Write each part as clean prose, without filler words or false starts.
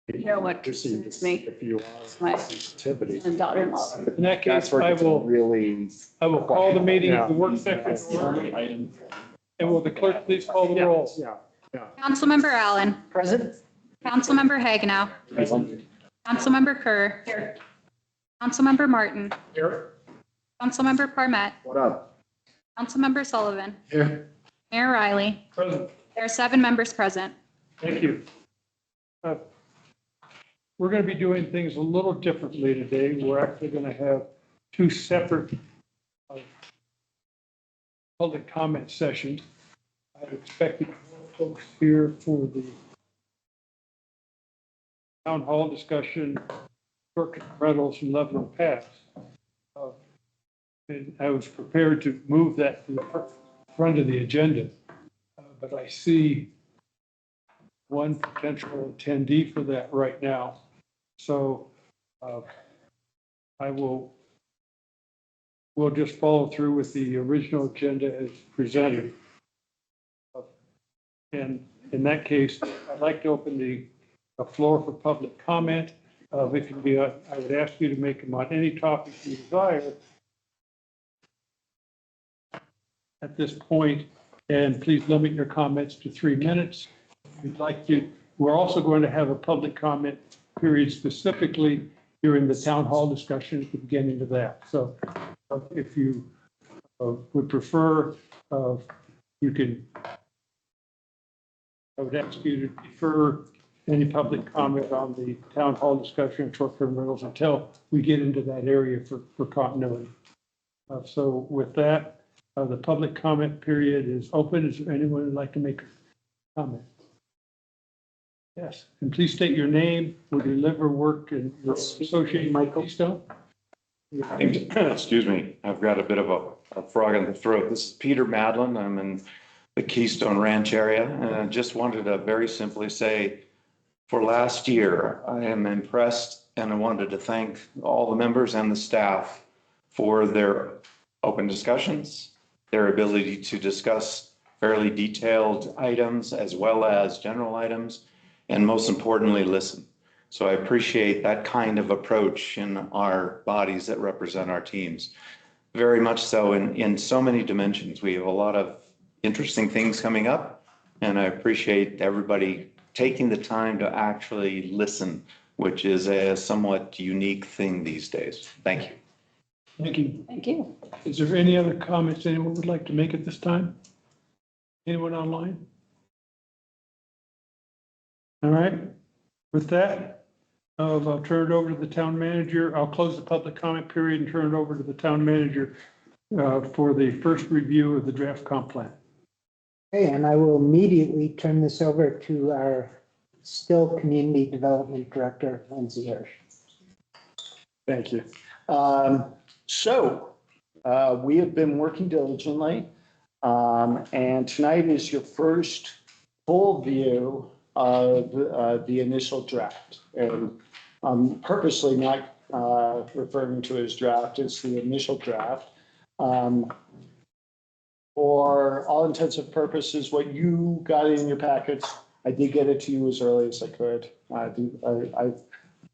You know what concerns me? If you My are sensitivity. daughter-in-law. In that case, That's where I it's will really. call the meeting, Yeah. the work session to order. And will the clerk please call the roll? Yeah, yeah. Councilmember Allen. Present? Councilmember Hagenow. Councilmember Kerr. Here. Councilmember Martin. Here. Councilmember Parmet. What up? Councilmember Sullivan. Here. Mayor Riley. Present. There are 7 members present. Thank you. We're going to be doing things a little differently today. We're actually going to have 2 separate public comment sessions. I expected folks here for the town hall discussion, short-term rentals and Lebanon Pass. And I was prepared to move that to the front of the agenda, but I see one potential attendee for that right now. So we'll just follow through with the original agenda as presented. And in that case, I'd like to open the floor for public comment. It can be, I would ask you to make them on any topic you desire at this point, and please limit your comments to 3 minutes. We'd like to, we're also going to have a public comment period specifically during the town hall discussion at the beginning of that. So if you would prefer, you can, I would ask you to defer any public comment on the town hall discussion of short-term rentals until we get into that area for continuity. So with that, the public comment period is open. Is there anyone who'd like to make a comment? Yes, and please state your name, where you live or work, and your association with Keystone. Excuse me, I've got a bit of a frog in the throat. This is Peter Madlin. I'm in the Keystone Ranch area, and I just wanted to very simply say, for last year, I am impressed, and I wanted to thank all the members and the staff for their open discussions, their ability to discuss fairly detailed items as well as general items, and most importantly, listen. So I appreciate that kind of approach in our bodies that represent our teams. Very much so in so many dimensions. We have a lot of interesting things coming up, and I appreciate everybody taking the time to actually listen, which is a somewhat unique thing these days. Thank you. Thank you. Thank you. Is there any other comments anyone would like to make at this time? Anyone online? All right. With that, I'll turn it over to the town manager. I'll close the public comment period and turn it over to the town manager for the first review of the draft comp plan. Okay, and I will immediately turn this over to our still Community Development Director, Lindsay Hirsch. Thank you. We have been working diligently, and tonight is your first full view of the initial draft. And I'm purposely not referring to it as draft, it's the initial draft. For all intents and purposes, what you got in your packets, I did get it to you as early as I could. I'm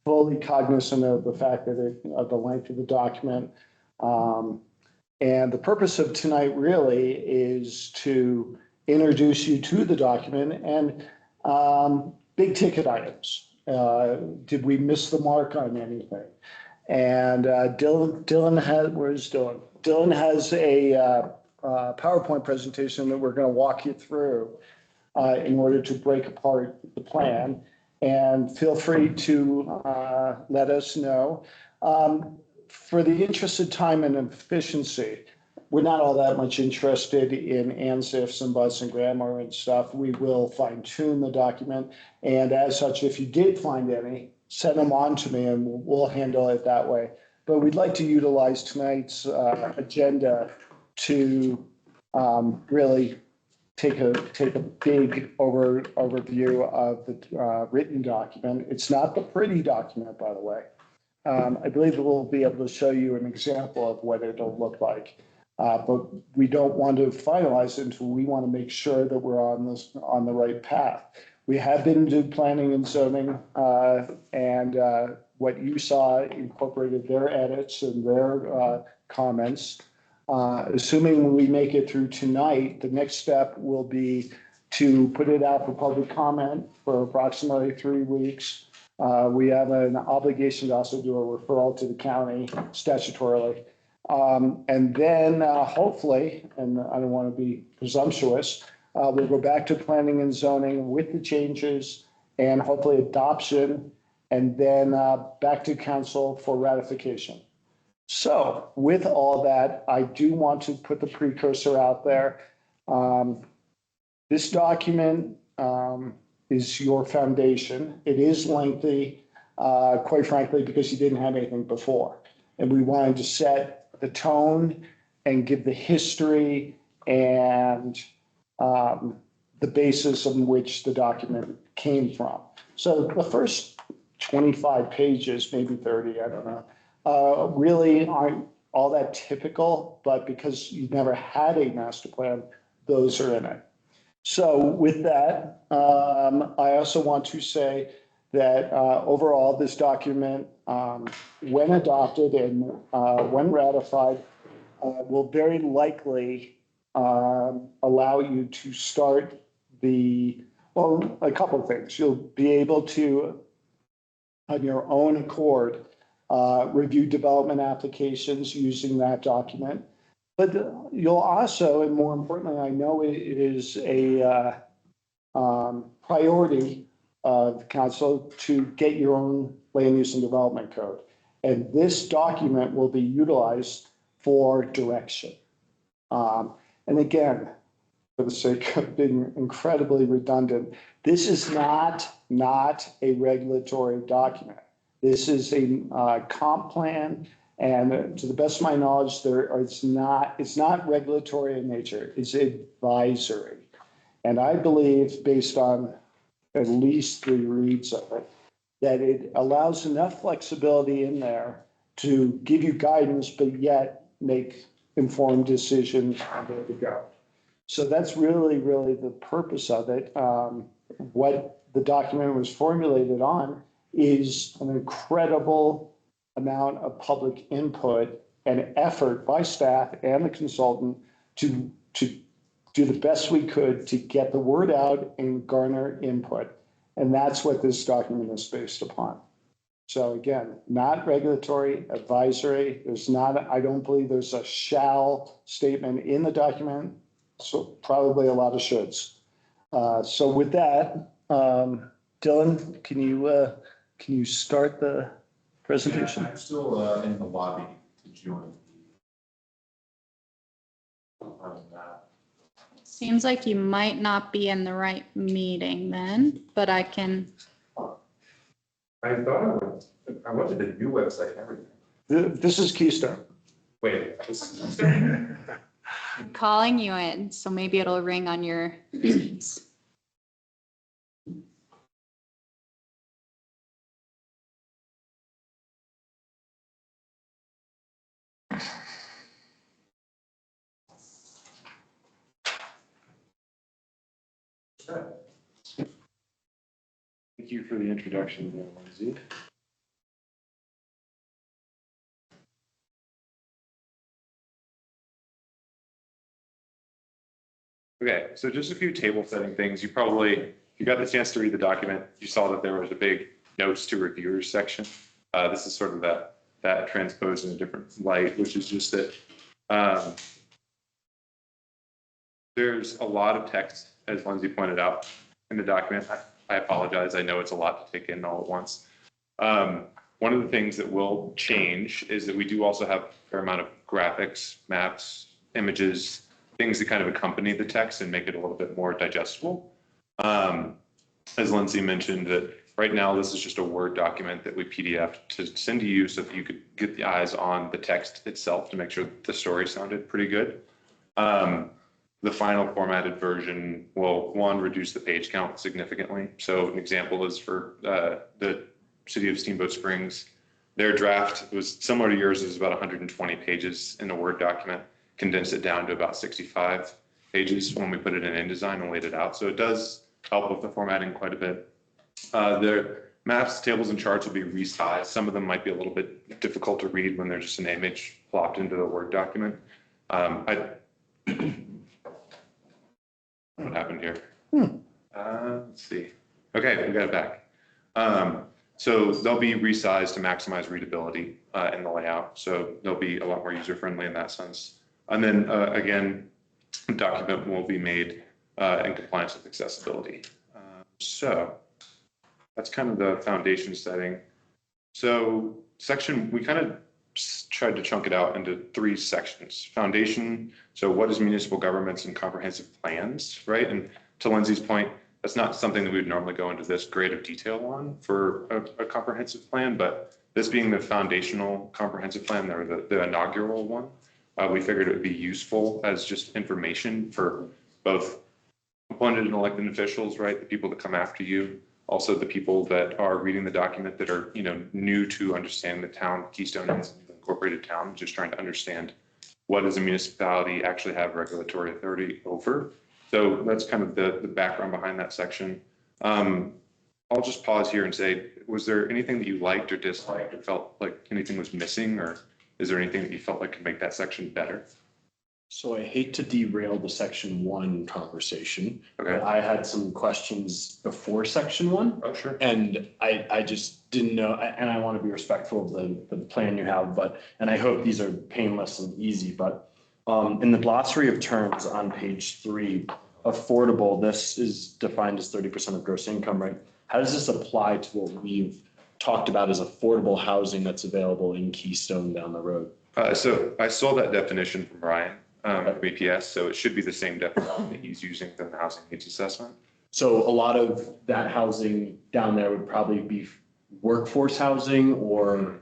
fully cognizant of the fact that of the length of the document. And the purpose of tonight really is to introduce you to the document and big ticket items. Did we miss the mark on anything? And Dylan has, where's Dylan? Dylan has a PowerPoint presentation that we're going to walk you through in order to break apart the plan. And feel free to let us know. For the interest of time and efficiency, we're not all that much interested in ands, ifs, and buts and grammar and stuff. We will fine tune the document. And as such, if you did find any, send them on to me and we'll handle it that way. But we'd like to utilize tonight's agenda to really take a big overview of the written document. It's not the pretty document, by the way. I believe we'll be able to show you an example of what it'll look like. But we don't want to finalize it until we want to make sure that we're on the right path. We have been to planning and zoning, and what you saw incorporated their edits and their comments. Assuming we make it through tonight, the next step will be to put it out for public comment for approximately 3 weeks. We have an obligation to also do a referral to the county statutorily. And then hopefully, and I don't want to be presumptuous, we'll go back to planning and zoning with the changes and hopefully adoption, and then back to council for ratification. So with all that, I do want to put the precursor out there. This document is your foundation. It is lengthy, quite frankly, because you didn't have anything before. And we wanted to set the tone and give the history and the basis on which the document came from. So the first 25 pages, maybe 30, I don't know, really aren't all that typical, but because you've never had a master plan, those are in it. So with that, I also want to say that overall, this document, when adopted and when ratified, will very likely allow you to start a couple of things. You'll be able to, on your own accord, review development applications using that document. But you'll also, and more importantly, I know it is a priority of council to get your own land use and development code. And this document will be utilized for direction. And again, for the sake of being incredibly redundant, this is not a regulatory document. This is a comp plan. And to the best of my knowledge, it's not regulatory in nature, it's advisory. And I believe, based on at least 3 reads of it, that it allows enough flexibility in there to give you guidance, but yet make informed decisions on where to go. So that's really, really the purpose of it. What the document was formulated on is an incredible amount of public input and effort by staff and the consultant to do the best we could to get the word out and garner input. And that's what this document is based upon. So again, not regulatory, advisory. I don't believe there's a shall statement in the document. So probably a lot of shoulds. So with that, Dylan, can you start the presentation? Yeah, I'm still in the lobby to join. Seems like you might not be in the right meeting then, but I can. I thought I went to the new website and everything. This is Keystone. Wait, this is. I'm calling you in, so maybe it'll ring on your Teams. Thank you for the introduction there, Lindsay. Okay, so just a few table setting things. You got the chance to read the document. You saw that there was a big notes to reviewers section. This is sort of that transposed in a different light, which is just that there's a lot of text, as Lindsay pointed out, in the document. I apologize. I know it's a lot to take in all at once. One of the things that will change is that we do also have a fair amount of graphics, maps, images, things that kind of accompany the text and make it a little bit more digestible. As Lindsay mentioned, that right now this is just a Word document that we PDF to send to you so that you could get the eyes on the text itself to make sure that the story sounded pretty good. The final formatted version will, one, reduce the page count significantly. So an example is for the City of Steamboat Springs. Their draft was similar to yours, is about 120 pages in a Word document, condensed it down to about 65 pages when we put it in InDesign and laid it out. So it does help with the formatting quite a bit. The maps, tables, and charts will be resized. Some of them might be a little bit difficult to read when they're just an image plopped into the Word document. What happened here? Let's see. Okay, we got it back. So they'll be resized to maximize readability in the layout. So they'll be a lot more user-friendly in that sense. And then again, the document will be made in compliance with accessibility. So that's kind of the foundation setting. So we kind of tried to chunk it out into 3 sections. Foundation, so what is municipal governments and comprehensive plans, right? And to Lindsay's point, that's not something that we would normally go into this grade of detail on for a comprehensive plan, but this being the foundational comprehensive plan, or the inaugural one, we figured it would be useful as just information for both appointed and elected officials, right? The people that come after you, also the people that are reading the document that are, new to understanding the town Keystone is an incorporated town, just trying to understand what does a municipality actually have regulatory authority over. So that's kind of the background behind that section. I'll just pause here and say, was there anything that you liked or disliked or felt like anything was missing, or is there anything that you felt like could make that section better? So I hate to derail the section 1 conversation. Okay. But I had some questions before section 1. Oh, sure. And I just didn't know, and I want to be respectful of the plan you have, and I hope these are painless and easy, but in the glossary of terms on page 3, affordable, this is defined as 30% of gross income, right? How does this apply to what we've talked about as affordable housing that's available in Keystone down the road? So I saw that definition from Ryan from EPS, so it should be the same definition that he's using for the housing needs assessment. So a lot of that housing down there would probably be workforce housing or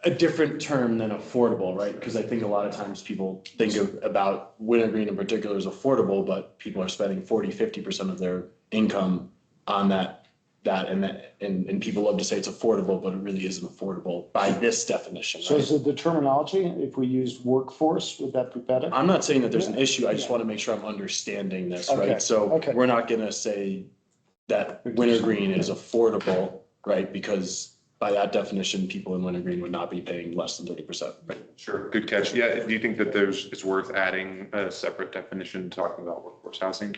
a different term than affordable, right? Because I think a lot of times people think about Wintergreen in particular as affordable, but people are spending 40-50% of their income on that, and people love to say it's affordable, but it really isn't affordable by this definition. So Right? is it the terminology, if we use workforce, would that be better? I'm not saying that there's an issue. I just want to make sure I'm understanding this, Okay, right? So okay. we're not going to say that Wintergreen is affordable, right? Because by that definition, people in Wintergreen would not be paying less than 30%. Right? Sure, good catch. Yeah, do you think that it's worth adding a separate definition talking about workforce housing?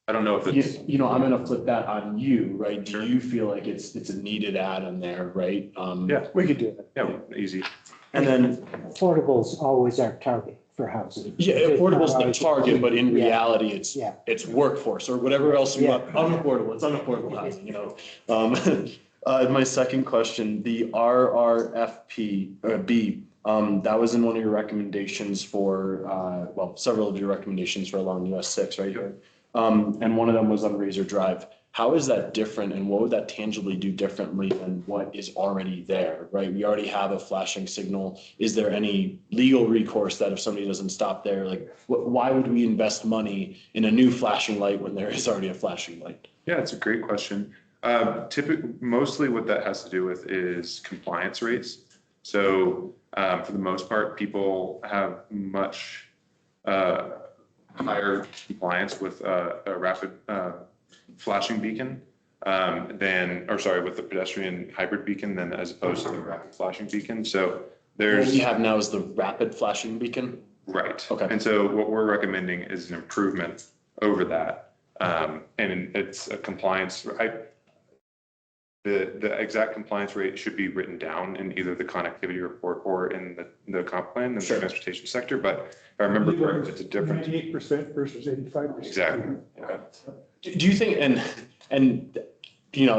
I don't know if it's. I'm going to flip that on you, right? Do Sure. you feel like it's a needed add on there, right? Yeah. We could do that. Yeah, easy. And then, Affordable is always our target for housing. yeah, affordable is the target, but in Yeah. reality, it's Yeah. workforce or whatever else you Yeah. want. Unaffordable, it's unaffordable housing, My second question, the RRFP B, that was in one of your recommendations for, several of your recommendations for along US 6 right here. And one of them was on Razor Drive. How is that different, and what would that tangibly do differently than what is already there, right? We already have a flashing signal. Is there any legal recourse that if somebody doesn't stop there, like why would we invest money in a new flashing light when there is already a flashing light? Yeah, it's a great question. Mostly what that has to do with is compliance rates. So for the most part, people have much higher compliance with a rapid flashing beacon with the pedestrian hybrid beacon than as opposed to the rapid flashing beacon. So What we have now is the rapid flashing beacon. right. Okay. And so what we're recommending is an improvement over that. And it's a compliance. The exact compliance rate should be written down in either the connectivity report or in the comp plan in the Sure. transportation sector. But if I remember correctly, it's a difference. 98% versus 85%. Exactly. Okay. Do you think, and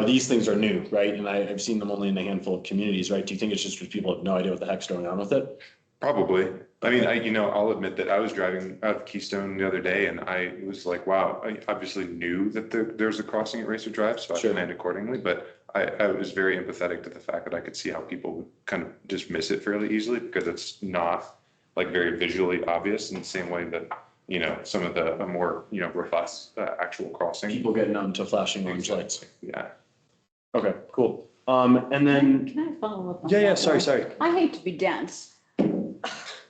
these things are new, right? And I've seen them only in a handful of communities, right? Do you think it's just because people have no idea what the heck's going on with it? Probably. I mean, I'll admit that I was driving out of Keystone the other day and I was like, wow, I obviously knew that there's a crossing at Racer Drive, so I Sure. planned accordingly. But I was very empathetic to the fact that I could see how people would kind of dismiss it fairly easily because it's not like very visually obvious in the same way that, some of the more, robust actual crossing. People get numb to flashing orange lights. Yeah. Okay, cool. And then, Can I follow up on yeah, that sorry. one? I hate to be dense.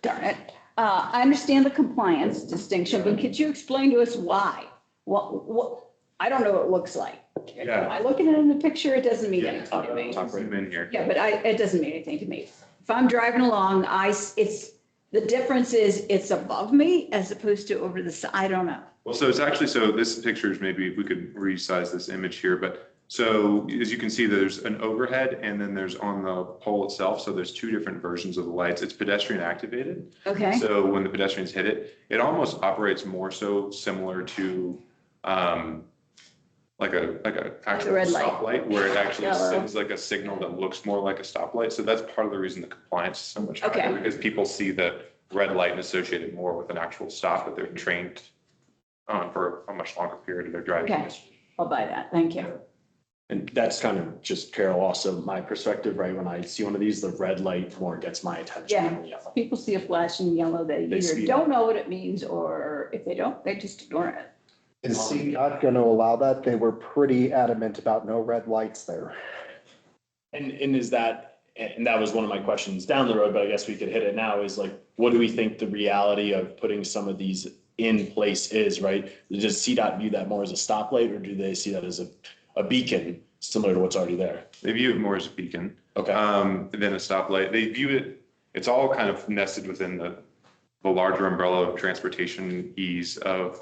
Darn it. I understand the compliance distinction, but could you explain to us why? What, I don't know what it looks like. Yeah. I look at it in the picture, it doesn't mean Yeah, anything to me. zoom in here. Yeah, but it doesn't mean anything to me. If I'm driving along, the difference is it's above me as opposed to over the side. I don't know. Well, so it's actually, so this picture is, maybe if we could resize this image here, but so as you can see, there's an overhead and then there's on the pole itself. So there's two different versions of the lights. It's pedestrian activated. Okay. So when the pedestrians hit it, it almost operates more so similar to like a actual red light. stoplight, where it actually Yellow. sends like a signal that looks more like a stoplight. So that's part of the reason the compliance is so much higher, Okay. because people see the red light and associate it more with an actual stop that they're trained on for a much longer period of their driving. Okay. I'll buy that. Thank you. And that's kind of just, Carol, also my perspective, right? When I see one of these, the red light more gets my attention. Yeah. than the yellow. People see a flashing yellow, they They either speed don't up. know what it means, or if they don't, they just ignore it. Is CDOT going to allow that? They were pretty adamant about no red lights there. And is that, and that was one of my questions down the road, but I guess we could hit it now, is like, what do we think the reality of putting some of these in place is, right? Does CDOT view that more as a stoplight, or do they see that as a beacon similar to what's already there? They view it more as a beacon. Okay. Than a stoplight. They view it, it's all kind of nested within the larger umbrella of transportation ease of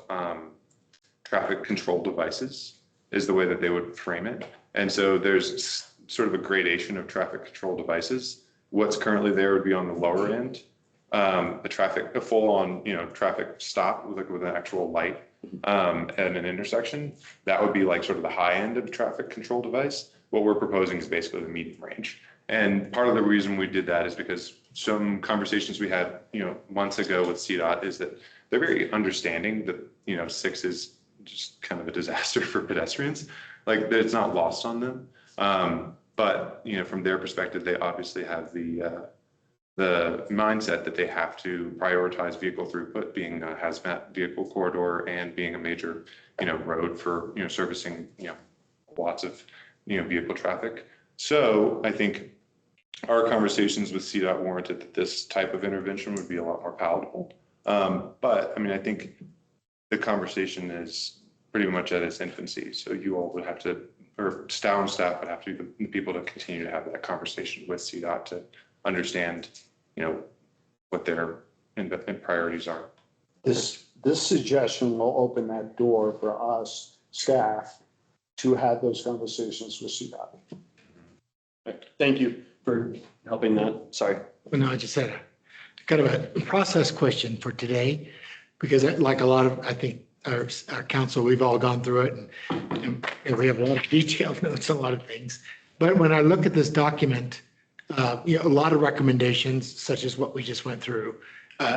traffic control devices is the way that they would frame it. And so there's sort of a gradation of traffic control devices. What's currently there would be on the lower end, a full on, traffic stop with an actual light at an intersection. That would be like sort of the high end of the traffic control device. What we're proposing is basically the medium range. And part of the reason we did that is because some conversations we had, months ago with CDOT is that they're very understanding that, 6 is just kind of a disaster for pedestrians. Like, that it's not lost on them. But, from their perspective, they obviously have the mindset that they have to prioritize vehicle throughput, being a hazmat vehicle corridor and being a major, road for, servicing, lots of, vehicle traffic. So I think our conversations with CDOT warranted that this type of intervention would be a lot more palatable. But I mean, I think the conversation is pretty much at its infancy. So you all would have to, or staff would have to be the people to continue to have that conversation with CDOT to understand, what their priorities are. This suggestion will open that door for us, staff, to have those conversations with CDOT. Thank you for helping that. Sorry. Well, no, I just had a kind of a process question for today, because like a lot of, I think our council, we've all gone through it and we have a lot of detailed notes, a lot of things. But when I look at this document, a lot of recommendations, such as what we just went through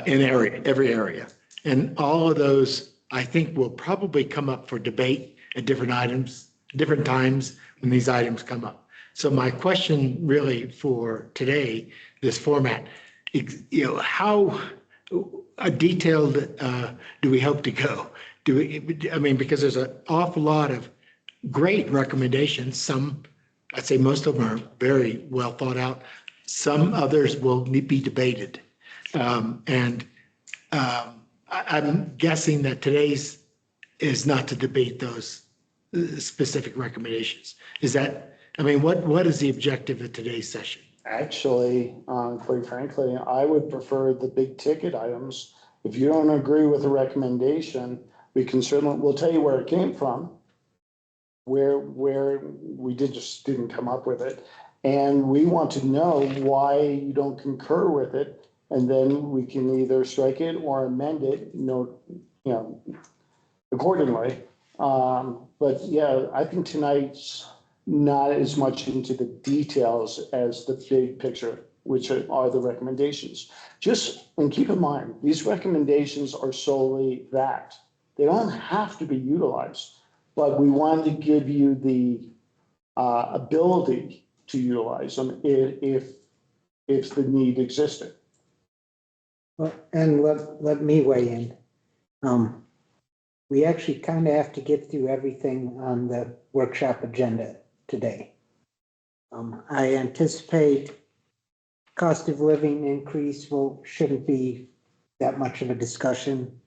in every area. And all of those, I think, will probably come up for debate at different times when these items come up. So my question really for today, this format, how detailed do we hope to go? Because there's an awful lot of great recommendations. Some, I'd say most of them are very well thought out. Some others will be debated. I'm guessing that today's is not to debate those specific recommendations. Is that, what is the objective of today's session? Actually, quite frankly, I would prefer the big ticket items. If you don't agree with the recommendation, we'll tell you where it came from, where we just didn't come up with it. And we want to know why you don't concur with it. And then we can either strike it or amend it, accordingly. But yeah, I think tonight's not as much into the details as the big picture, which are the recommendations. And keep in mind, these recommendations are solely that. They don't have to be utilized, but we wanted to give you the ability to utilize them if the need existed. Well, and let me weigh in. We actually kind of have to get through everything on the workshop agenda today. I anticipate cost of living increase shouldn't be that much of a discussion.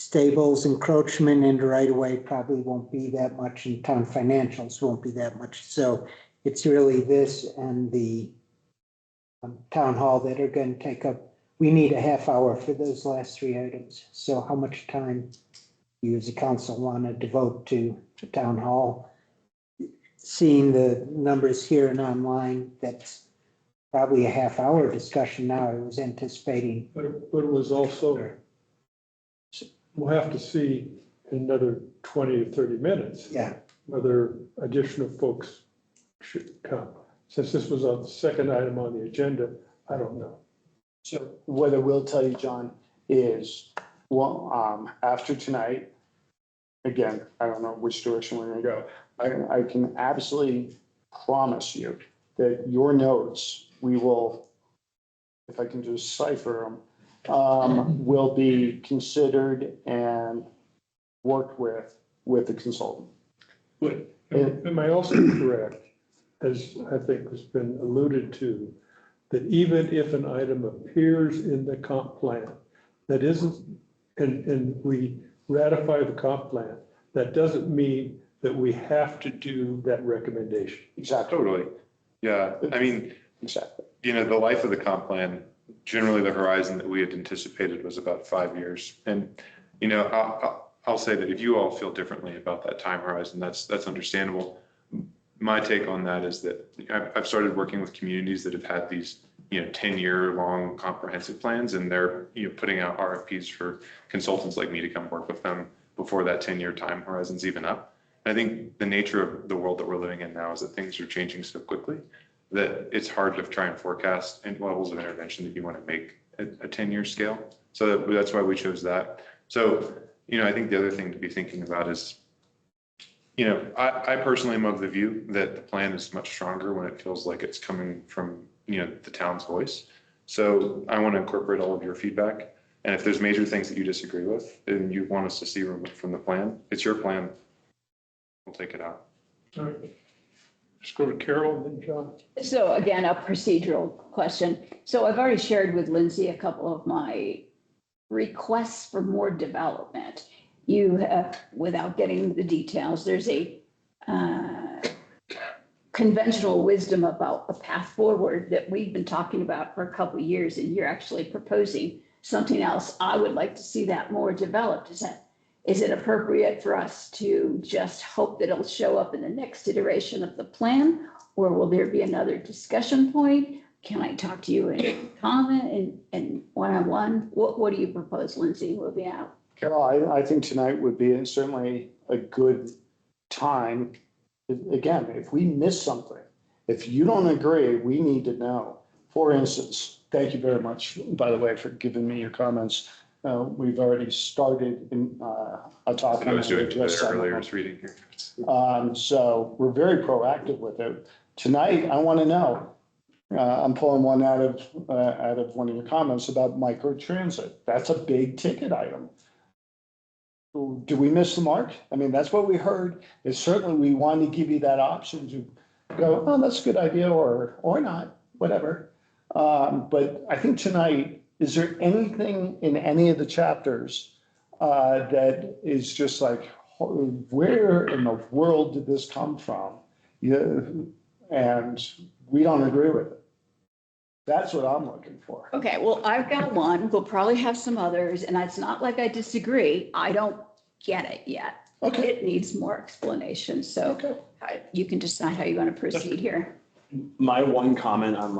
stables, encroachment into right of way probably won't be that much, and town financials won't be that much. So it's really this and the town hall that are going to take up, we need a half hour for those last three items. So how much time do you as a council want to devote to town hall? Seeing the numbers here and online, that's probably a half hour discussion now. I was anticipating. But it was also, we'll have to see in another 20 to 30 minutes. Yeah. Whether additional folks should come. Since this was on the second item on the agenda, I don't know. So what I will tell you, John, is, well, after tonight, again, I don't know which direction we're gonna go. I can absolutely promise you that your notes, we will, if I can just cipher them, will be considered and worked with the consultant. But am I also correct, as I think has been alluded to, that even if an item appears in the comp plan that isn't, and we ratify the comp plan, that doesn't mean that we have to do that recommendation? Exactly. Totally. Yeah, I mean, Exactly. you know, the life of the comp plan, generally the horizon that we had anticipated was about 5 years. And, you know, I'll say that if you all feel differently about that time horizon, that's understandable. My take on that is that I've started working with communities that have had these, you know, 10-year long comprehensive plans, and they're, you know, putting out RFPs for consultants like me to come work with them before that 10-year time horizon's even up. And I think the nature of the world that we're living in now is that things are changing so quickly that it's hard to try and forecast and levels of intervention that you want to make at a 10-year scale. So that's why we chose that. So, you know, I think the other thing to be thinking about is, you know, I personally am of the view that the plan is much stronger when it feels like it's coming from, you know, the town's voice. So I want to incorporate all of your feedback. And if there's major things that you disagree with and you want us to see removed from the plan, it's your plan. We'll take it out. All right. Let's go to Carol and then John. So again, a procedural question. So I've already shared with Lindsay a couple of my requests for more development. You have, without getting the details, there's a conventional wisdom about a path forward that we've been talking about for a couple of years, and you're actually proposing something else. I would like to see that more developed. Is it appropriate for us to just hope that it'll show up in the next iteration of the plan? Or will there be another discussion point? Can I talk to you in comment and one-on-one? What do you propose, Lindsay, will be out? Carol, I think tonight would be certainly a good time. Again, if we miss something, if you don't agree, we need to know. For instance, thank you very much, by the way, for giving me your comments. We've already started in a talk. I was doing it earlier, I was reading here. So we're very proactive with it. Tonight, I want to know. I'm pulling one out of one of your comments about micro transit. That's a big ticket item. Do we miss the mark? I mean, that's what we heard. Is certainly we want to give you that option to go, oh, that's a good idea, or not, whatever. But I think tonight, is there anything in any of the chapters that is just like, where in the world did this come from? And we don't agree with it. That's what I'm looking for. Okay, well, I've got one. We'll probably have some others, and it's not like I disagree. I don't get it yet. Okay. It needs more explanation, so you can decide how you want to proceed here. My one comment on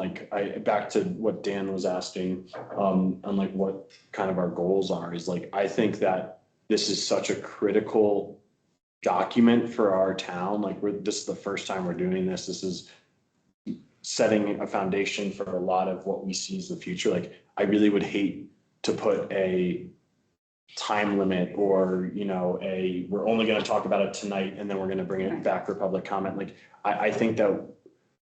back to what Dan was asking, on like what kind of our goals are is like, I think that this is such a critical document for our town. Like this is the first time we're doing this. This is setting a foundation for a lot of what we see as the future. Like I really would hate to put a time limit or, you know, we're only going to talk about it tonight and then we're going to bring it back for public comment. Like I think that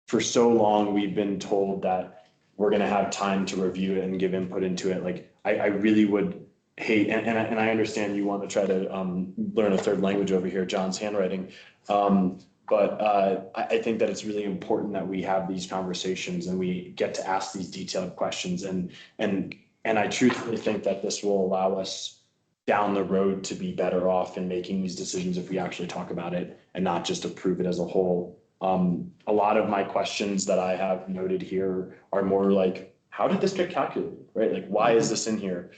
for so long we've been told that we're going to have time to review it and give input into it. Like I really would hate, and I understand you want to try to learn a third language over here, John's handwriting. But I think that it's really important that we have these conversations and we get to ask these detailed questions. And I truthfully think that this will allow us down the road to be better off in making these decisions if we actually talk about it and not just approve it as a whole. A lot of my questions that I have noted here are more like, how did this get calculated, right? Like, why is this in here?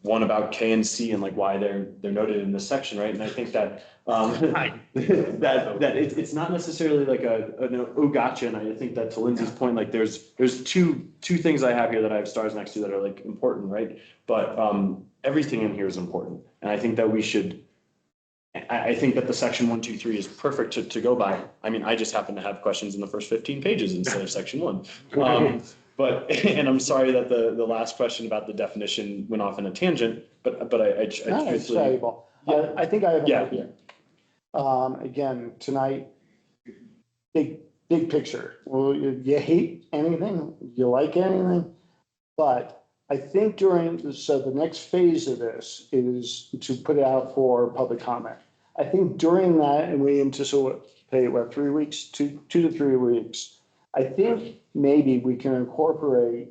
One about K and C and like why they're noted in this section, right? And I think that that it's not necessarily like an oh gotcha. And I think that to Lindsay's point, like there's two things I have here that I have stars next to that are like important, right? But everything in here is important, and I think that we should. I think that the section 1, 2, 3 is perfect to go by. I mean, I just happen to have questions in the first 15 pages instead of section 1. But, and I'm sorry that the last question about the definition went off in a tangent, but I No, it's truthfully, valuable. Yeah, I think I have an Yeah. idea. Again, tonight, big picture. Well, you hate anything, you like anything, but I think the next phase of this is to put it out for public comment. I think during that, and we anticipate, what, 3 weeks, 2 to 3 weeks, I think maybe we can incorporate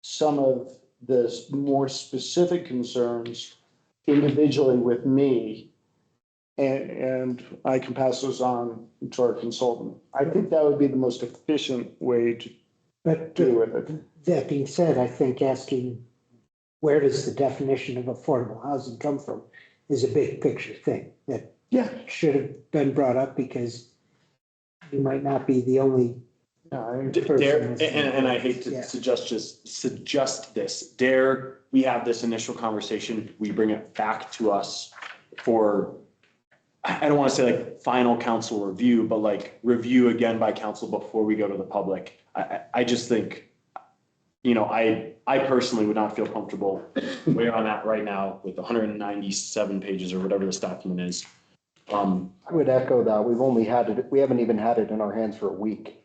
some of the more specific concerns individually with me, and I can pass those on to our consultant. I think that would be the most efficient way to But deal with it. that being said, I think asking where does the definition of affordable housing come from is a big picture thing that Yeah. should have been brought up because you might not be the only Dare, and I hate to Yeah. suggest this, dare we have this initial conversation, we bring it back to us for, I don't want to say like final council review, but like review again by council before we go to the public. I just think, you know, I personally would not feel comfortable where I'm at right now with 197 pages or whatever this document is. I would echo that. We haven't even had it in our hands for a week.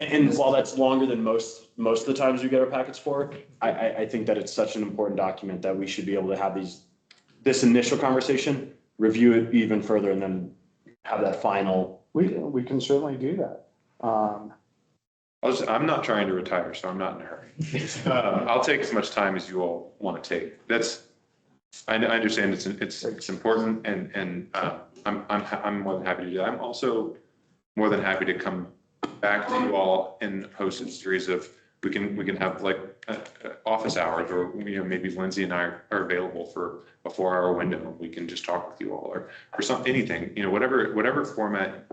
And while that's longer than most of the times we get our packets for, I think that it's such an important document that we should be able to have this initial conversation, review it even further, and then have that final. We can certainly do that. I'm not trying to retire, so I'm not in a hurry. I'll take as much time as you all want to take. I understand it's important, and I'm more than happy to do that. I'm also more than happy to come back to you all and host a series of, we can have like office hours, or, you know, maybe Lindsay and I are available for a 4-hour window, and we can just talk with you all, or anything, you know, whatever format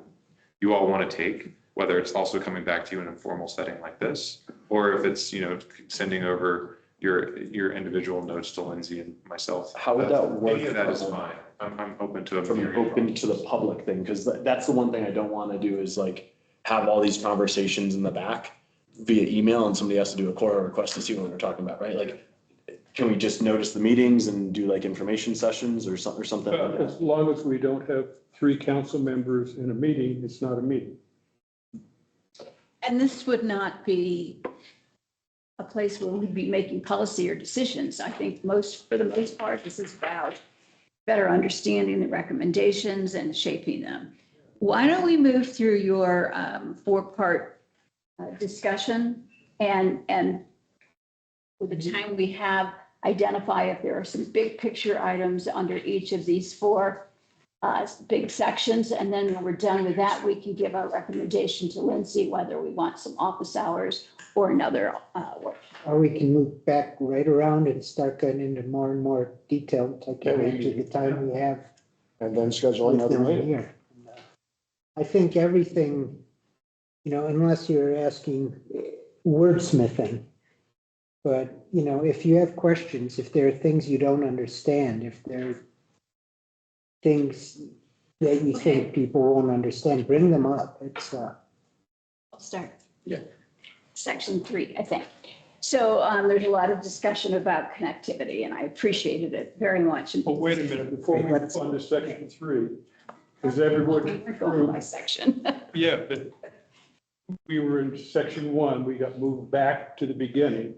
you all want to take, whether it's also coming back to you in a formal setting like this, or if it's, you know, sending over your individual notes to Lindsay and myself. How would that work? Any of that is fine. I'm open to From an open to the public thing, because that's the one thing I don't want to do is like have all these conversations in the back via email and somebody has to do a Quora request to see what we're talking about, right? Like, can we just notice the meetings and do like information sessions or something like that? As long as we don't have 3 council members in a meeting, it's not a meeting. And this would not be a place where we'd be making policy or decisions. I think for the most part, this is about better understanding the recommendations and shaping them. Why don't we move through your 4-part discussion and with the time we have, identify if there are some big picture items under each of these 4 big sections. And then when we're done with that, we can give our recommendation to Lindsay, whether we want some office hours or another work. Or we can move back right around and start getting into more and more detail, like into the time we have. And then schedule another within the meeting. year. I think everything, you know, unless you're asking wordsmithing, but, you know, if you have questions, if there are things you don't understand, if there are things that you think people won't understand, bring them up. I'll start. Yeah. Section 3, I think. So there's a lot of discussion about connectivity, and I appreciated it very much. And But wait a minute, before we move on to section 3, is everybody? we're going by section. Yeah, but we were in section 1, we got moved back to the beginning.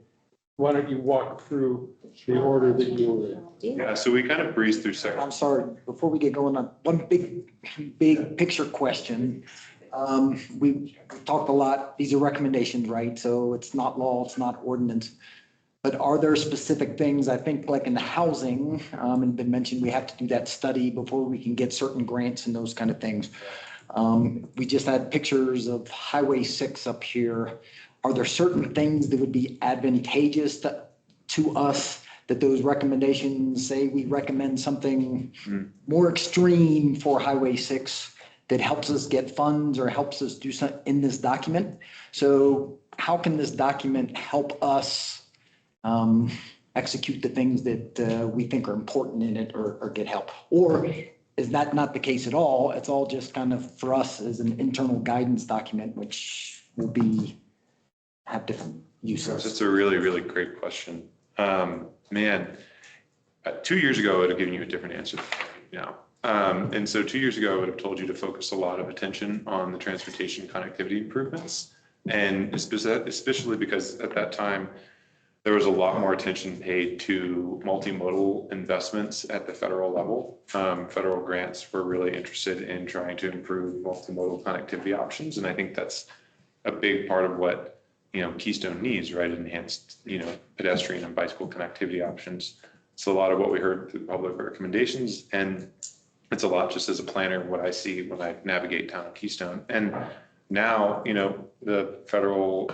Why don't you walk through the order that you were in? Yeah, so we kind of breezed through section. I'm sorry, before we get going on, one big picture question. We talked a lot, these are recommendations, right? So it's not law, it's not ordinance. But are there specific things, I think like in the housing, and been mentioned, we have to do that study before we can get certain grants and those kind of things. We just had pictures of Highway 6 up here. Are there certain things that would be advantageous to us, that those recommendations, say we recommend something more extreme for Highway 6 that helps us get funds or helps us do something in this document? So how can this document help us execute the things that we think are important in it or get help? Or is that not the case at all? It's all just kind of for us as an internal guidance document, which will have different uses. That's a really, really great question. Man, 2 years ago, I would have given you a different answer now. And so 2 years ago, I would have told you to focus a lot of attention on the transportation connectivity improvements. And especially because at that time, there was a lot more attention paid to multimodal investments at the federal level. Federal grants were really interested in trying to improve multimodal connectivity options. And I think that's a big part of what, Keystone needs, right? Enhanced, pedestrian and bicycle connectivity options. It's a lot of what we heard through public recommendations. And it's a lot just as a planner, what I see when I navigate town of Keystone. And now, the federal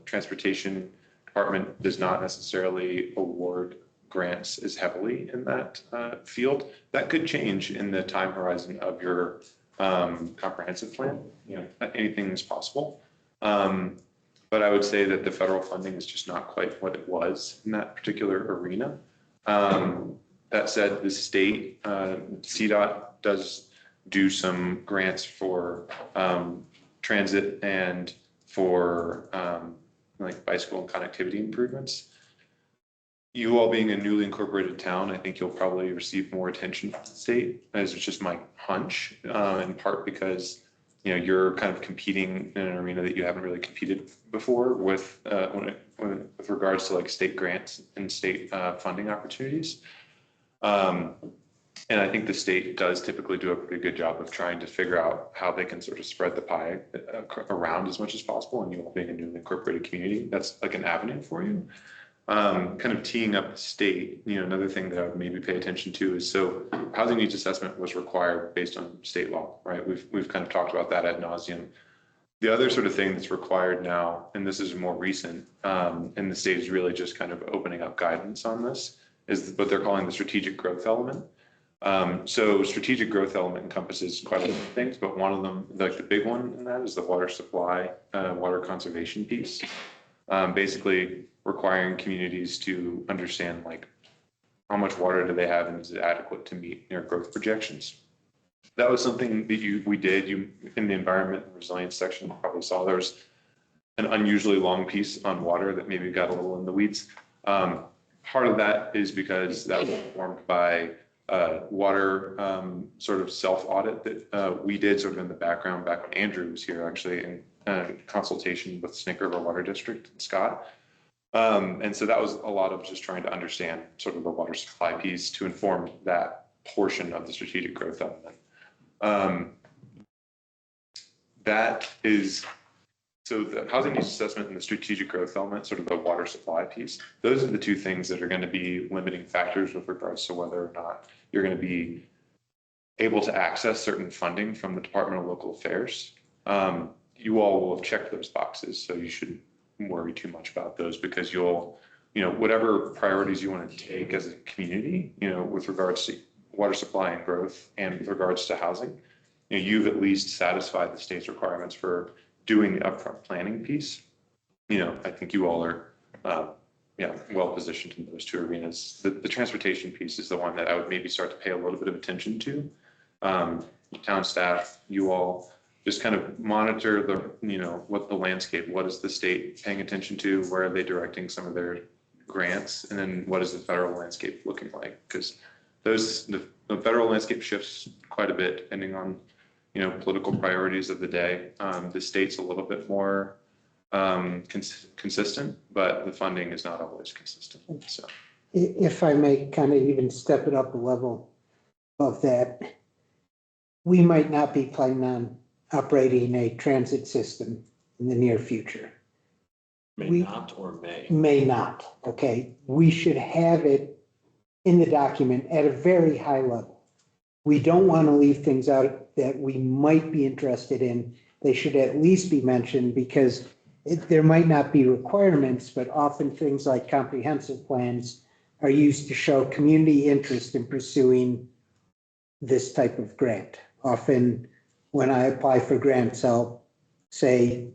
transportation department does not necessarily award grants as heavily in that field. That could change in the time horizon of your comprehensive plan. Anything is possible. But I would say that the federal funding is just not quite what it was in that particular arena. That said, the state, CDOT does do some grants for transit and for like bicycle and connectivity improvements. You all being a newly incorporated town, I think you'll probably receive more attention from the state, as it's just my hunch, in part because you're kind of competing in an arena that you haven't really competed before with with regards to like state grants and state funding opportunities. And I think the state does typically do a pretty good job of trying to figure out how they can sort of spread the pie around as much as possible. And you all being a newly incorporated community, that's like an avenue for you. Kind of teeing up the state, another thing that I would maybe pay attention to is, so housing needs assessment was required based on state law, right? We've kind of talked about that ad nauseum. The other sort of thing that's required now, and this is more recent, and the state is really just kind of opening up guidance on this, is what they're calling the strategic growth element. So strategic growth element encompasses quite a lot of things, but one of them, like the big one in that, is the water supply, water conservation piece. Basically requiring communities to understand like how much water do they have and is it adequate to meet their growth projections. That was something that we did in the environment and resilience section. You probably saw there's an unusually long piece on water that maybe got a little in the weeds. Part of that is because that was informed by water sort of self-audit that we did sort of in the background back when Andrew was here, actually, in consultation with Snake River Water District and Scott. And so that was a lot of just trying to understand sort of the water supply piece to inform that portion of the strategic growth element. That is, so the housing needs assessment and the strategic growth element, sort of the water supply piece, those are the two things that are going to be limiting factors with regards to whether or not you're going to be able to access certain funding from the Department of Local Affairs. You all will have checked those boxes, so you shouldn't worry too much about those, because you'll, whatever priorities you want to take as a community, with regards to water supply and growth and with regards to housing, you've at least satisfied the state's requirements for doing the upfront planning piece. I think you all are, well positioned in those two arenas. The transportation piece is the one that I would maybe start to pay a little bit of attention to. Town staff, you all just kind of monitor what the landscape, what is the state paying attention to, where are they directing some of their grants, and then what is the federal landscape looking like? Because the federal landscape shifts quite a bit depending on political priorities of the day. The state's a little bit more consistent, but the funding is not always consistent. So, If I may kind of even step it up a level of that, we might not be planning on operating a transit system in the near future. May We- not or may? May not, okay? We should have it in the document at a very high level. We don't want to leave things out that we might be interested in. They should at least be mentioned because there might not be requirements, but often things like comprehensive plans are used to show community interest in pursuing this type of grant. Often when I apply for grants, I'll say,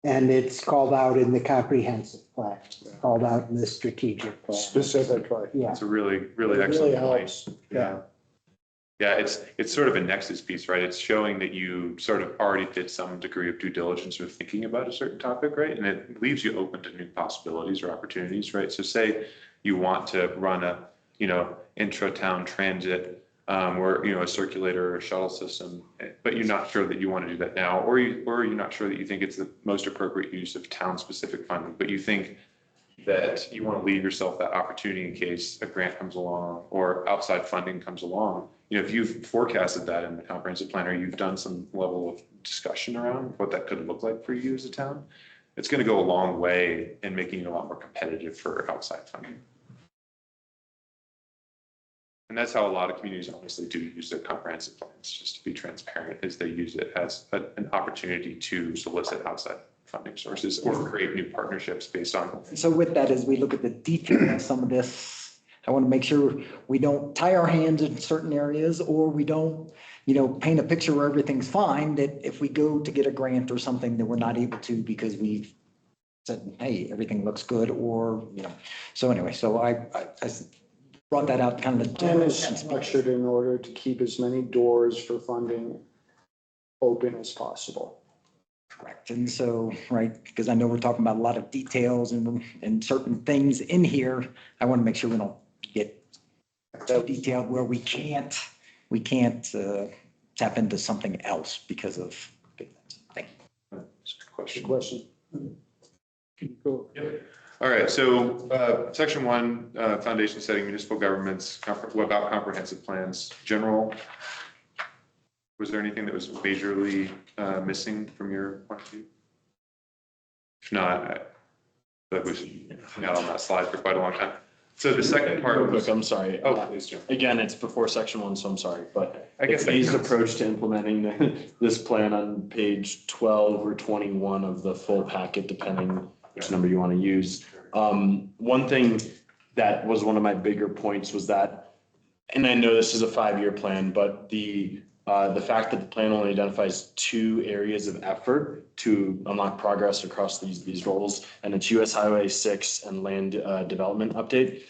and it's called out in the comprehensive plan, called out in the strategic plan. Specifically. Yeah, That's a really, really It excellent really point. helps. Yeah. Yeah, it's sort of a nexus piece, right? It's showing that you sort of already did some degree of due diligence or thinking about a certain topic, right? And it leaves you open to new possibilities or opportunities, right? So say you want to run a, intra-town transit, or, a circulator or a shuttle system, but you're not sure that you want to do that now, or you're not sure that you think it's the most appropriate use of town-specific funding, but you think that you want to leave yourself that opportunity in case a grant comes along or outside funding comes along. If you've forecasted that in the comprehensive plan or you've done some level of discussion around what that could look like for you as a town, it's going to go a long way in making you a lot more competitive for outside funding. And that's how a lot of communities honestly do use their comprehensive plans, just to be transparent, is they use it as an opportunity to solicit outside funding sources or create new partnerships based on. So with that, as we look at the detail of some of this, I want to make sure we don't tie our hands in certain areas, or we don't, paint a picture where everything's fine, that if we go to get a grant or something that we're not able to because we've said, hey, everything looks good, or, so anyway, so I brought that out kind of the Plan general is sense. structured in order to keep as many doors for funding open as possible. Correct. And so, right, because I know we're talking about a lot of details and certain things in here, I want to make sure we don't get too detailed where we can't tap into something else because of big things. Thank you. Question. Question. Can you go? All right, so section 1, foundation setting municipal governments, what about comprehensive plans, general. Was there anything that was majorly missing from your point of view? If not, that was not on that slide for quite a long time. So the second part Real was, quick, I'm sorry. oh, please, Jim. Again, it's before section 1, so I'm sorry, but I guess the that phased counts. approach to implementing this plan on page 12 or 21 of the full packet, depending which number you want to use. One thing that was one of my bigger points was that, and I know this is a 5-year plan, but the fact that the plan only identifies 2 areas of effort to unlock progress across these roles, and it's US Highway 6 and land development update.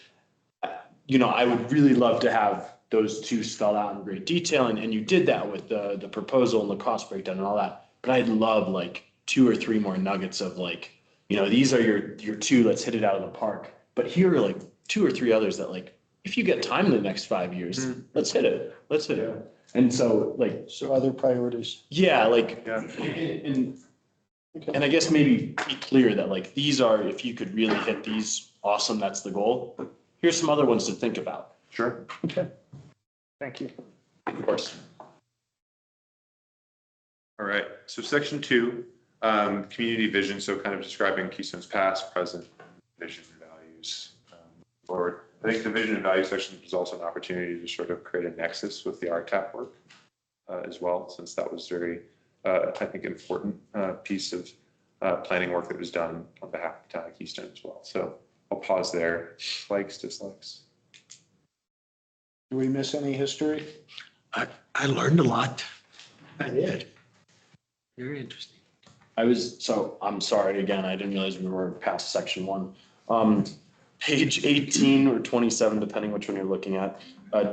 I would really love to have those 2 spelled out in great detail, and you did that with the proposal and the cost breakdown and all that. But I'd love like 2 or 3 more nuggets of like, these are your 2, let's hit it out of the park. But here are like 2 or 3 others that like, if you get time in the next 5 years, let's hit it. Let's hit it. And so like, So other priorities. yeah, like, Yeah. and I guess maybe be clear that like, these are, if you could really hit these, awesome, that's the goal. Here's some other ones to think about. Sure. Thank you. Of course. All right, so section 2, community vision, so kind of describing Keystone's past, present, vision, and values forward. I think the vision and value section is also an opportunity to sort of create a nexus with the RTAP work as well, since that was very, I think, important piece of planning work that was done on behalf of the town of Keystone as well. So I'll pause there. Likes, dislikes. Do we miss any history? I learned a lot. I did. Very interesting. So I'm sorry, again, I didn't realize we were past section 1. Page 18 or 27, depending which one you're looking at,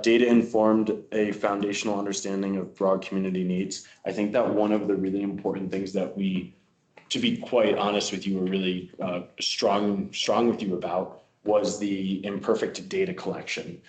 data informed a foundational understanding of broad community needs. I think that one of the really important things that we, to be quite honest with you, were really strong with you about was the imperfect data collection.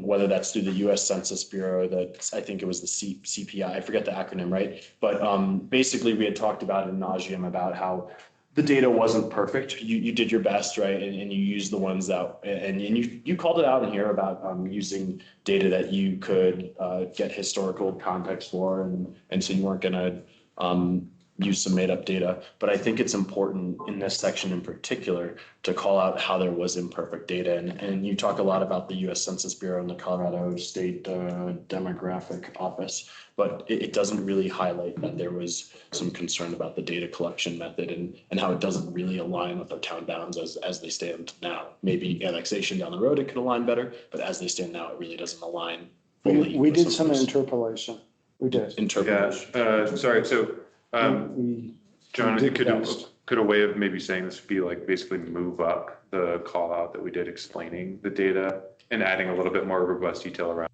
Whether that's through the US Census Bureau, that I think it was the CPI, I forget the acronym, right? But basically we had talked about in nauseam about how the data wasn't perfect. You did your best, right? And you used the ones that, and you called it out in here about using data that you could get historical context for. And so you weren't gonna use some made up data. But I think it's important in this section in particular to call out how there was imperfect data. And you talk a lot about the US Census Bureau and the Colorado State Demographic Office, but it doesn't really highlight that there was some concern about the data collection method and how it doesn't really align with our town bounds as they stand now. Maybe annexation down the road, it could align better, but as they stand now, it really doesn't align fully. We with did some of those interpolation. We did. interpretation. Sorry, so, We John, did could, best. could a way of maybe saying this be like basically move up the call out that we did explaining the data and adding a little bit more robust detail around?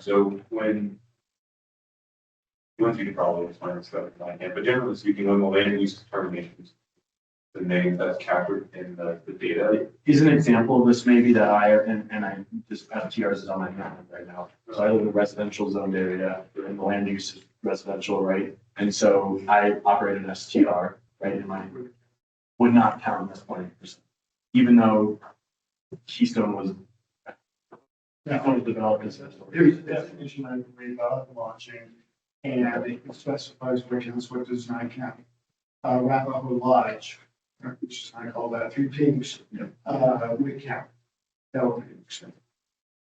So when Once you can probably explain stuff, but generally speaking, when the land use determinations, the name that's captured in the data. Is an example of this maybe that and I just STRs is on my mind right now. So I live in a residential zoned area and the land use is residential, right? And so I operate an STR, right, in my would not count as 20%. Even though Keystone was developed as. There's a definition I read about lodging, and it specifies what counts, what does not count. Arapahoe Lodge, which is, I call that 3 pigs, would count. That would be extent.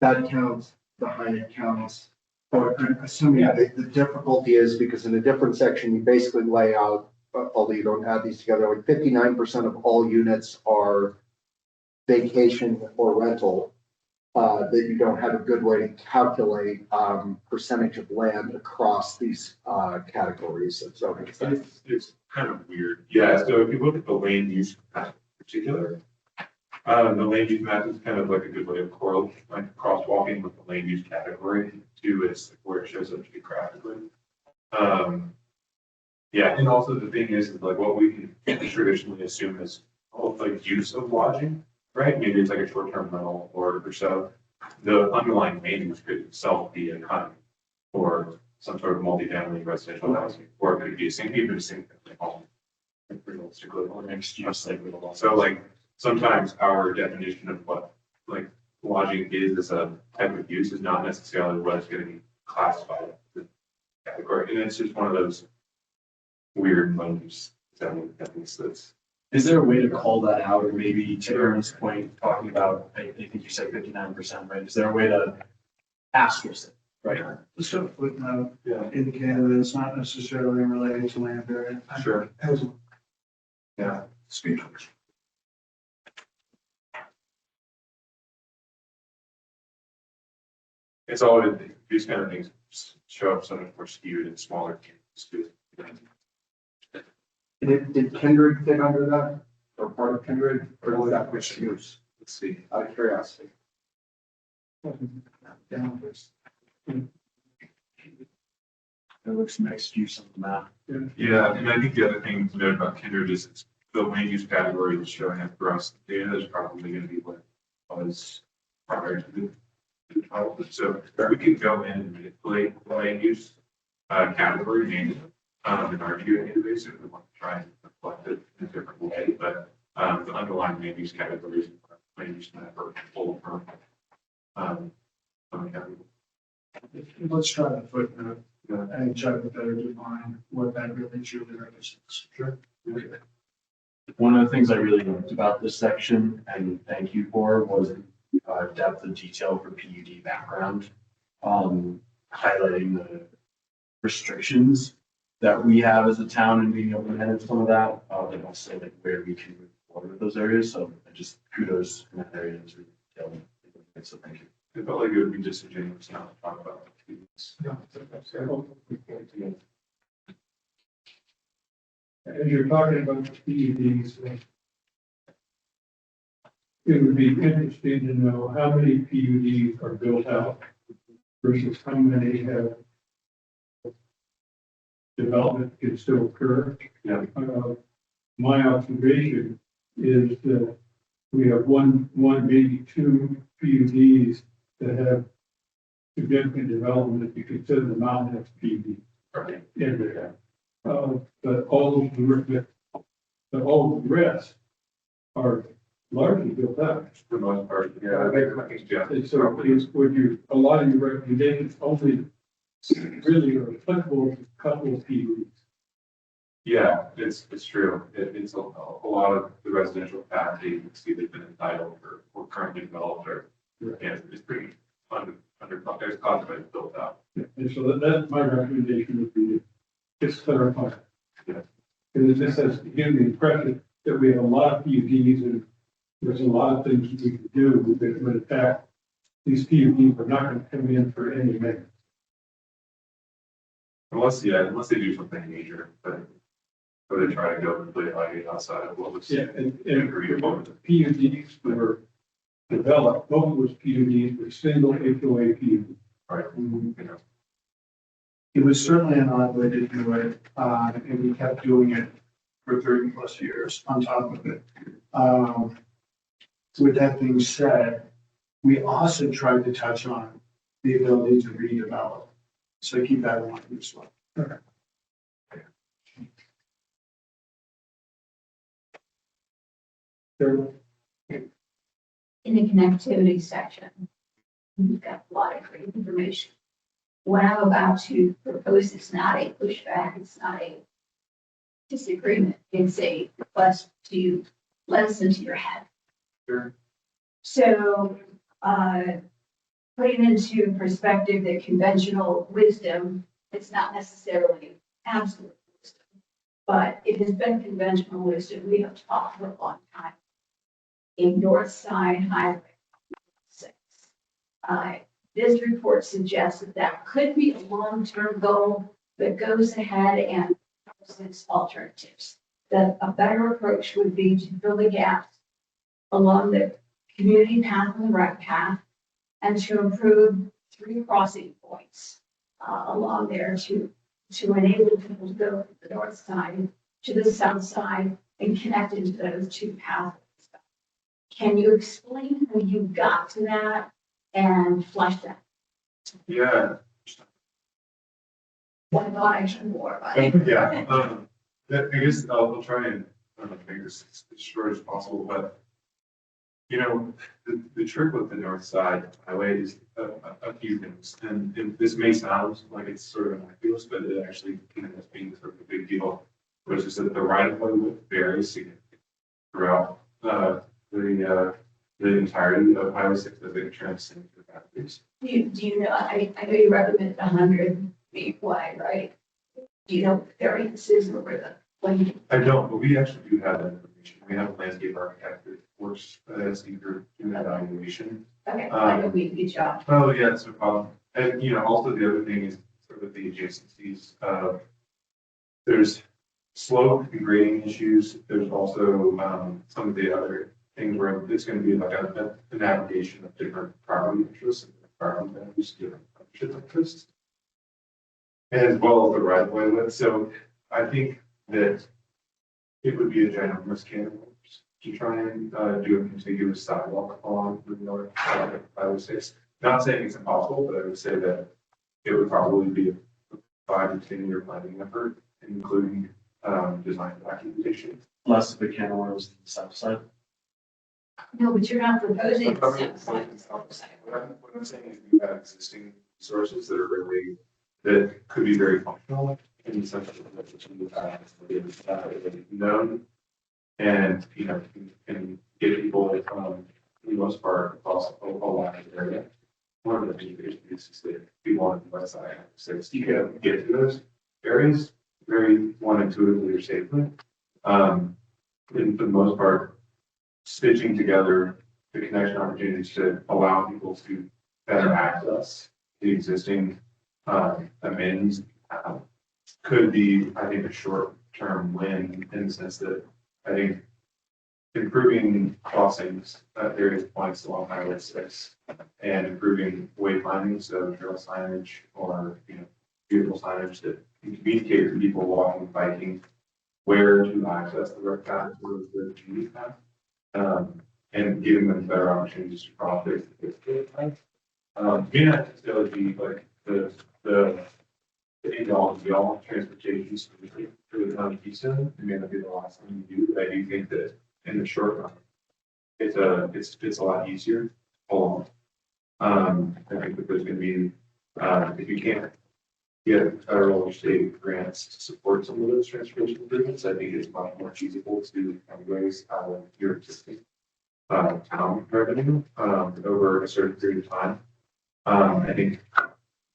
That counts, the Hyatt counts, or assuming The difficulty is because in a different section, you basically lay out, although you don't add these together, like 59% of all units are vacation or rental. That you don't have a good way to calculate, percentage of land across these, categories. And so It's kind of weird. Yeah, so if you look at the land use map in particular, the land use map is kind of like a good way of like crosswalking with the land use category to its where it shows up geographically. Yeah, and also the thing is like what we can traditionally assume is like use of lodging, right? Maybe it's like a short-term rental or so. The underlying land use could itself be a kind or some sort of multifamily residential housing, or it could be a even a single family home. Realistically, or mixed use, like so like sometimes our definition of what like lodging is as a type of use is not necessarily what it's going to be classified as a category. And it's just one of those weird modes that that's. Is there a way to call that out, or maybe to Aaron's point, talking about, I think you said 59%, right? Is there a way to asterisk it, right? Let's go footnote, Yeah. indicating that it's not necessarily related to land area. Sure. As Yeah. speakers. It's always, these kind of things show up so much more skewed in smaller communities. did Kindred fit under that, or part of Kindred, or was that which use? Let's see. Out of curiosity. It looks mixed use on the map. Yeah, and I think the other thing to note about Kindred is it's the land use category that's showing up for us. Data is probably going to be what was prior to the development. So we can go in and manipulate the land use category name in our view database if we want to try and reflect it in a different way. But the underlying land use categories, land use map are full from Let's try the footnote and try to better define what that really truly represents. Sure. One of the things I really liked about this section, and thank you for, was depth of detail for PUD background, highlighting the restrictions that we have as a town and being able to manage some of that, and also like where we can move forward with those areas. So I just kudos in that area. It was really detailed. So thank you. It felt like it would be disingenuous not to talk about these. As you're talking about the PUDs, it would be interesting to know how many PUDs are built out versus how many have development can still occur. Yeah. My observation is that we have one, maybe two PUDs that have significant development if you consider the mountain as PUD. Right. In there. But all the rest are largely built up. For the most part, yeah. I think, yeah. And so would you, a lot of your recommendations only really are applicable to a couple of PUDs. Yeah, it's true. It's a lot of the residential capacity that's either been entitled or currently developed or, yeah, it's pretty there's contemplated built out. And so that's my recommendation would be to just clarify. Yeah. Because this has given the impression that we have a lot of PUDs and there's a lot of things we can do, but in fact, these PUDs are not going to come in for any maintenance. Unless they do something major, but they try to go completely outside of what was And agreed upon. the PUDs were developed, both of those PUDs were single HOA PUDs. Right. You know, it was certainly an odd way to do it, and we kept doing it for 30+ years on top of it. With that being said, we also tried to touch on the ability to redevelop. So keep that in mind as well. Third, In the connectivity section, you've got a lot of great information. What I'm about to propose is not a pushback, it's not a disagreement, it's a request to let us into your head. Sure. So, putting into perspective the conventional wisdom, it's not necessarily absolute wisdom, but it has been conventional wisdom. We have talked for a long time. A north side highway 6. This report suggests that that could be a long-term goal, but goes ahead and proposes alternatives. That a better approach would be to fill the gaps along the community path and the right path, and to improve 3 crossing points along there to enable people to go from the north side to the south side and connect into those 2 pathways. Can you explain how you got to that and flesh that? yeah, What about action more about it? yeah. I guess I'll try and make this as short as possible, but you know, the trick with the north side highway is a few things, and this may sound like it's sort of innocuous, but it actually ends up being sort of a big deal, which is that the right of way width varies significantly throughout the entirety of Highway 6 as it transcends the boundaries. Do you know, I know you recommend 100 feet wide, right? Do you know what the variance is over the length? I don't, but we actually do have that information. We have a landscape architect that works as eager to do that evaluation. Okay, I know we did job. Oh, yeah, that's no problem. And, you know, also the other thing is sort of the adjacencies of, there's slope and grading issues. There's also some of the other things where it's going to be like a navigation of different property interests and property values, different ownership interests, as well as the right of way width. So I think that it would be a ginormous can of worms to try and do a contiguous sidewalk along the north side of Highway 6. Not saying it's impossible, but I would say that it would probably be a 5 to 10 year planning effort, including design documentation. Less of a can of worms than the south side. No, but you're not proposing. What I'm saying is you have existing resources that are really, that could be very functional in the sense that known and, you know, can get people for the most part across a wide area. One of the big issues is that people on the west side, so you can get to those areas very intuitively or safely. And for the most part, stitching together the connection opportunities to allow people to better access the existing amenities could be, I think, a short-term win in the sense that I think improving crossings at various points along Highway 6 and improving wayfinding, so trail signage or, you know, beautiful signage that can communicate to people walking, biking, where to access the right path or the community path. And giving them better opportunities to cross their may not necessarily be like the end all be all transportation solution for the town of Keystone. It may not be the last thing you do, but I do think that in the short run, it's a lot easier to pull on. I think that there's going to be if you can't get federal or state grants to support some of those transportation improvements, I think it's much more feasible to raise your existing town revenue over a certain period of time. I think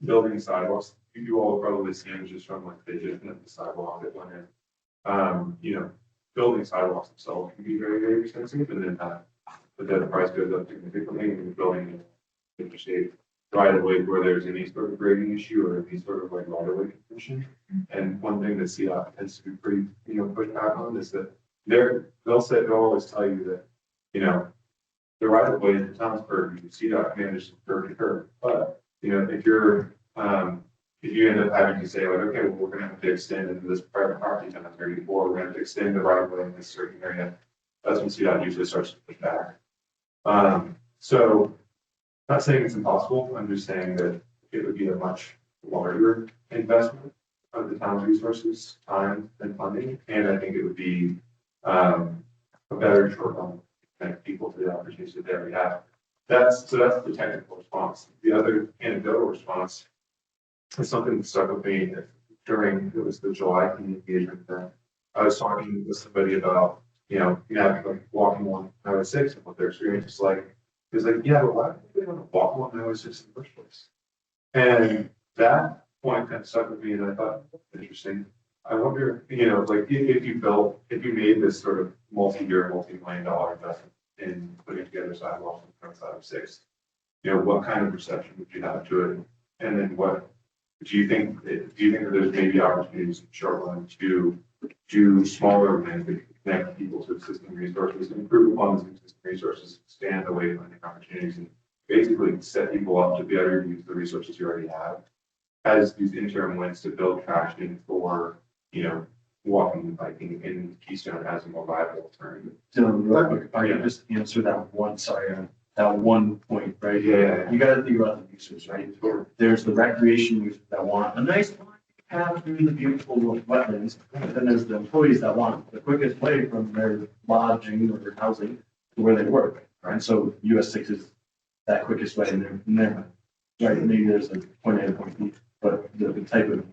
building sidewalks, you all probably seen just from like the vision of the sidewalk that went in. You know, building sidewalks themselves can be very, very expensive, and then but then the price goes up significantly when you're building interstate right of way where there's any sort of grading issue or any sort of like right of way condition. And one thing that CDOT tends to be pretty, you know, pushed back on is that they'll always tell you that, you know, the right of way in the town's purview, CDOT manages curb to curb. But, you know, if you're if you end up having to say like, okay, well, we're gonna have to extend into this private property on 34, we're gonna have to extend the right of way in this certain area. That's when CDOT usually starts to push back. So not saying it's impossible, I'm just saying that it would be a much larger investment of the town's resources, time and funding. And I think it would be a better short run to connect people to the opportunities that they already have. That's the technical response. The other anecdotal response is something that stuck with me during, it was the July community engagement thing. I was talking with somebody about, like walking along Highway 6 and what their experience is like. It's like, yeah, but why do they want to walk along Highway 6 in the first place? And that point kind of stuck with me, and I thought, interesting. I wonder, like if you made this sort of multi-year, multi-million-dollar investment in putting together sidewalks on the front side of 6, what kind of reception would you have to it? And then what do you think that there's maybe opportunities in the short run to do smaller events that connect people to existing resources, improve upon those existing resources, stand away from funding opportunities, and basically set people up to better use the resources you already have as these interim wins to build traction for, walking and biking in Keystone as a more viable alternative. Dylan, real quick, if I could just answer that one point, right? Yeah. You gotta think about the users, right? There's the recreation users that want a nice path through the beautiful wetlands, and then there's the employees that want the quickest way from their lodging or their housing to where they work, right? So US 6 is that quickest way in their mind. Right, maybe there's a point A and point B, but the type of.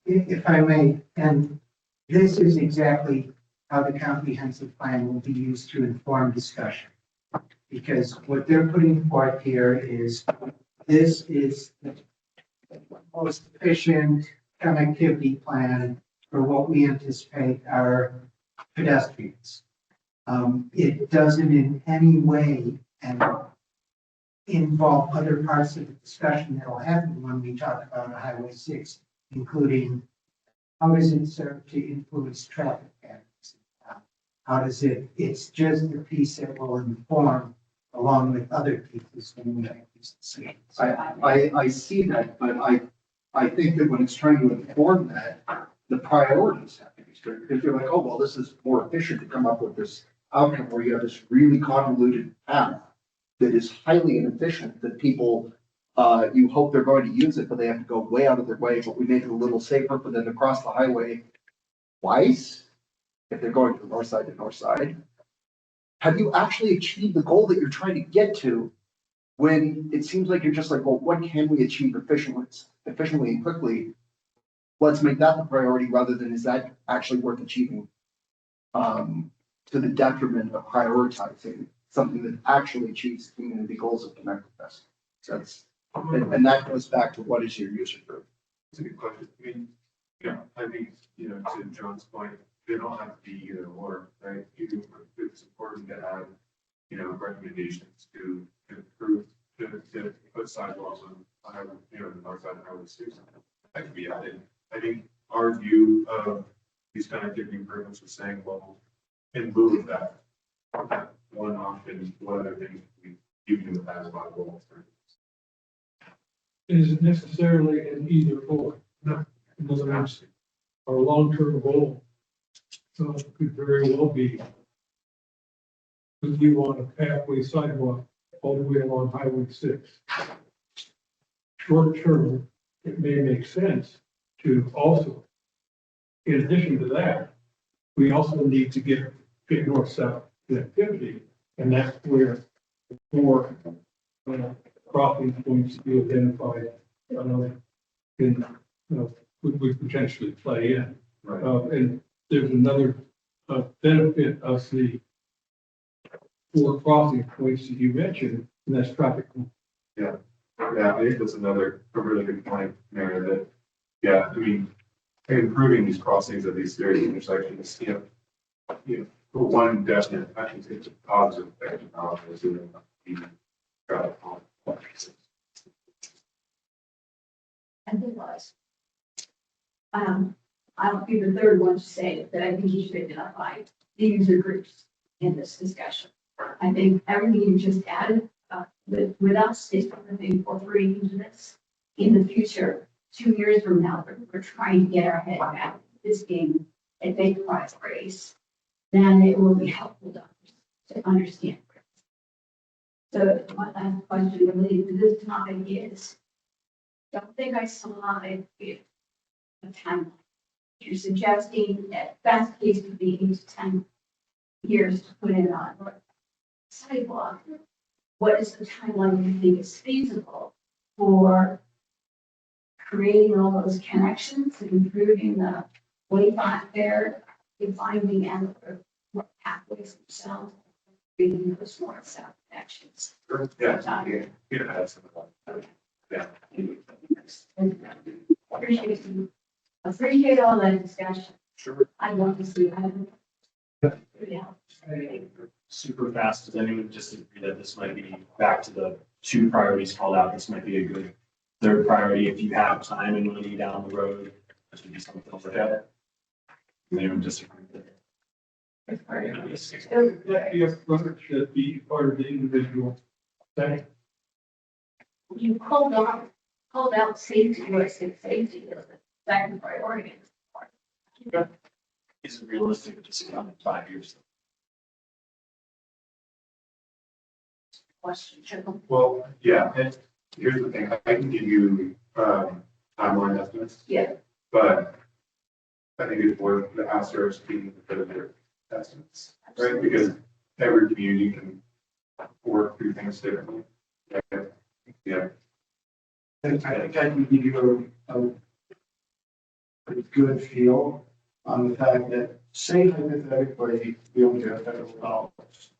If I may, and this is exactly how the comprehensive plan will be used to inform discussion. Because what they're putting forth here is, this is the most efficient connectivity plan for what we anticipate are pedestrians. It doesn't in any way involve other parts of the discussion that will happen when we talk about Highway 6, including how does it serve to influence traffic patterns? How does it's just a piece that will inform along with other pieces when we make these decisions. I see that, but I think that when it's trying to inform that, the priorities have to be strict, because you're like, oh, well, this is more efficient to come up with this outcome where you have this really convoluted path that is highly inefficient, that people, you hope they're going to use it, but they have to go way out of their way, but we make it a little safer for them to cross the highway twice, if they're going from north side to north side. Have you actually achieved the goal that you're trying to get to, when it seems like you're just like, well, what can we achieve efficiently and quickly? Let's make that the priority, rather than is that actually worth achieving, to the detriment of prioritizing something that actually achieves community goals of connectedness. So that's, and that goes back to what is your user group? It's a good question. I mean, I think, to John's point, they don't have to be either or, right? It's important to have, recommendations to improve, to put sidewalks on, the north side of Highway 6. That could be added. I think our view of these connectivity improvements was saying, well, in lieu of that one option, what other things we give you as viable alternatives? Is it necessarily an either or? No. In other words, our long-term goal could very well be that we want a pathway sidewalk all the way along Highway 6. Short term, it may make sense to also, in addition to that, we also need to get north-south connectivity, and that's where the 4 crossing points to be identified would potentially play in. Right. And there's another benefit of the 4 crossing points that you mentioned, and that's traffic. Yeah, I think that's a really good point, Mary, that, I mean, improving these crossings at these various intersections, for one definite, I think it's a positive effect of the traffic. And it was. I'll be the third one to say that I think you should identify the user groups in this discussion. I think everything you just added with us is something for free units. in the future, 2 years from now, we're trying to get our head around this being a big prize race, then it will be helpful to understand. So my last question related to this topic is, don't think I saw a timeline. You're suggesting that best case would be 8 to 10 years to put it on sidewalk. What is the timeline you think is feasible for creating all those connections and improving the way back there, finding and the pathways themselves, creating those north-south connections? Yeah. Down here. Yeah, that's okay. Yeah. Appreciate all that discussion. Sure. I want to see that. Yeah. Super fast, does anyone disagree that this might be, back to the two priorities called out, this might be a good third priority if you have time and money down the road? This would be something to look at. Does anyone disagree with it? Yes, but should be part of the individual thing. You called out safety, you said safety is the second priority. Is it realistic to see in 5 years? Question. Well, yeah, and here's the thing, I can give you, timeline estimates. Yeah. But I think it's worth the asterisk being a bit of their estimates, right? Because every community can work through things differently. Yeah. And I think I can give you a good feel on the fact that, say hypothetically, we don't get federal dollars.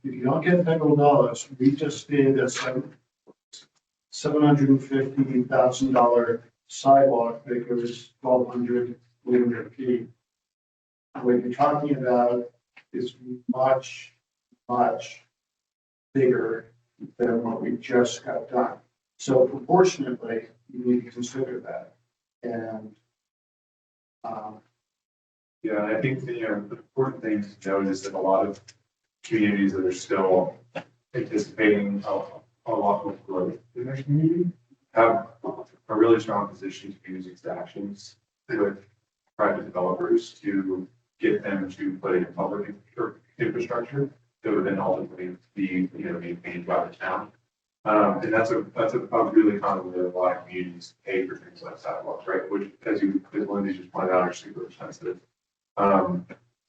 If you don't get federal dollars, we just did a $750,000 sidewalk that goes 1,200 linear feet. What you're talking about is much, much bigger than what we just got done. So proportionately, you need to consider that. And Yeah, I think the important thing to note is that a lot of communities that are still anticipating a lot more growth in their community have a really strong position to use these actions with private developers to get them to put in public infrastructure that would then ultimately be, maintained by the town. And that's a really common way a lot of communities pay for things like sidewalks, right? Which, as Lindsay just pointed out, are super expensive.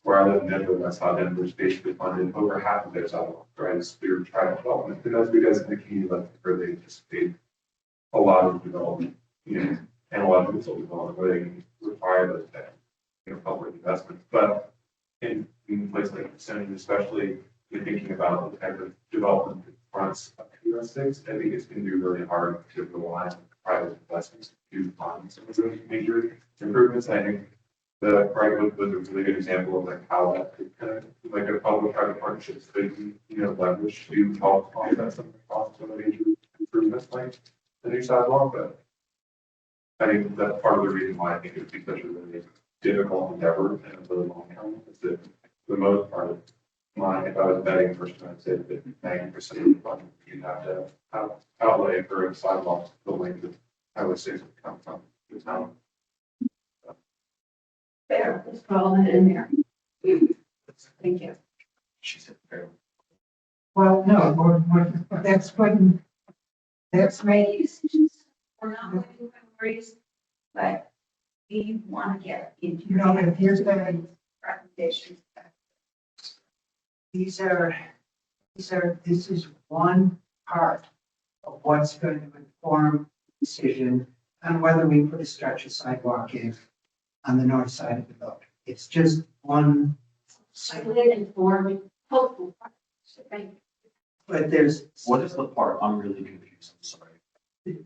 Where I live in Denver, that's how Denver's basically funded over half of their sidewalks, right? It's through private development. And that's because in the community like where they anticipate a lot of development, and a lot of development where they can require those public investments. But in places like Keystone, especially in thinking about the type of development that fronts up to US things, I think it's going to be really hard to rely on private investments to fund some of those major improvements. I think the Brightwood was a really good example of like how that could kind of like a public-private partnerships could be, leveraged to help offset some of the costs of the major improvements like the new sidewalk. But I think that's part of the reason why I think it would be such a really difficult endeavor in a really long term is that for the most part, if I was betting person, I'd say that 90% of the funding you'd have to outlay for a sidewalk building that I would say would come from the town. Fair, let's put all that in there. Thank you. She said fair. Well, no, that's when, that's Many decisions, we're not going to raise, but we want to get into. but here's the, Recommendations. this is one part of what's going to inform decision on whether we put a stretch of sidewalk in on the north side of the building. It's just one. Slightly informed, hopeful. So thank you. But there's. What is the part? I'm really confused, I'm sorry.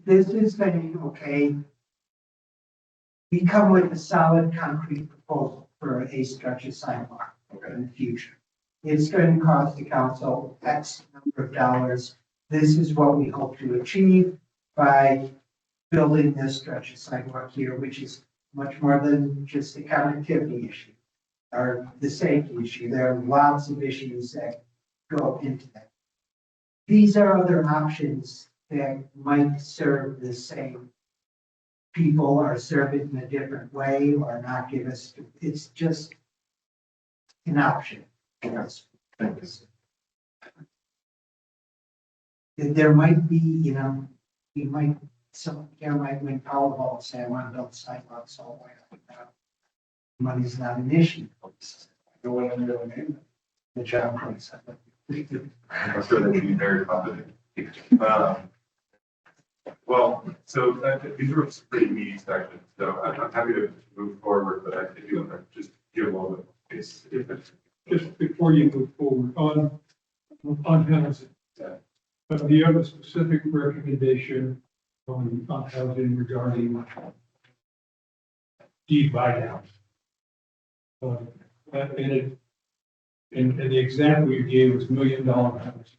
This is saying, okay, we come with a solid concrete proposal for a stretch of sidewalk in the future. It's going to cost the council X number of dollars. This is what we hope to achieve by building this stretch of sidewalk here, which is much more than just the connectivity issue or the safety issue. There are lots of issues that go into that. These are other options that might serve the same people or serve it in a different way or not give us, it's just an option. Yes. There might be, you might, might win Powerball and say, I want to build sidewalks all the way up. Money's not an issue. No one in your name. The job price. I'm sure they'd be very confident. Well, so these are some pretty meaty sections, so I'm happy to move forward, but I think you want to just give a little bit of space. Just before you move forward on housing. Do you have a specific recommendation on housing regarding deed buy downs? And the example you gave was $1 million house.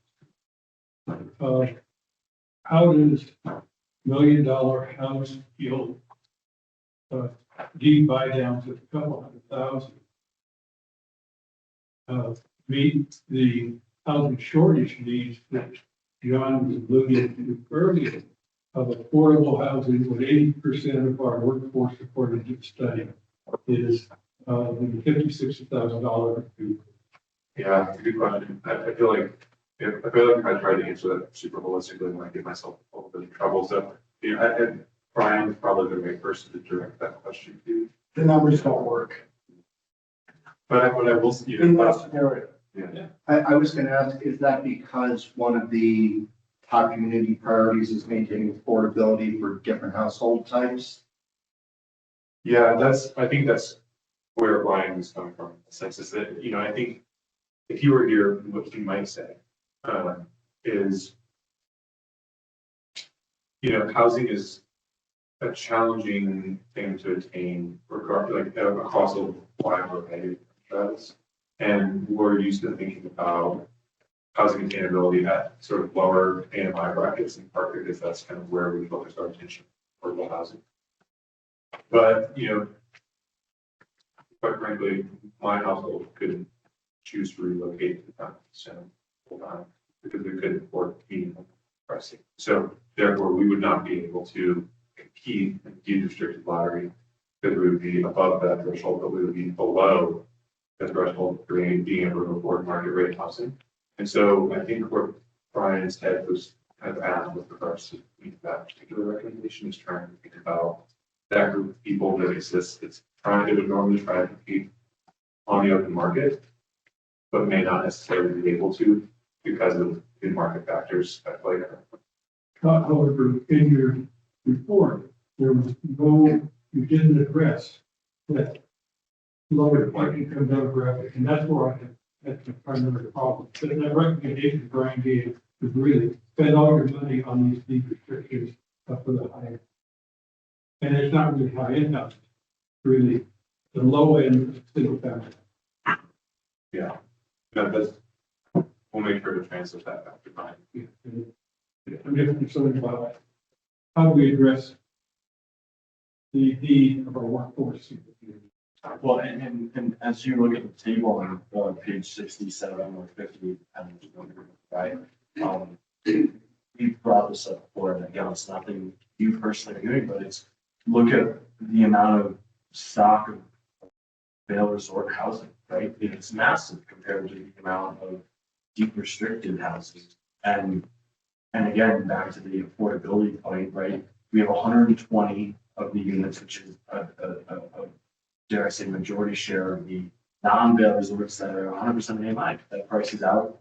How does $1 million house yield deed buy downs of a couple $100,000 meet the housing shortage needs that John was alluding to earlier of affordable housing, when 80% of our workforce, according to the study, is $56,000. Yeah, it's a good question. I feel like if I tried to answer that super holistically, I might get myself a little bit in trouble. So, Brian's probably the right person to direct that question to. The numbers don't work. But what I will see. In that scenario. Yeah. I was gonna ask, is that because one of the top community priorities is maintaining affordability for different household types? Yeah, I think that's where Brian is coming from. The sense is that, I think if you were here, what you might say is, housing is a challenging thing to attain across a wide variety of stratas. And we're used to thinking about housing attainability at sort of lower AMI brackets, in part because that's kind of where we focus our attention for affordable housing. But, quite frankly, my household couldn't choose to relocate to the town full time because we couldn't afford heating and pricing. So therefore, we would not be able to compete in the restricted lottery because we would be above that threshold, but we would be below the threshold for being able to afford market rate housing. And so I think where Brian's head was kind of at with regards to that particular recommendation is trying to think about that group of people that exists that's trying to normally try to compete on the open market, but may not necessarily be able to because of the market factors at play. However, in your report, there was you didn't address that lower income demographic, and that's where that's the primary problem. So that recommendation Brian gave was really spend all your money on these deep restrictions for the higher. And it's not really high income, really the low end of single family. Yeah, we'll make sure to translate that back to Brian. I'm just concerned about how we address the need of our workforce. Well, and as you look at the table on page 67 or 50, right? We've brought this up before, and again, it's nothing you personally are doing, but it's look at the amount of stock of Vail Resort housing, right? It's massive compared to the amount of deep restricted housing. And again, back to the affordability point, right? We have 120 of the units, which is dare I say, majority share of the non-Vail resorts that are 100% AMI. That price is out.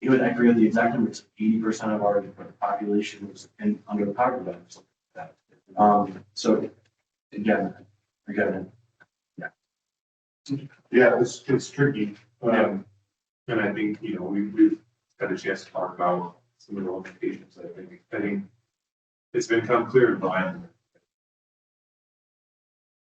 I forget the exact numbers. 80% of our population was under the poverty line, something like that. So again, Yeah, it's tricky. And I think, we've had a chance to talk about some of the limitations. I think it's become clear to Brian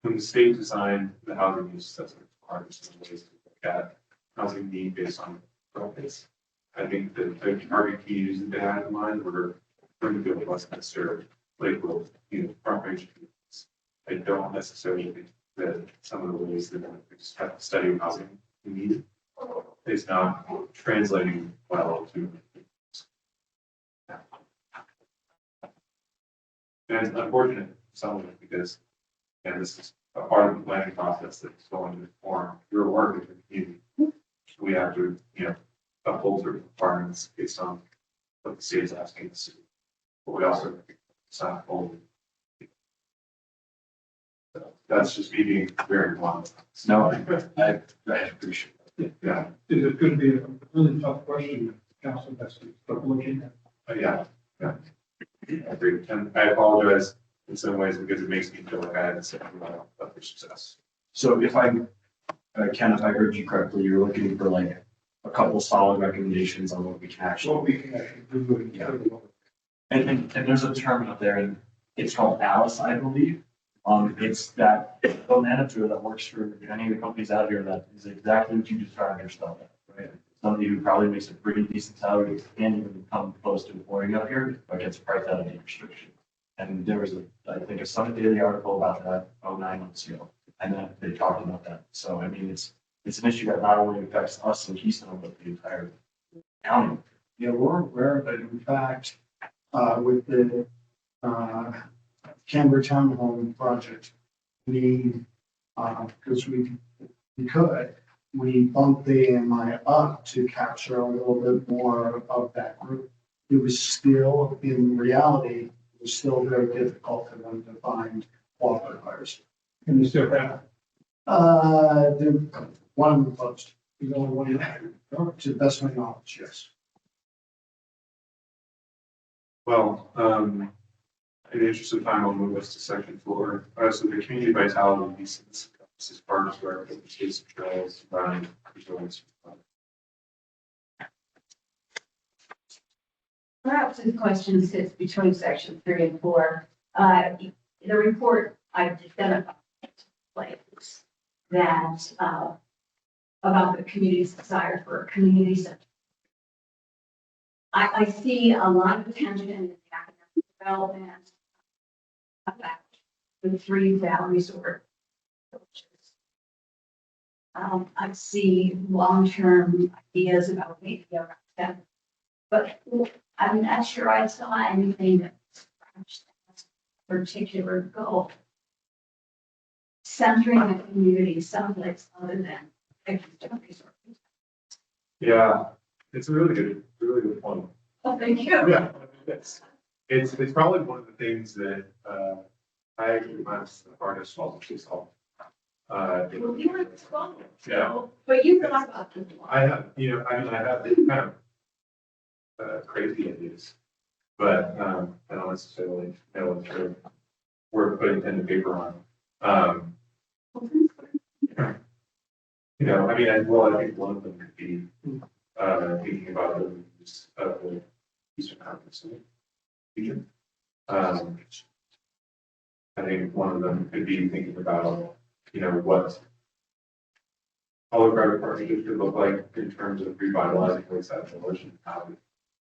when the state designed the housing use assessment requirements and ways to look at housing need based on profits. I think the target keys that they had in mind were Springfield, Westminster, Lakewood, front range communities. I don't necessarily think that some of the ways that we just have to study housing need is not translating well to. And it's unfortunate, some of it, because, and this is a part of the planning process that's going to inform your work as a community. We have to, uphold certain requirements based on what the state is asking us to do. But we also sign hold. So that's just me being very blunt. No, I appreciate it. Yeah, Is it going to be a really tough question, council has to start looking at? yeah. I agree. And I apologize in some ways because it makes me feel like I haven't set up for success. So if Ken, if I heard you correctly, you're looking for like a couple solid recommendations on what we can actually. What we can actually do. Yeah. And there's a term out there and it's called Alice, I believe. It's that a manager that works for any of the companies out here that is exactly what you described yourself, right? Somebody who probably makes a pretty decent salary, can't even come close to employing out here, but gets priced out of the restriction. And there was I think a Summit Daily article about that 9 months ago, and then they talked about that. So I mean, it's an issue that not only affects us in Keystone, but the entire county. Yeah, we're aware of it. In fact, with the Canberra Townhome project, because we bumped the AMI up to capture a little bit more of that group. It was still, in reality, it was still very difficult for them to find qualifiers. And you still have. One of them closed. The only one, to the best of my knowledge, yes. Well, in the interest of time, I'll move us to section 4. So the community vitality pieces, this is parks, where the states of trails, resilience. Perhaps the question sits between section 3 and 4. The report identified places that, about the community's desire for a community center. I see a lot of attention in the academic development about the 3 Valley Resort villages. I see long-term ideas about maybe around that, but I'm not sure I saw anything that scratched that particular goal. Centering the community someplace other than Keystone Resort. Yeah, it's a really good point. Oh, thank you. Yeah, it's probably one of the things that I actually find the hardest to solve. Well, you were at school, Yeah. so, but you thought about it. I have, I have kind of crazy ideas, but I don't necessarily know what they're worth putting pen to paper on. I think one of them could be thinking about the use of the Eastern Conference region. I think one of them could be thinking about, what public-private partnerships could look like in terms of revitalizing Lakeside Village and how we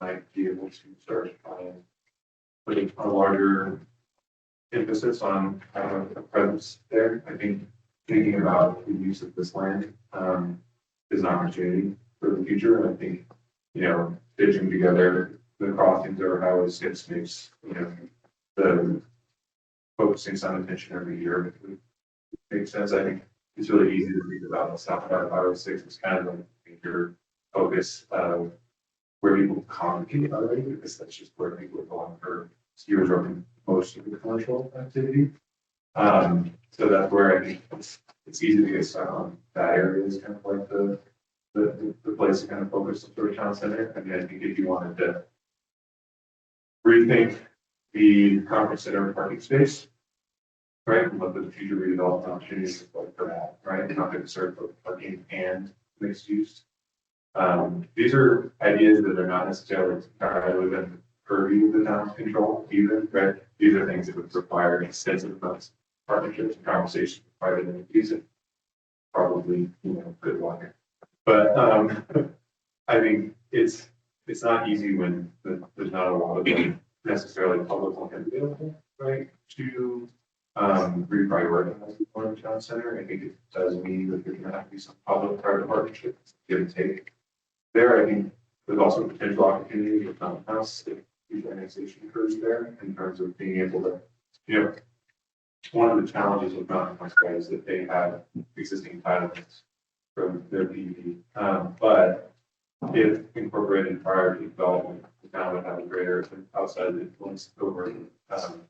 might be able to start putting a larger emphasis on a presence there. I think thinking about the use of this land is an opportunity for the future. And I think, stitching together the crossings or highway 6 makes, the focusing some attention every year makes sense. I think it's really easy to think about the South Side of Highway 6 as kind of a major focus of where people congregate already, because that's just where people are going for skiers or most of the commercial activity. So that's where I think it's easy to get stuck on. That area is kind of like the place to kind of focus the sort of town center. I mean, I think if you wanted to rethink the conference center parking space, right, and look at the future redevelopment opportunities like for that, right, not going to serve both parking and mixed use. These are ideas that are not necessarily entirely within purview of the town's control either, right? These are things that would require extensive amounts of partnerships and conversations with private entities and probably, good water. But I think it's not easy when there's not a lot of necessarily public land available, right, to reprioritize the town center. I think it does mean that there's going to have to be some public-private partnerships, give and take. There, I think there's also potential opportunity with townhouse if huge annexation occurs there in terms of being able to, you know, one of the challenges with Mountain West Way is that they have existing entitlements from their PUD. But if incorporated prior to development, the town would have a greater outside influence over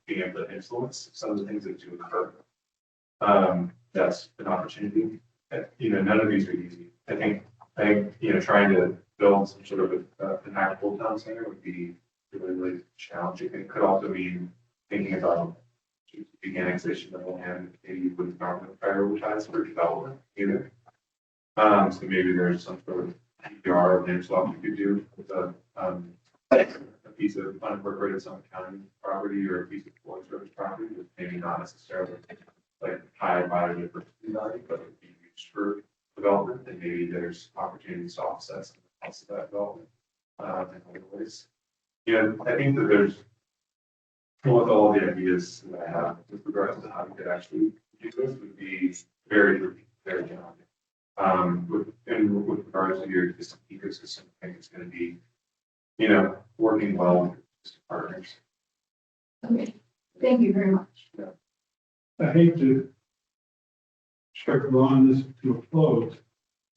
being able to influence some of the things that do occur. That's an opportunity. You know, none of these are easy. I think, you know, trying to build some sort of an impactful town center would be really, really challenging. It could also mean thinking about the annexation of the land, maybe you wouldn't normally prioritize for development either. So maybe there's some sort of PPR or land swap you could do with a piece of unincorporated Summit County property or a piece of Forest Service property with maybe not necessarily like high biodiversity value, but it would be used for development, and maybe there's opportunities to offset some of the costs of that development in other ways. Yeah, I think that there's with all the ideas that I have with regards to how you could actually do this would be very, very challenging. With regards to your existing ecosystem, I think it's going to be, you know, working well with existing partners. Okay, thank you very much. I hate to start drawing this to a close,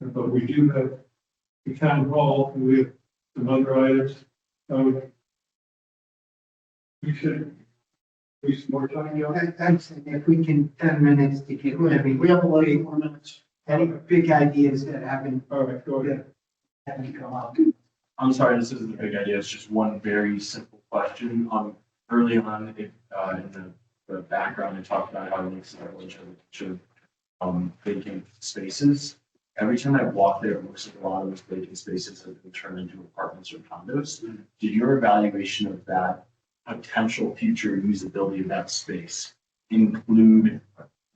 but we do have the town hall, and we have some other items. We should waste more time, Joe. I'm saying if we can, 10 minutes to get, I mean, We have 11 more minutes. any big ideas that haven't, All right, go ahead. haven't come up. I'm sorry, this isn't a big idea. It's just one very simple question. Early on in the background, I talked about how it makes a bunch of vacant spaces. Every time I walk there, it looks like a lot of those vacant spaces have been turned into apartments or condos. Did your evaluation of that potential future usability of that space include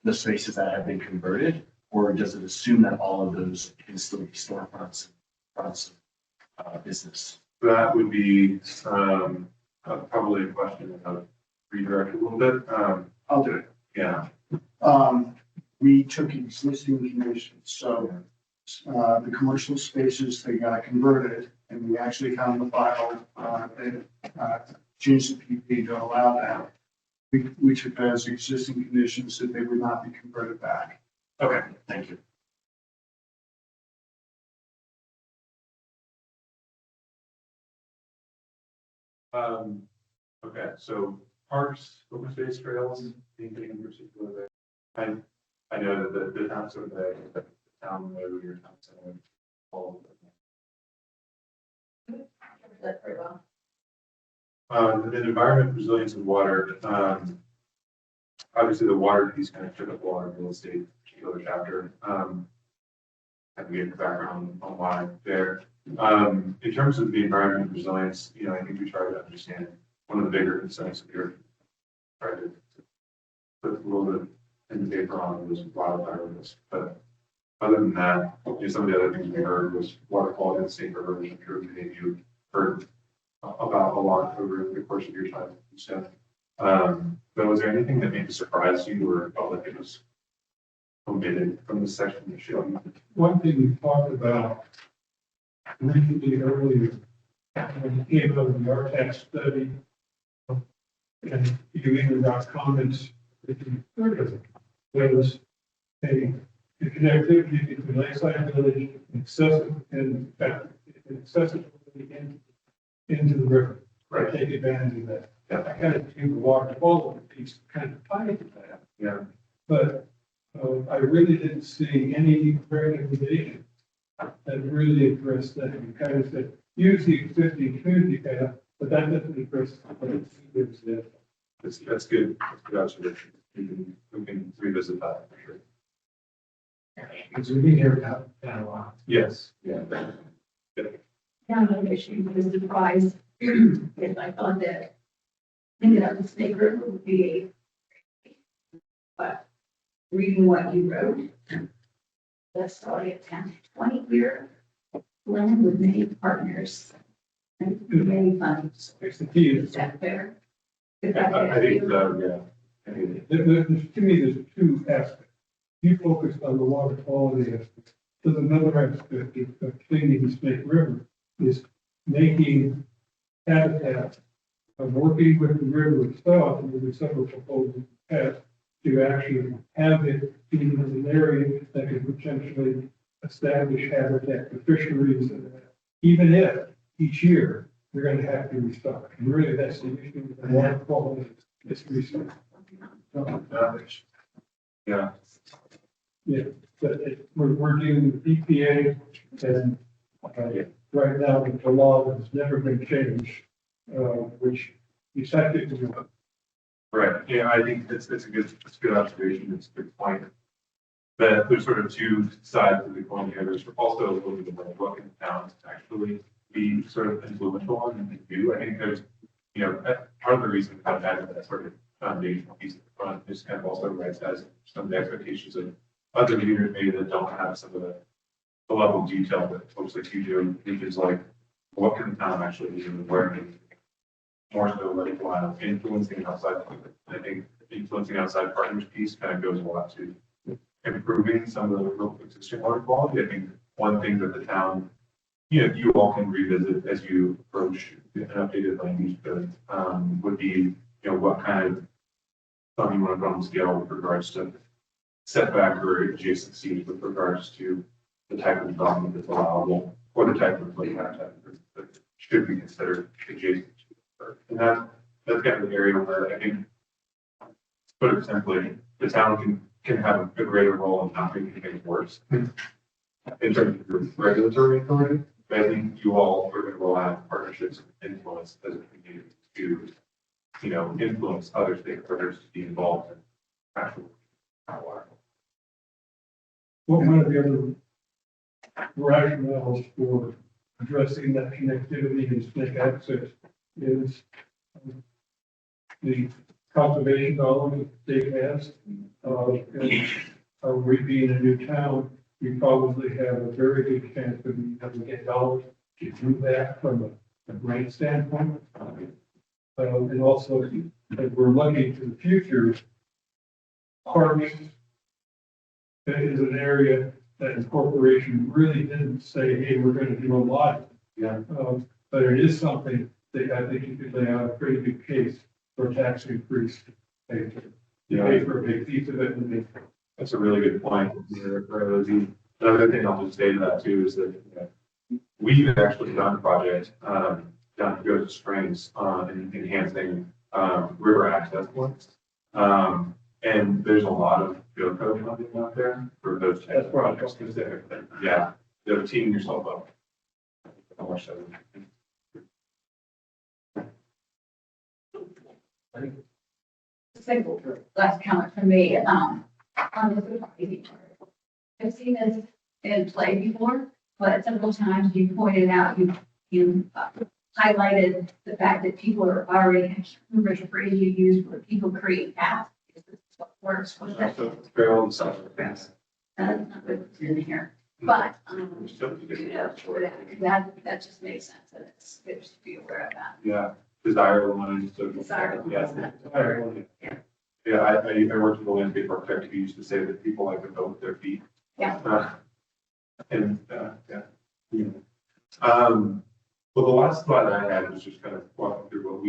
the spaces that have been converted? Or does it assume that all of those can still be storefronts and fronts of business? That would be probably a question of redirect a little bit. I'll do it. Yeah. We took existing conditions, so the commercial spaces, they got converted, and we actually found the file that changed the PP to allow that. We took that as existing conditions that they would not be converted back. Okay, thank you. Okay, so parks, open space trails, anything in particular there? I know that the town sort of the town road or town center, all of it. That's very well. And then environment, resilience and water. Obviously the water piece kind of took up a lot of real estate, particular chapter. I can get the background on why there. In terms of the environment and resilience, you know, I think we try to understand one of the bigger concerns that we're trying to put a little bit in the paper on was wildfire risk. But other than that, you know, some of the other things we heard was water quality in the state river, which I'm sure many of you heard about a lot over the course of your time. So, but was there anything that maybe surprised you or felt like it was omitted from the section you showed? One thing we talked about recently earlier, when you came out of the RTAC study, and you even got comments that you heard of it, was the connectivity between Lakeside Village and accessibility into the river. Right. Take advantage of that. Yeah. I kind of view the water quality piece kind of tied to that. Yeah. But I really didn't see any recommendation that really addressed that. You kind of said, use the existing community path, but that doesn't address what it is there. That's good. That's good observation. We can revisit that for sure. Because we've been here now a while. Yes. Yeah. Now, another issue was the price, because I thought that thinking of the Snake River would be but reading what you wrote, that's already a 20-year plan with many partners and many funds. It's the key. Is that fair? I think so, yeah. I mean, To me, there's two aspects. You focused on the water quality aspect. There's another aspect of cleaning the Snake River is making habitat Working with the river itself, and there were several proposals passed to actually have it be in an area that could potentially establish habitat for fisheries. And even if each year they're going to have to restock, and really that's the issue with the water quality is restock. Yeah. Yeah, but we're dealing with EPA and right now the law has never been changed, which effectively. Right, yeah, I think it's a good observation, it's a good point. But there's sort of two sides of the coin here, there's also a little bit of like what can towns actually be sort of influential on and do. I think there's, part of the reason I've had that sort of foundational piece at the front is kind of also right as some of the expectations of other leaders maybe that don't have some of the level of detail that folks like you do, which is like, what can the town actually do and where can more so like while influencing outside. I think influencing outside partners piece kind of goes a lot to improving some of the local existing water quality. I think one thing that the town, you all can revisit as you approach an updated land use code, would be, what kind of something you want to put on the scale with regards to setback or adjacencies with regards to the type of development that's allowable or the type of like habitat that should be considered adjacent. And that's kind of the area where I think, to put it simply, the town can have a greater role in not making things worse in terms of your regulatory authority. But I think you all are going to have partnerships and influence as a community to, influence other stakeholders to be involved in actual water. What one of the other rationales for addressing that connectivity and snake access is the conservation dollars that the state has. We being a new town, we probably have a very good chance of having to get dollars to do that from a grant standpoint. And also, as we're looking to the future, parks is an area that the corporation really didn't say, hey, we're going to do a lot. Yeah. But it is something that I think you could lay out a pretty good case for a tax increase. Pay for a big piece of it. That's a really good point. Another thing I'll just say to that too is that we've actually done a project down at Ghost Springs in enhancing river access points. And there's a lot of GoCo funding out there for those types of projects. Yeah, they're teaming yourself up. How much that would be. Single last comment from me, on the food marketing part. I've seen this in play before, but several times you pointed out, you highlighted the fact that people are already, I can't remember the phrase you used, where people create apps. This is what works. What is that? Barrel and stuff. That's not good in here, but, that just makes sense, and it's good to be aware of that. Yeah, desirable lines. Desirable. Yes. Yeah, I worked with a landscape architect who used to say that people like to vote with their feet. Yeah. Yeah. Well, the last slide I had was just kind of walking through what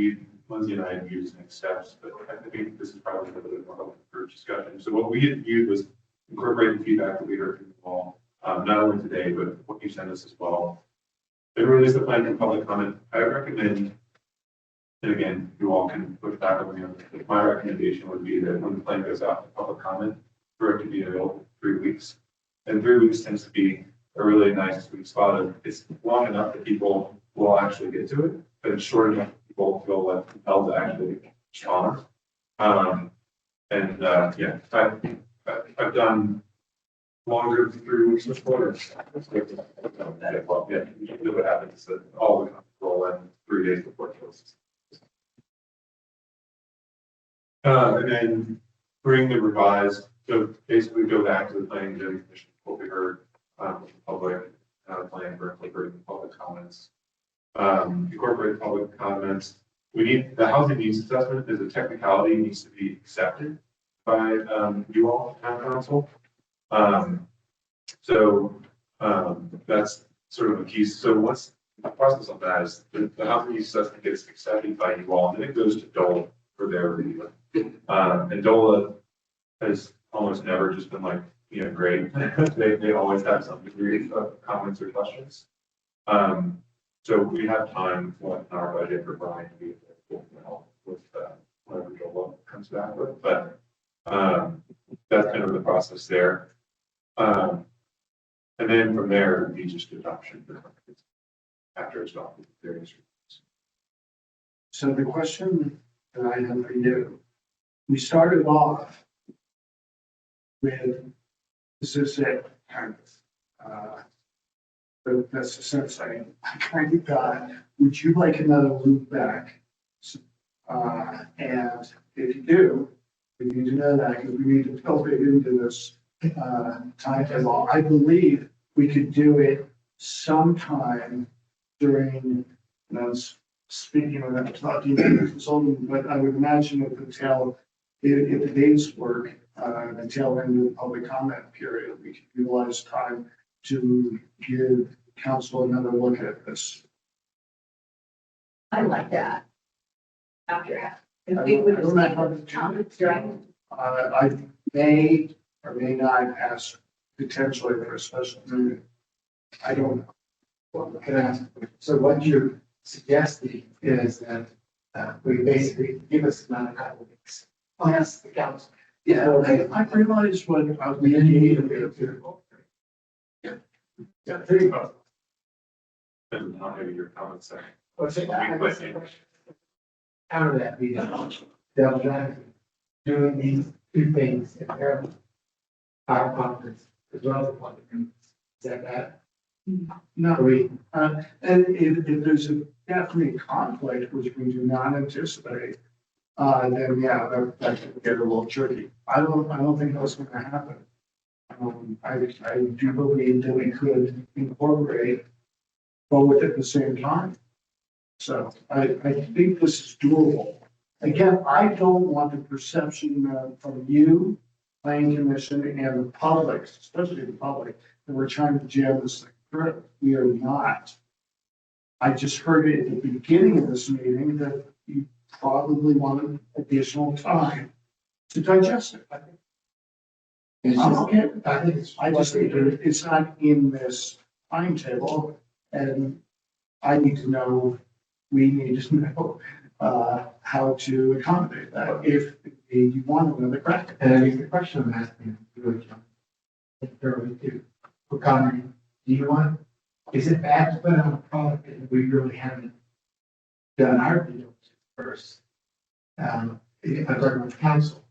Lindsay and I had used as next steps, but I think this is probably a little bit more open for discussion. So what we had viewed was incorporating feedback that we heard from you all, not only today, but what you sent us as well. Then release the plan for public comment. I recommend, and again, you all can push back on me on this, but my recommendation would be that when the plan goes out to public comment, for it to be available 3 weeks. And 3 weeks tends to be a really nice sweet spot of, it's long enough that people will actually get to it, but it's short enough that people feel like compelled to actually respond. Yeah, I've done longer than 3 weeks before. Well, yeah, usually what happens is that all the roll in 3 days before it closes. And then bring the revised, so basically go back to the planning and zoning commission, what we heard with the public, plan for incorporating public comments. Incorporate public comments. We need, the housing needs assessment as a technicality needs to be accepted by you all, town council. That's sort of a key. So once the process of that is the housing use assessment gets accepted by you all, and then it goes to DOLA for their review. And DOLA has almost never just been like, great. They always have some degree of comments or questions. So we have time in our budget for Brian to be able to help with whatever DOLA comes back with, but that's kind of the process there. And then from there, it'd be just adoption after it's adopted. Various reasons. So the question that I have for you, we started off with, this is it, kind of. But that's the sense I kind of got, would you like another loop back? And if you do, we need to know that, because we need to build it into this timetable. I believe we could do it sometime during, and I was speaking of that, talking to the consultant, but I would imagine if the dates work, the tail end of the public comment period, we could utilize time to give council another look at this. I like that. After that. If I we would don't know how to just comments during. I may or may not ask potentially for a special meeting. I don't know. Well, can I ask, so what you're suggesting is that we basically give us a couple of weeks. I'll ask the council. Yeah, I realize what we need to. Yeah, there you go. And I'll have your comments there. What's it? Out of that, we don't doing these two things in parallel. Our conference as well as one. Is that bad? No, and if there's a definite conflict, which we do not anticipate, then yeah, that could get a little tricky. I don't think that's gonna happen. I do believe that we could incorporate both at the same time. So I think this is doable. Again, I don't want the perception from you, planning commission, and the public, especially the public, that we're trying to jam this thing through. We are not. I just heard it at the beginning of this meeting that you probably wanted additional time to digest it. I'm okay with that. I just think it's not in this timetable, and I need to know, we need to know how to accommodate that if you want another crack. And I mean, the question I'm asking, really, John, for Connery, do you want, is it bad to put out a product that we really haven't done our due diligence first? I'm talking about the council.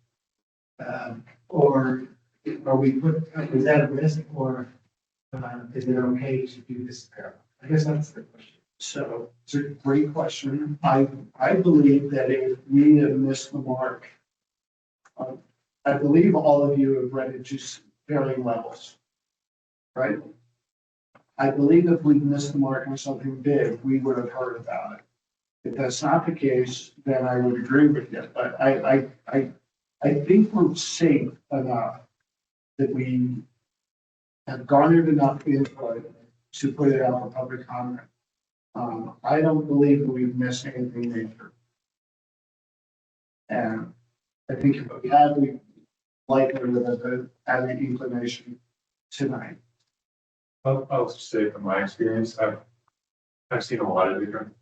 Or are we put, is that a risk, or is it okay to do this parallel? I guess that's the question. So it's a great question. I believe that if we have missed the mark, I believe all of you have read it to varying levels, right? I believe if we missed the mark on something big, we would have heard about it. If that's not the case, then I would agree with you. But I think we're safe enough that we have garnered enough input to put it out for public comment. I don't believe that we've missed anything major. And I think if we had, we likely would have had an inclination tonight. I'll just say from my experience, I've seen a lot of different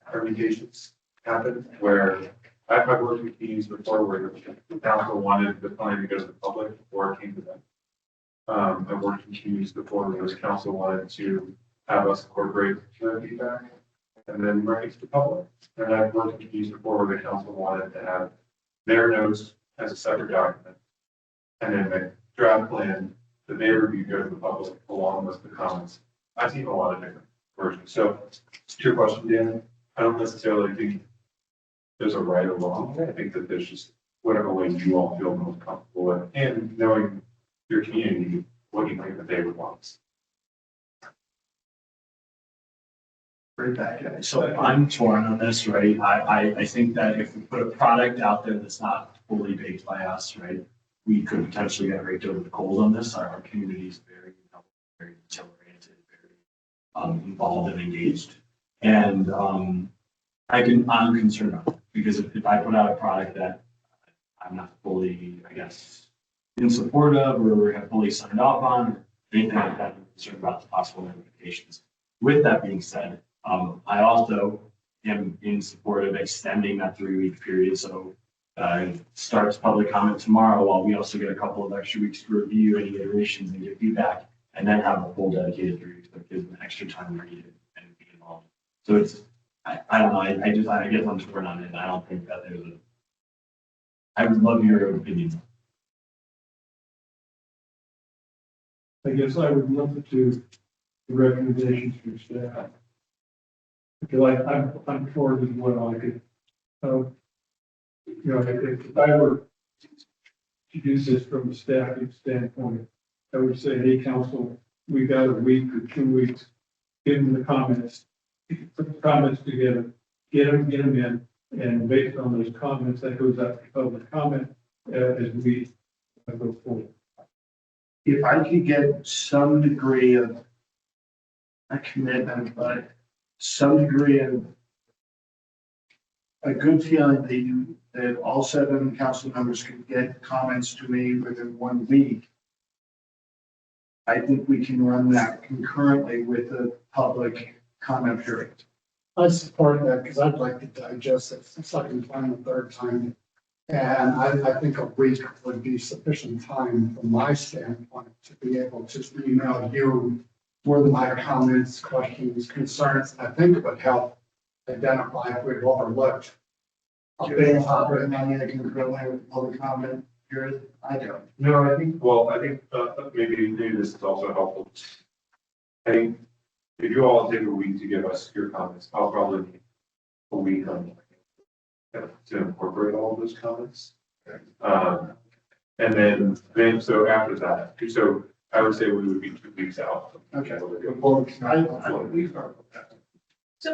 permutations happen where I've worked with teams before where the council wanted the plan to go to the public before it came to them. I've worked in communities before where the council wanted to have us incorporate their feedback and then bring it to the public. And I've worked in communities before where the council wanted to have their notes as a separate document. And then the draft plan that they review go to the public along with the comments. I've seen a lot of different versions. So to your question, Dan, I don't necessarily think there's a right or wrong. I think that there's just whatever way you all feel most comfortable with, and knowing your community, what you think that they would want. Right back. So I'm torn on this, right? I think that if we put a product out there that's not fully baked by us, right, we could potentially get raked over the coals on this. Our community is very detail oriented, very involved and engaged. And I'm concerned about it because if I put out a product that I'm not fully, I guess, in support of or have fully signed off on, or anything like that, I'm concerned about the possible ramifications. With that being said, I also am in support of extending that 3-week period. So starts public comment tomorrow, while we also get a couple of extra weeks to review any iterations and get feedback, and then have a full dedicated 3 weeks that gives them extra time to read it and be involved. So it's, I don't know, I guess I'm torn on it. I don't think that there's I would love your opinion. I guess I would look to the recommendations from staff. Because I'm torn as well. I could, if I were to do this from a staffing standpoint, I would say, hey, council, we got a week or 2 weeks, give them the comments, put the comments together, get them in, and based on those comments, that goes out to public comment as we go forward. If I could get some degree of a commitment, but some degree of a good feeling that all 7 council members could get comments to me within 1 week, I think we can run that concurrently with the public comment period. I support that because I'd like to digest it a second time, a third time. And I think a week would be sufficient time from my standpoint to be able to just email you with my comments, questions, concerns. I think it would help identify if we've overlooked. Do you have a money that can go in with public comment period? I don't. No, I think maybe this is also helpful. I think if you all take a week to give us your comments, I'll probably need a week on to incorporate all of those comments. And then so after that, so I would say we would be 2 weeks out. Okay. So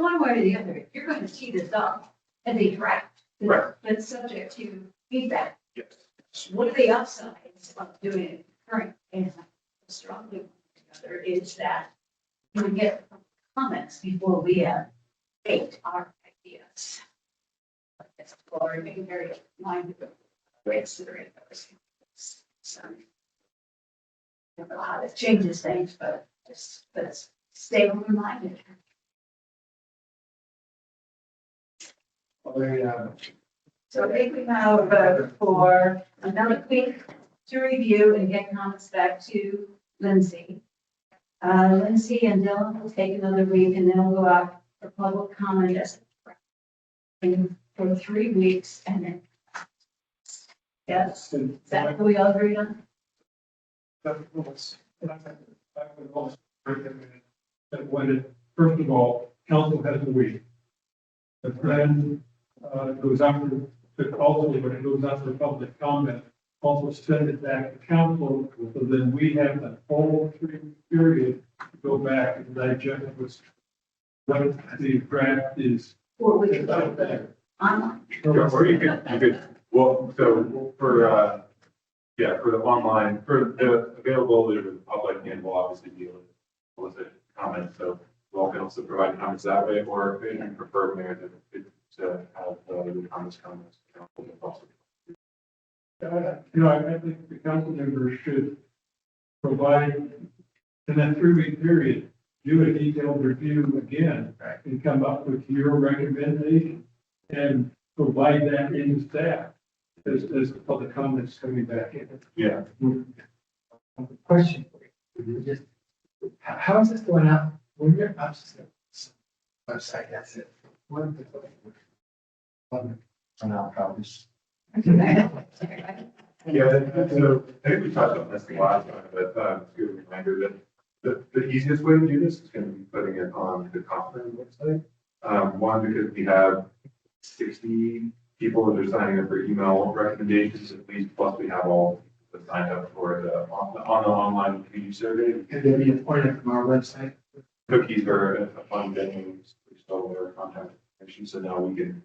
one way or the other, you're going to see this up as a draft. Right. That's subject to feedback. Yes. One of the upsides of doing it current and strongly together is that we get comments before we baked our ideas. Or being very minded of rates that are in those. So, I don't know how this changes things, but just let's stay reminded. So I think we have for another week to review and get comments back to Lindsay. Lindsay and Dylan will take another week and then we'll go out for public comment for 3 weeks and then. Yes, is that what we all agreed on? I would also recommend that when first of all, council has a week. But then it goes out to also when it goes out for public comment, also send it back to council. So then we have that whole 3-week period to go back and digest what the draft is. 4 weeks out there. Online. Or you could, well, so for the online, for the availability to the public, and we'll obviously deal with the comments, so we'll also provide comments that way, or if you prefer, Mayor, to have the comments. I think the council members should provide, in that 3-week period, do a detailed review again and come up with your recommendation and provide that in staff as the public comments coming back in. Yeah. Question for you. Just, how is this going out? When you're up to the website, that's it. What is the On our copies. Yeah, so I think we touched on this the last time, but it's a good reminder that the easiest way to do this is going to be putting it on the Keystone website. One, because we have 60 people that are signing up for email recommendations at least, plus we have all that signed up for the online community survey. Can they be appointed from our website? Cookies are a fun venue, we stole their contact information, so now we can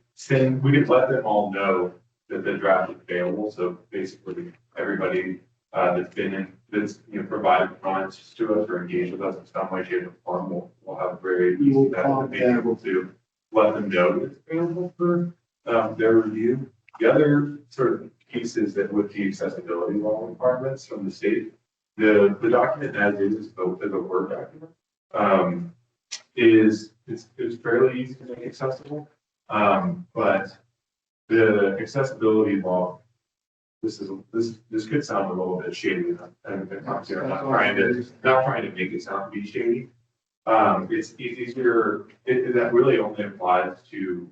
let them all know that the draft is available. So basically, everybody that's, provided comments to us or engaged with us in some way, shape, or form. We'll have a very You will easy method of being prompt able to let them know that it's available for, their review. The other sort of pieces that with the accessibility law requirements from the state, the document as is a Word document, it's fairly easy to make accessible. But the accessibility law, this could sound a little bit shady, and I'm not trying to make it sound to be shady. It's easier, that really only applies to,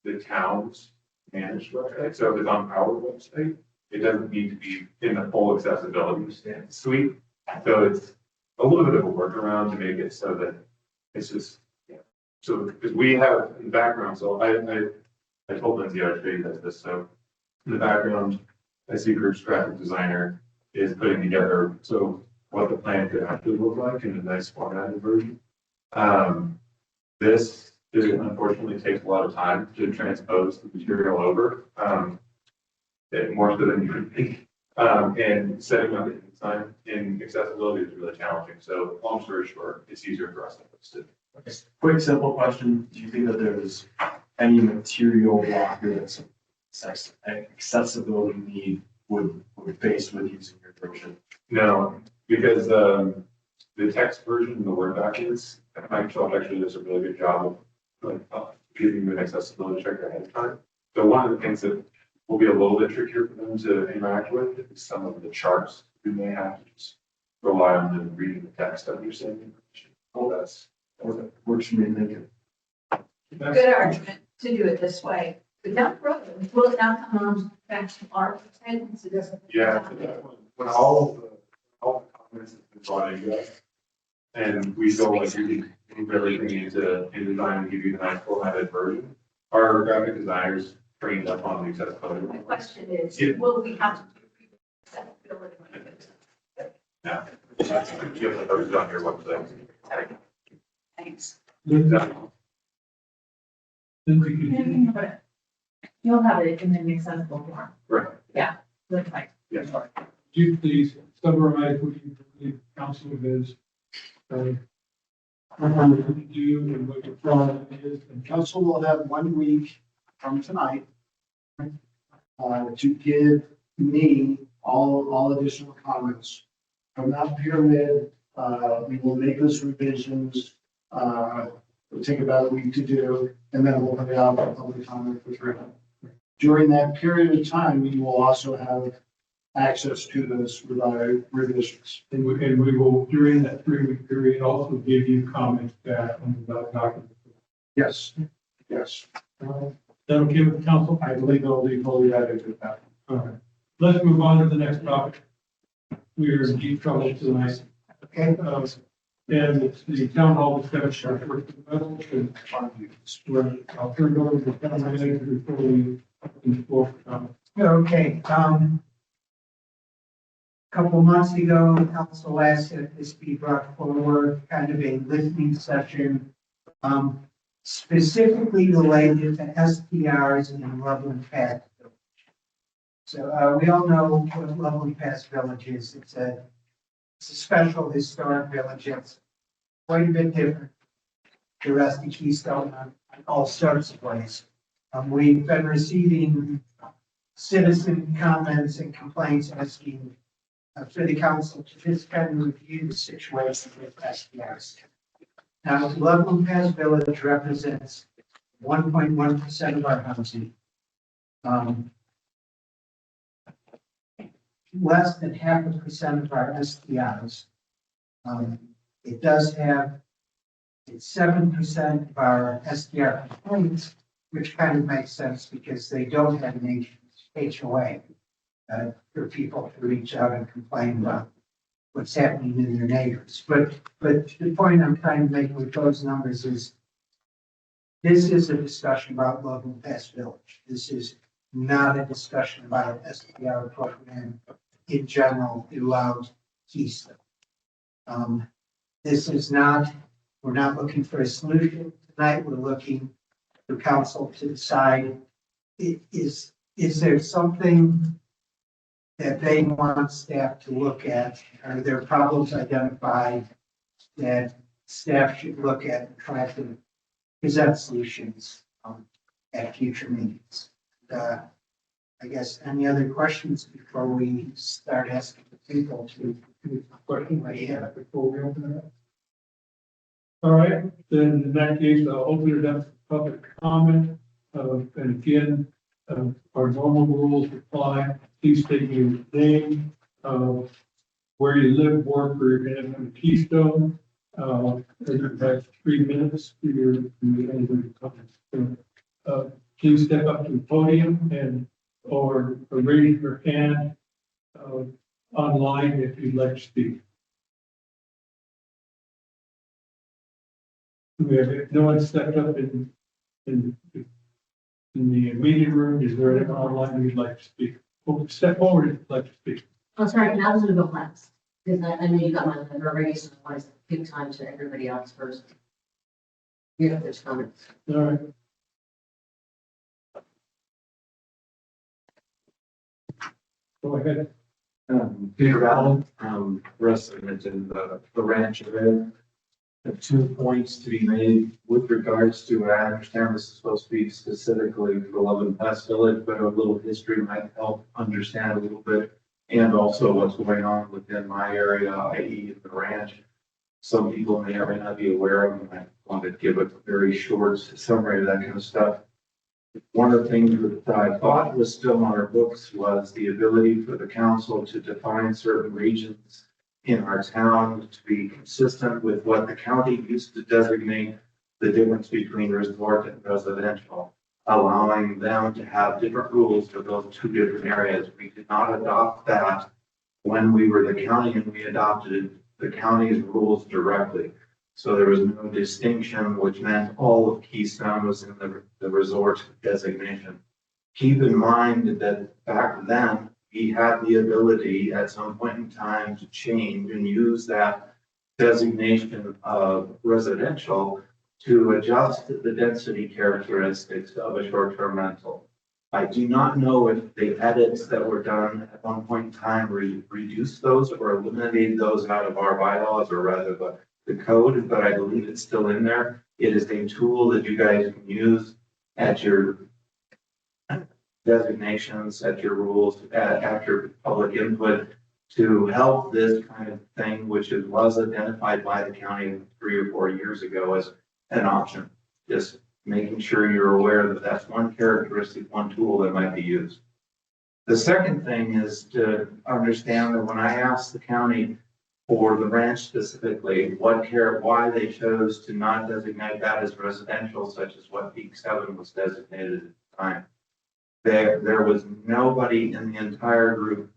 the town's managed website. So if it's on our website, it doesn't need to be in the full accessibility suite. So it's a little bit of a workaround to make it so that it's just, so because we have in the background, so I told Lindsay I'd show you this. So in the background, I see group's graphic designer is putting together so what the plan could actually look like in a nice formatted version. This unfortunately takes a lot of time to transpose the material over, more so than you would think. And setting up the design in accessibility is really challenging. So long story short, it's easier for us to post it. Quick, simple question. Do you think that there's any material blocker that's accessibility need would face with using your version? No, because the text version in the Word documents, Microsoft actually does a really good job of giving you an accessibility checker ahead of time. So one of the things that will be a little bit trickier for them to interact with is some of the charts. You may have to just rely on them reading the text to understand the information. Oh, that works for me. Thank you. Good argument to do it this way. But down the road, will it now come on back to our sentence? Yeah, when all the comments have been brought in, and we feel like we can really into design and give you the nice formatted version, our graphic designers trained up on the accessibility. My question is, Yeah. will we have to do accessibility? Yeah. You have those on your website. Thanks. You'll have it in an accessible form. Right. Yeah, that's right. Yes. Would you please summarize what you believe council is, what you do and what your problem is? And Council will have 1 week from tonight to give me all additional comments. From that pyramid, we will make those revisions. It'll take about a week to do, and then we'll put it out for public comment for 3 months. During that period of time, we will also have access to those revisions. we will, during that 3-week period, also give you comments back on the document. Yes, yes. Is that okay with the council? I believe it'll be fully added to that. All right. Let's move on to the next topic. We are in deep trouble tonight. Okay. And it's the town hall discussion. I'll turn it over to the town manager before we explore for comment. Okay, couple months ago, council asked that this be brought forward, kind of a listening session, specifically related to STRs in Loveland Pass Village. So, we all know what Loveland Pass Village is. It's a special historic village. It's quite a bit different to the rest of Keystone on all sorts of ways. We've been receiving citizen comments and complaints asking for the council to just kind of review the situation with STRs. Now, Loveland Pass Village represents 1.1% of our housing. Less than 0.5% of our STRs. It does have, it's 7% of our STR complaints, which kind of makes sense because they don't have an HOA for people to reach out and complain about what's happening in their neighbors. But the point I'm trying to make with those numbers is this is a discussion about Loveland Pass Village. This is not a discussion about STR program in general throughout Keystone. This is not, we're not looking for a solution tonight. We're looking for council to decide, is there something that they want staff to look at? Are there problems identified that staff should look at and try to present solutions at future meetings? I guess any other questions before we start asking the people to Question I have before we open it up. All right, then in that case, I'll open it up for public comment. And again, our normal rules apply. Please state your name, where you live, work, or you're going to Keystone. And you have 3 minutes for your comments. So, please step up to the podium and or raise your hand online if you'd like to speak. We have no one stepped up in the meeting room. Is there anyone online who'd like to speak? Oh, step forward if you'd like to speak. I'm sorry, I was gonna go last, because I know you got my number already, so I want to give time to everybody else first. Yeah, there's comments. All right. Go ahead. Peter Allen, resident in the ranch area. Have 2 points to be made with regards to, I understand this is supposed to be specifically for Love and Pest Village, but a little history might help understand a little bit. And also what's going on within my area, i.e. the ranch. Some people may or may not be aware of, and I wanted to give a very short summary of that kind of stuff. One of the things that I thought was still on our books was the ability for the council to define certain regions in our town to be consistent with what the county used to designate the difference between resort and residential, allowing them to have different rules for those 2 different areas. We did not adopt that when we were the county, and we adopted the county's rules directly. So there was no distinction, which meant all of Keystone was in the resort designation. Keep in mind that back then, we had the ability at some point in time to change and use that designation of residential to adjust the density characteristics of a short-term rental. I do not know if the edits that were done at one point in time reduced those or eliminated those out of our bylaws, or rather the code, but I believe it's still in there. It is a tool that you guys can use at your designations, at your rules, at your public input to help this kind of thing, which was identified by the county 3 or 4 years ago as an option. Just making sure you're aware that that's one characteristic, one tool that might be used. The second thing is to understand that when I asked the county for the ranch specifically, why they chose to not designate that as residential, such as what Peak 7 was designated at the time. There was nobody in the entire group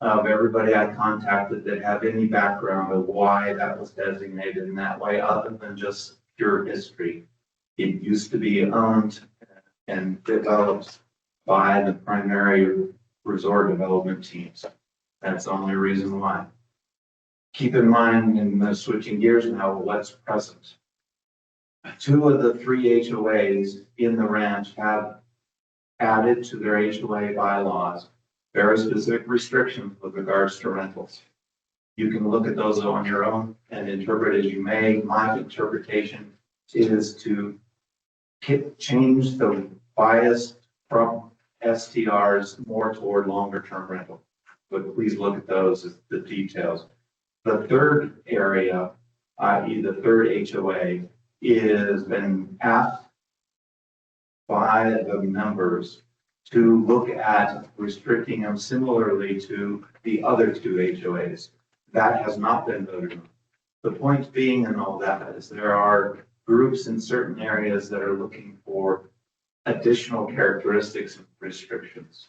of everybody I contacted that had any background of why that was designated in that way, other than just pure history. It used to be owned and developed by the primary resort development teams. That's the only reason why. Keep in mind, and switching gears now, what's present. 2 of the 3 HOAs in the ranch have added to their HOA bylaws very specific restrictions with regards to rentals. You can look at those on your own and interpret as you may. My interpretation is to change the bias from STRs more toward longer term rental. But please look at those as the details. The third area, i.e. the third HOA, is been asked by the members to look at restricting them similarly to the other 2 HOAs. That has not been voted on. The point being in all that is there are groups in certain areas that are looking for additional characteristics and restrictions.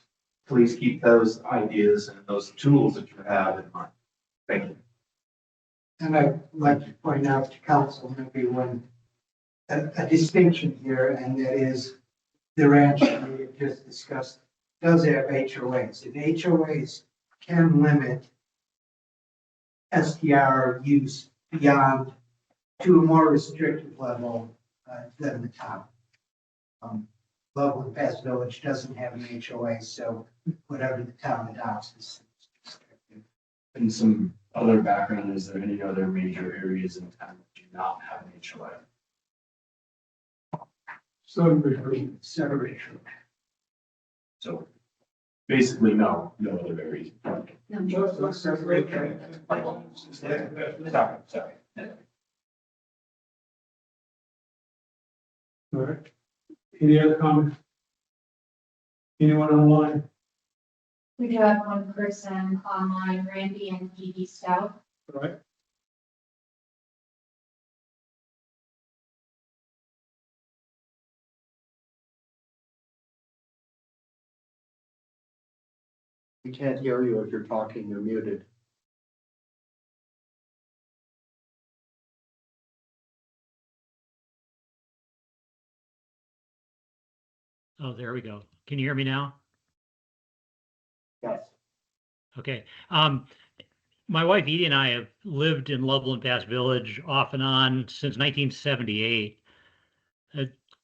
Please keep those ideas and those tools that you have in mind. Thank you. And I'd like to point out to council maybe a distinction here, and that is the ranch we have just discussed does have HOAs, and HOAs can limit STR use beyond to a more restricted level than the town. Love and Pest Village doesn't have an HOA, so whatever the town adopts is in some other background, is there any other major areas in town that do not have an HOA? Separation. So basically, no other areas. Sorry. All right. Any other comments? Anyone online? We do have one person online, Randy and Dee Stout. All right. We can't hear you if you're talking, you're muted. Oh, there we go. Can you hear me now? Yes. Okay. My wife Edie and I have lived in Loveland Pass Village off and on since 1978.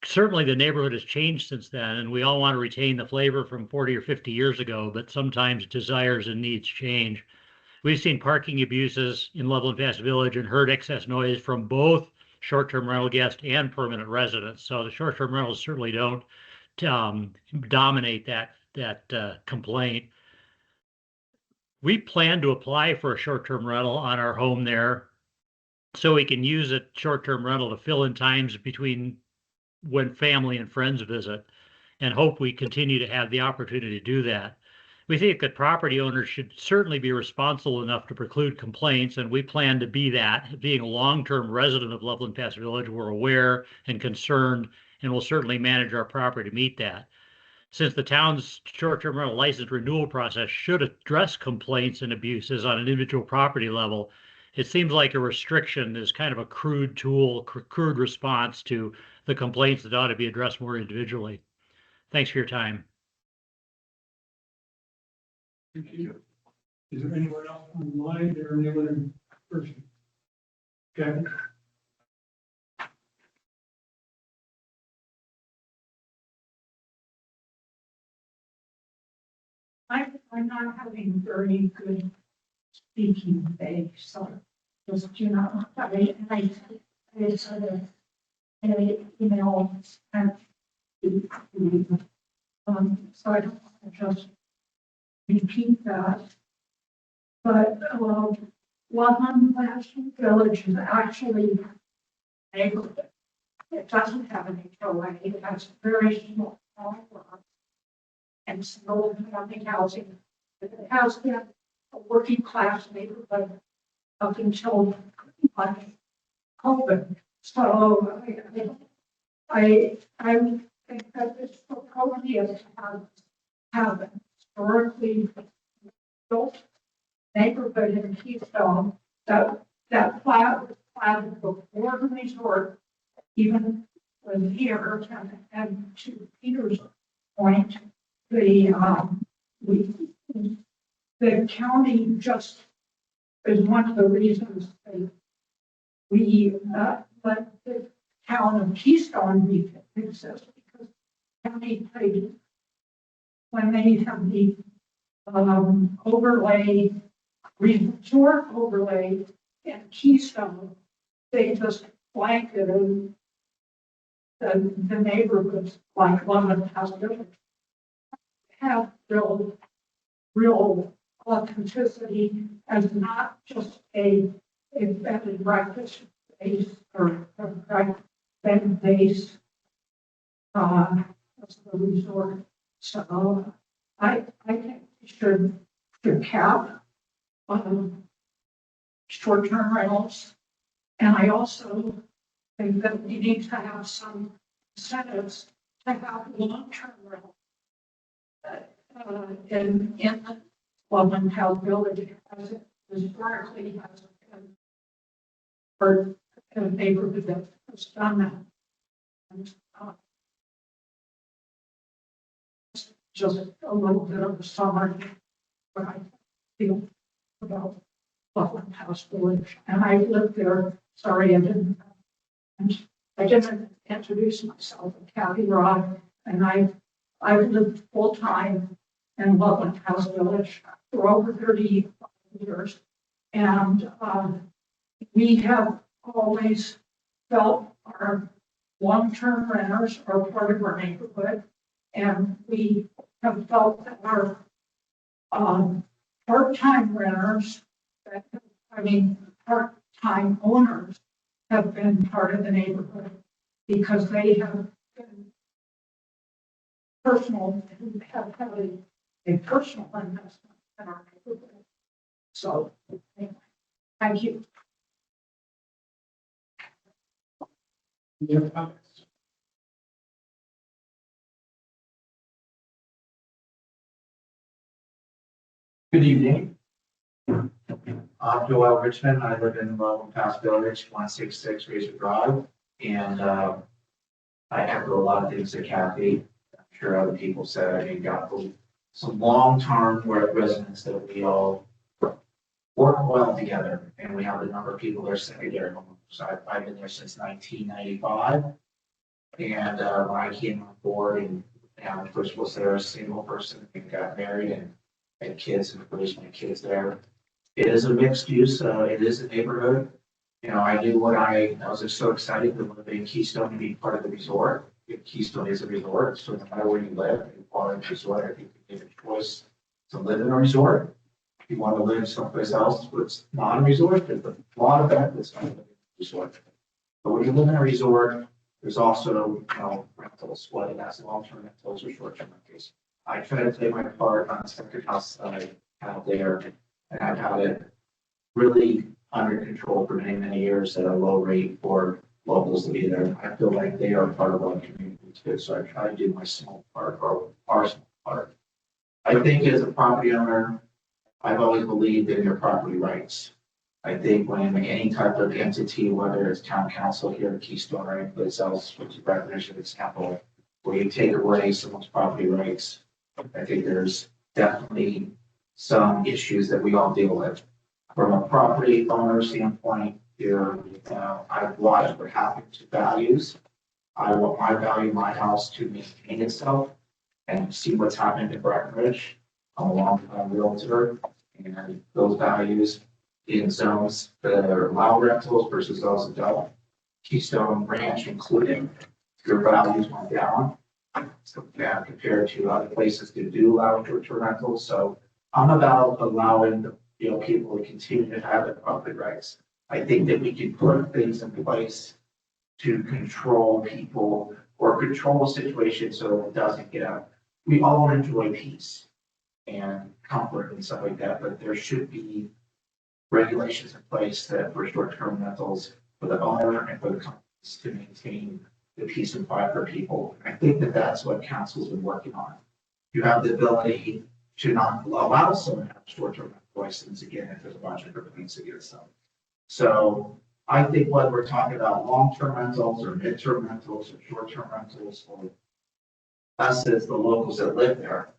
Certainly the neighborhood has changed since then, and we all want to retain the flavor from 40 or 50 years ago, but sometimes desires and needs change. We've seen parking abuses in Loveland Pass Village and heard excess noise from both short-term rental guests and permanent residents. So the short-term rentals certainly don't dominate that complaint. We plan to apply for a short-term rental on our home there so we can use a short-term rental to fill in times between when family and friends visit, and hope we continue to have the opportunity to do that. We think that property owners should certainly be responsible enough to preclude complaints, and we plan to be that. Being a long-term resident of Loveland Pass Village, we're aware and concerned, and will certainly manage our property to meet that. Since the town's short-term rental license renewal process should address complaints and abuses on an individual property level, it seems like a restriction is kind of a crude tool, crude response to the complaints that ought to be addressed more individually. Thanks for your time. Thank you. Is there anyone else online or any other person? Kevin? I'm not having very good speaking today, so just, I sort of, email and, so I don't want to just repeat that. But, Loveland Pass Village is actually a neighborhood. It doesn't have an HOA, it has very small lots and single family housing. It has been a working class neighborhood up until COVID. So I think that it's appropriate to have an historically built neighborhood in Keystone that plat was platted before the resort even was here. And to Peter's point, the county just is one of the reasons that we let the town of Keystone exist, because the county paid when they have the overlay, resort overlay in Keystone, they just blanketed the neighborhoods like Loveland Pass Village. Have real authenticity as not just a bed and breakfast base or bed base as the resort. So I think we should cap short-term rentals. And I also think that we need to have some incentives to have long-term rentals. In the Loveland Pass Village, as it historically has been for a neighborhood that has done that. And, just a little bit of a summary what I feel about Loveland Pass Village. And I lived there, sorry, I didn't introduce myself, Kathy Rod, and I've lived full time in Loveland Pass Village for over 30 years. And we have always felt our long-term renters are part of our neighborhood. And we have felt that our part-time renters, part-time owners have been part of the neighborhood because they have been have had a personal investment in our neighborhood. So, anyway, thank you. Good evening. I'm Joel Richmond. I live in Loveland Pass Village, 166 Razor Drive. And I echo a lot of things that Kathy, I'm sure other people said. I mean, got some long-term residents that we all work well together. And we have a number of people that are secondary homes. So I've been there since 1995. And when I came on board and first was there a single person and got married and had kids and raised my kids there. It is a mixed use. It is a neighborhood. You know, I knew I was just so excited to live in Keystone to be part of the resort. Keystone is a resort, so no matter where you live, you want a resort. I think you give a choice to live in a resort. If you want to live someplace else that's not a resort, there's a lot of benefits to living in a resort. But when you live in a resort, there's also, rentals, whether that's long-term rentals or short-term rentals. I try to play my part on the second house side out there, and I've had it really under control for many, many years at a low rate for locals to be there. I feel like they are part of our community too, so I try to do my small part, or our small part. I think as a property owner, I've always believed in your property rights. I think when any type of entity, whether it's town council here in Keystone or anyplace else, which is recognition of example, where you take away someone's property rights, I think there's definitely some issues that we all deal with. From a property owner standpoint, I've watched what happened to values. I value my house to maintain itself and see what's happened to Breckenridge. I'm a long-time realtor, and those values in zones that allow rentals versus those that don't. Keystone Ranch included, your values went down. So compared to other places that do allow short-term rentals. So I'm about allowing people to continue to have their property rights. I think that we can put things in place to control people or control a situation so it doesn't get out. We all enjoy peace and comfort and stuff like that, but there should be regulations in place that for short-term rentals for the owner and for the companies to maintain the peace and quiet for people. I think that that's what council's been working on. You have the ability to not allow someone to have a short-term rental license again if there's a bunch of complaints against them. So I think whether we're talking about long-term rentals or mid-term rentals or short-term rentals, or us as the locals that live there,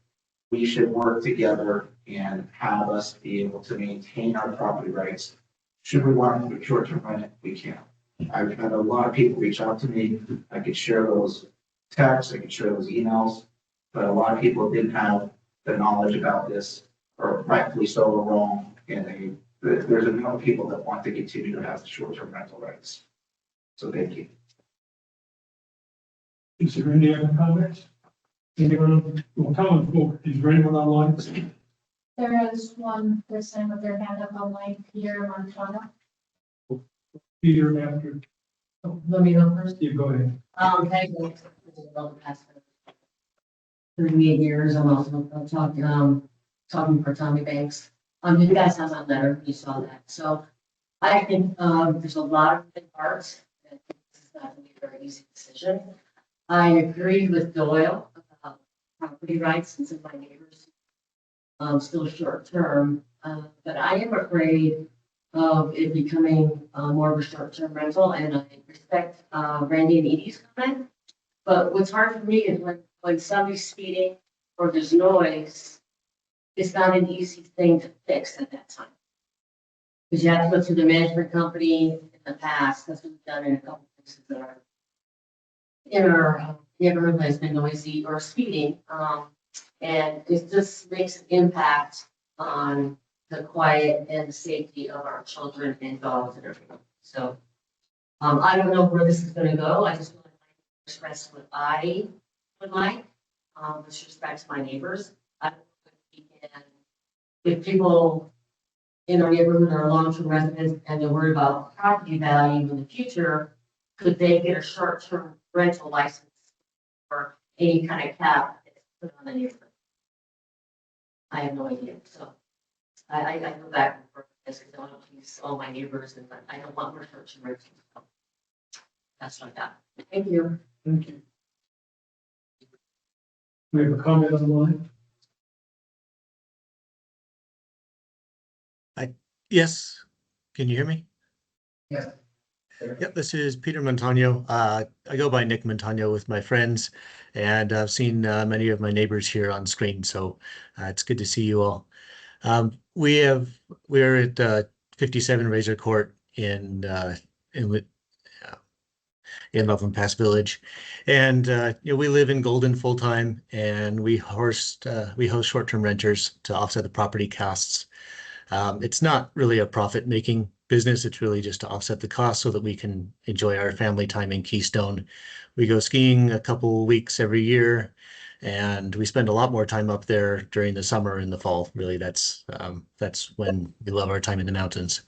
we should work together and have us be able to maintain our property rights. Should we want to do short-term rent, we can. I've had a lot of people reach out to me. I could share those texts, I could share those emails, but a lot of people didn't have the knowledge about this, or rightfully so or wrong. And there's a number of people that want to continue to have the short-term rental rights. So thank you. Is there any other comments? Anyone? Well, Colin, is there anyone online? There is one person with their hand up online, Peter Montana. Peter, after. Let me go first. You go ahead. Thank you. The past 38 years, I'm also talking for Tommy Banks. You guys have my letter, you saw that. So I think there's a lot of moving parts. And this is not going to be a very easy decision. I agree with Doyle about property rights since my neighbors still short term, but I am afraid of it becoming more of a short term rental. And I respect Randy and Edie's comment. But what's hard for me is when somebody's speeding or there's noise, it's not an easy thing to fix at that time. Because you have to go through the management company in the past. That's what we've done in a couple places that in our neighborhood has been noisy or speeding. And it just makes an impact on the quiet and the safety of our children and dogs and everything. So, I don't know where this is gonna go. I just want to express what I would like, with respect to my neighbors. I don't know if we can, if people in our neighborhood are long-term residents and they're worried about property value in the future, could they get a short-term rental license or any kind of cap that's put on the neighborhood? I have no idea, so I go back and forth with this, because I want to please all my neighbors, and I don't want more short-term rentals. So that's what I got. Thank you. Thank you. We have a comment online? Yes, can you hear me? Yes. Yep, this is Peter Montano. I go by Nick Montano with my friends, and I've seen many of my neighbors here on screen, so it's good to see you all. We're at 57 Razor Court in Loveland Pass Village, and we live in Golden full time, and we host short-term renters to offset the property costs. It's not really a profit-making business. It's really just to offset the cost so that we can enjoy our family time in Keystone. We go skiing a couple weeks every year, and we spend a lot more time up there during the summer and the fall. Really, that's when we love our time in the mountains.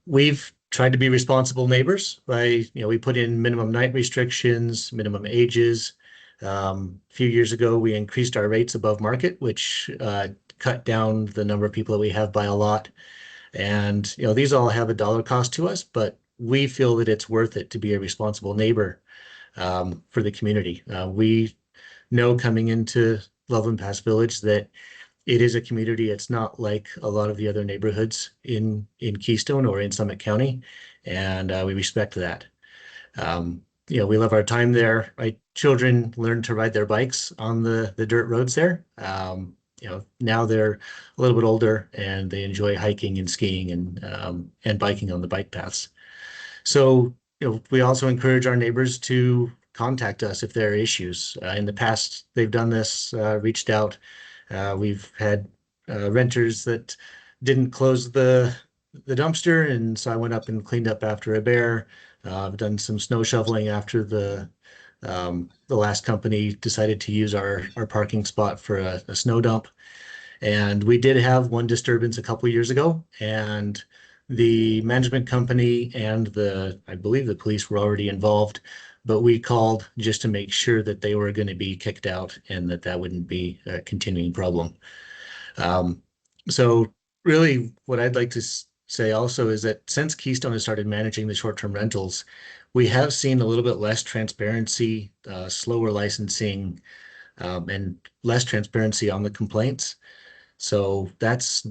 We've tried to be responsible neighbors by, we put in minimum night restrictions, minimum ages. A few years ago, we increased our rates above market, which cut down the number of people that we have by a lot. And, these all have a dollar cost to us, but we feel that it's worth it to be a responsible neighbor for the community. We know coming into Loveland Pass Village that it is a community. It's not like a lot of the other neighborhoods in Keystone or in Summit County, and we respect that. We love our time there. My children learned to ride their bikes on the dirt roads there. Now they're a little bit older and they enjoy hiking and skiing and biking on the bike paths. So, we also encourage our neighbors to contact us if there are issues. In the past, they've done this, reached out. We've had renters that didn't close the dumpster, and so I went up and cleaned up after a bear. I've done some snow shoveling after the last company decided to use our parking spot for a snow dump. And we did have one disturbance a couple years ago, and the management company and I believe the police were already involved, but we called just to make sure that they were going to be kicked out and that wouldn't be a continuing problem. So really what I'd like to say also is that since Keystone has started managing the short-term rentals, we have seen a little bit less transparency, slower licensing, and less transparency on the complaints. So that's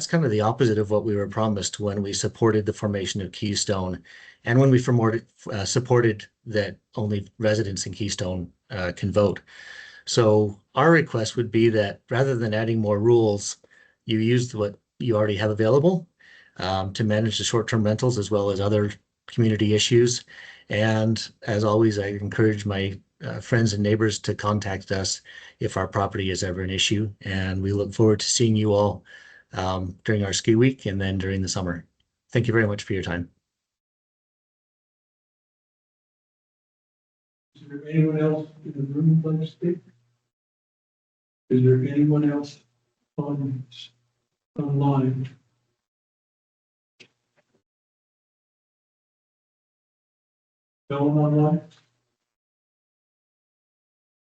kind of the opposite of what we were promised when we supported the formation of Keystone, and when we supported that only residents in Keystone can vote. So our request would be that rather than adding more rules, you use what you already have available to manage the short-term rentals as well as other community issues. And as always, I encourage my friends and neighbors to contact us if our property is ever an issue. And we look forward to seeing you all during our ski week and then during the summer. Thank you very much for your time. Is there anyone else in the room who'd like to speak? Is there anyone else online? No one online?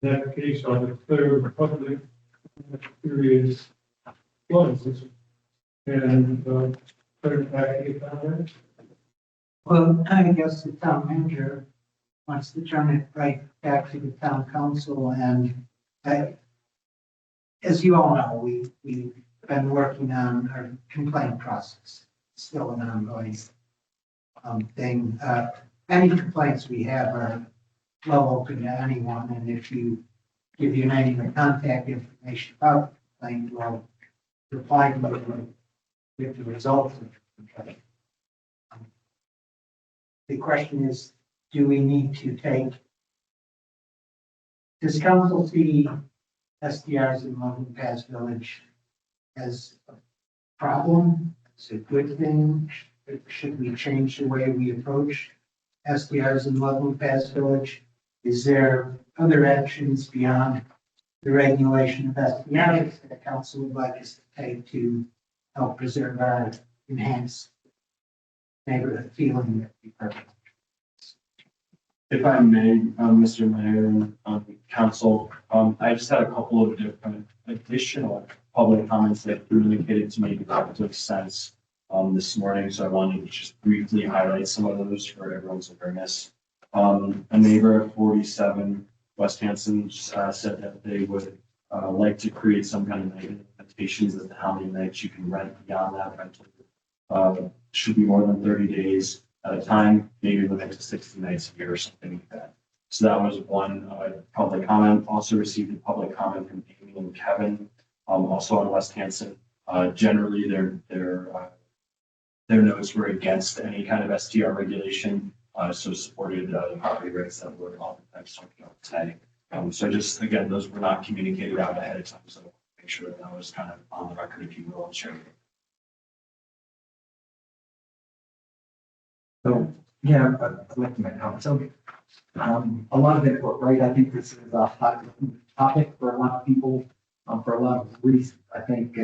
In that case, I'll declare the public period closed. And turn it back to you, Conrad. Well, I guess the town manager wants to turn it right back to the town council, and as you all know, we've been working on our complaint process, still an ongoing thing. Any complaints we have are well open to anyone, and if you give your name and contact information about the complaint, we'll reply to you with the results of the complaint. The question is, do we need to does council see SDRs in Loveland Pass Village as problem? It's a good thing? Should we change the way we approach SDRs in Loveland Pass Village? Is there other actions beyond the regulation of SDRs that the council would like us to take to help preserve our enhanced neighborhood feeling that we purpose? If I may, Mr. Mayor and council, I just had a couple of different additional public comments that communicated to me that took sense this morning. So I wanted to just briefly highlight some of those for everyone's awareness. A neighbor at 47 West Hanson said that they would like to create some kind of negative limitations as to how many nights you can rent beyond that rental. Should be more than 30 days at a time, maybe limit to 60 nights a year or something like that. So that was one public comment. Also received a public comment from Amy and Kevin, also on West Hanson. Generally, their notes were against any kind of STR regulation, so supported the property rights that we're oftentimes talking about today. So just again, those were not communicated out ahead of time, so make sure that was kind of on the record, if you will, and shared. So, yeah, I'd like to make a comment. So, a lot of input, right? I think this is a hot topic for a lot of people, for a lot of reasons. I think,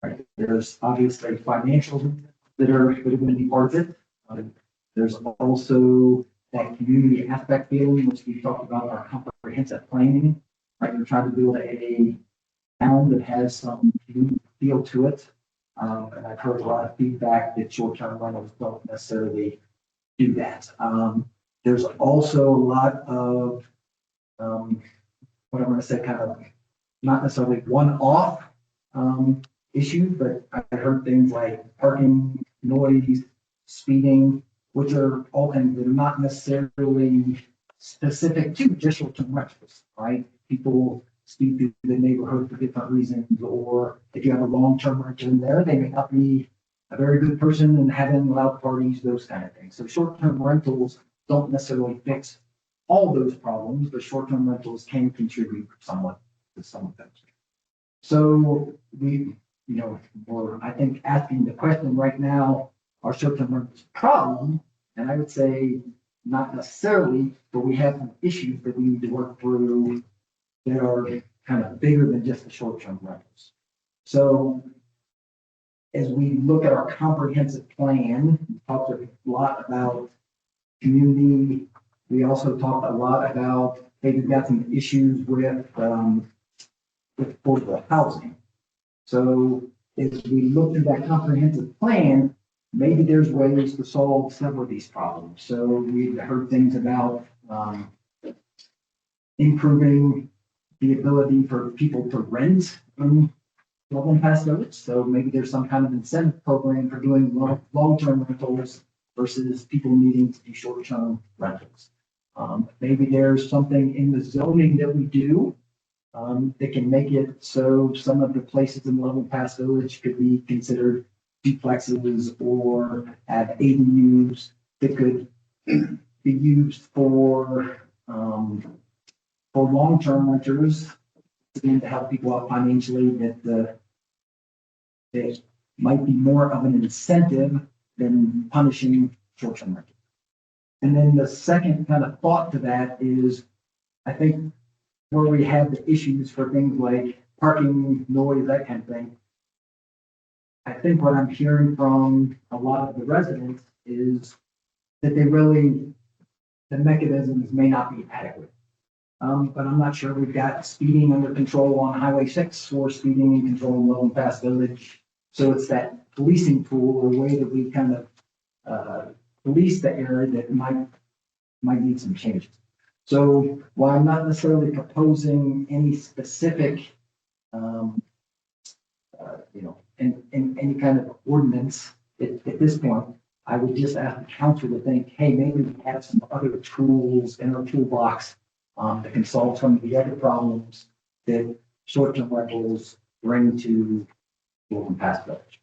right, there's obviously financial that are going to be part of it. There's also that community aspect feeling, which we talked about our comprehensive planning, right? We're trying to build a town that has some community feel to it. And I've heard a lot of feedback that short-term rentals don't necessarily do that. There's also a lot of, what I'm going to say, kind of not necessarily one-off issues, but I heard things like parking, noise, speeding, which are all, and they're not necessarily specific to just short-term rentals, right? People speed through the neighborhood for different reasons, or if you have a long-term rental in there, they may not be a very good person and having loud parties, those kind of things. So short-term rentals don't necessarily fix all those problems, but short-term rentals can contribute somewhat to some of them. So we, we're, I think, asking the question right now, are short-term rentals a problem? And I would say not necessarily, but we have some issues that we need to work through that are kind of bigger than just the short-term rentals. So as we look at our comprehensive plan, we talked a lot about community. We also talked a lot about, hey, we've got some issues with affordable housing. So as we look at that comprehensive plan, maybe there's ways to solve some of these problems. So we've heard things about improving the ability for people to rent in Loveland Pass Village. So maybe there's some kind of incentive program for doing long-term rentals versus people needing to do short-term rentals. Maybe there's something in the zoning that we do that can make it so some of the places in Loveland Pass Village could be considered duplexes or have ADUs that could be used for long-term renters, again, to help people out financially, that might be more of an incentive than punishing short-term renters. And then the second kind of thought to that is, I think where we have the issues for things like parking, noise, that kind of thing, I think what I'm hearing from a lot of the residents is that the mechanisms may not be adequate. But I'm not sure we've got speeding under control on Highway 6 or speeding in control in Loveland Pass Village. So it's that policing tool or way that we kind of police the area that might need some changes. So while I'm not necessarily proposing any specific, in any kind of ordinance at this point, I would just ask the council to think, hey, maybe we have some other tools in our toolbox that can solve some of the other problems that short-term rentals bring to Loveland Pass Village.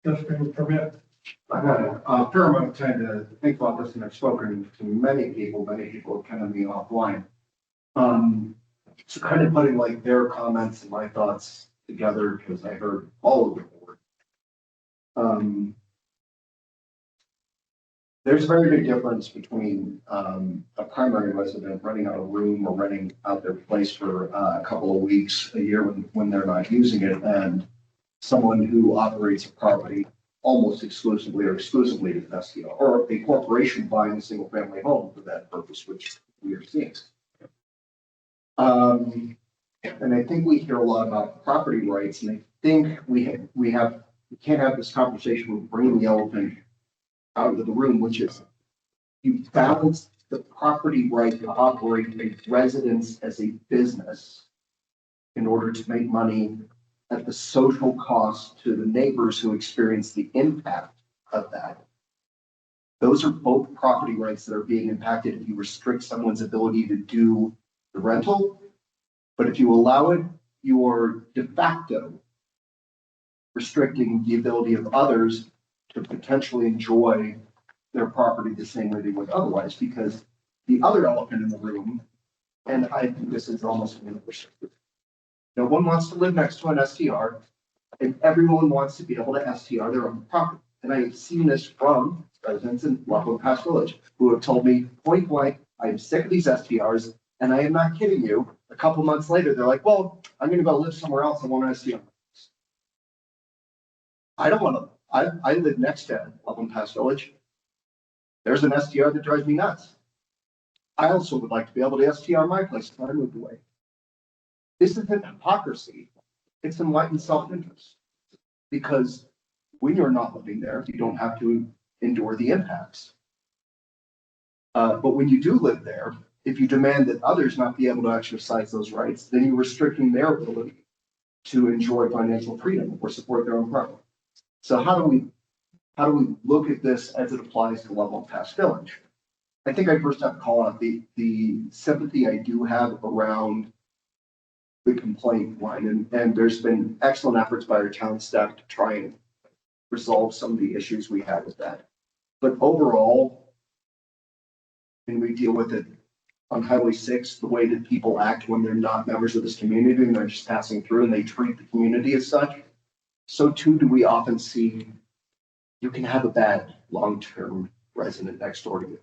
Just permit. I've had a fair amount of time to think about this, and I've spoken to many people have kind of me offline. So kind of putting like their comments and my thoughts together because I heard all of the board. There's a very big difference between a primary resident renting out a room or renting out their place for a couple of weeks a year when they're not using it, and someone who operates a property almost exclusively or exclusively as an STR, or a corporation buying a single family home for that purpose, which we are seeing. And I think we hear a lot about property rights, and I think we can't have this conversation with bringing the elephant out of the room, which is you balance the property right to operate a residence as a business in order to make money at the social cost to the neighbors who experience the impact of that. Those are both property rights that are being impacted if you restrict someone's ability to do the rental. But if you allow it, you are de facto restricting the ability of others to potentially enjoy their property the same way they would otherwise, because the other elephant in the room, and I think this is almost universal. No one wants to live next to an STR, and everyone wants to be able to STR their own property. And I have seen this from residents in Buffalo Pass Village who have told me point blank, I am sick of these STRs, and I am not kidding you. A couple months later, they're like, well, I'm going to go live somewhere else. I want to STR. I don't want to. I live next to Buffalo Pass Village. There's an STR that drives me nuts. I also would like to be able to STR my place if I moved away. This isn't hypocrisy. It's enlightened self-interest. Because when you're not living there, you don't have to endure the impacts. But when you do live there, if you demand that others not be able to exercise those rights, then you're restricting their ability to enjoy financial freedom or support their own property. So how do we look at this as it applies to Loveland Pass Village? I think I first have to call out the sympathy I do have around the complaint line, and there's been excellent efforts by our town staff to try and resolve some of the issues we had with that. But overall, when we deal with it on Highway 6, the way that people act when they're not members of this community and they're just passing through and they treat the community as such, so too do we often see you can have a bad long-term resident next door to you,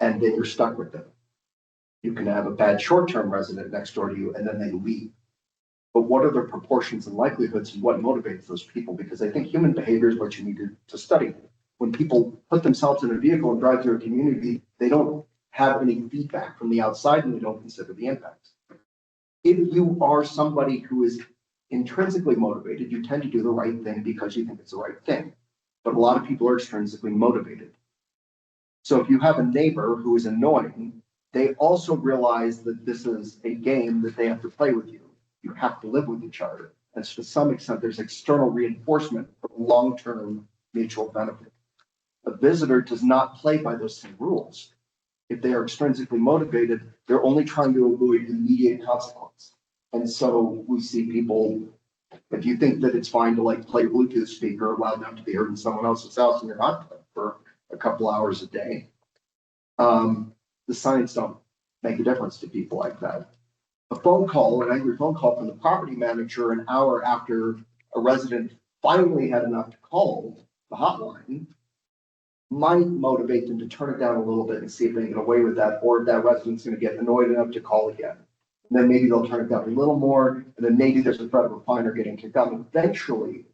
and then you're stuck with them. You can have a bad short-term resident next door to you, and then they leave. But what are the proportions and likelihoods and what motivates those people? Because I think human behavior is what you need to study. When people put themselves in a vehicle and drive through a community, they don't have any feedback from the outside and they don't consider the impacts. If you are somebody who is intrinsically motivated, you tend to do the right thing because you think it's the right thing. But a lot of people are extrinsically motivated. So if you have a neighbor who is annoying, they also realize that this is a game that they have to play with you. You have to live with each other. And to some extent, there's external reinforcement for long-term mutual benefit. A visitor does not play by those same rules. If they are extrinsically motivated, they're only trying to avoid immediate consequence. And so we see people, if you think that it's fine to like play a Bluetooth speaker loud enough to be heard in someone else's house and you're not for a couple hours a day, the signs don't make a difference to people like that. A phone call, an angry phone call from the property manager an hour after a resident finally had enough to call the hotline might motivate them to turn it down a little bit and see if they can get away with that, or if that resident's going to get annoyed enough to call again. And then maybe they'll turn it down a little more, and then maybe there's a threat of a fine or getting kicked out. Eventually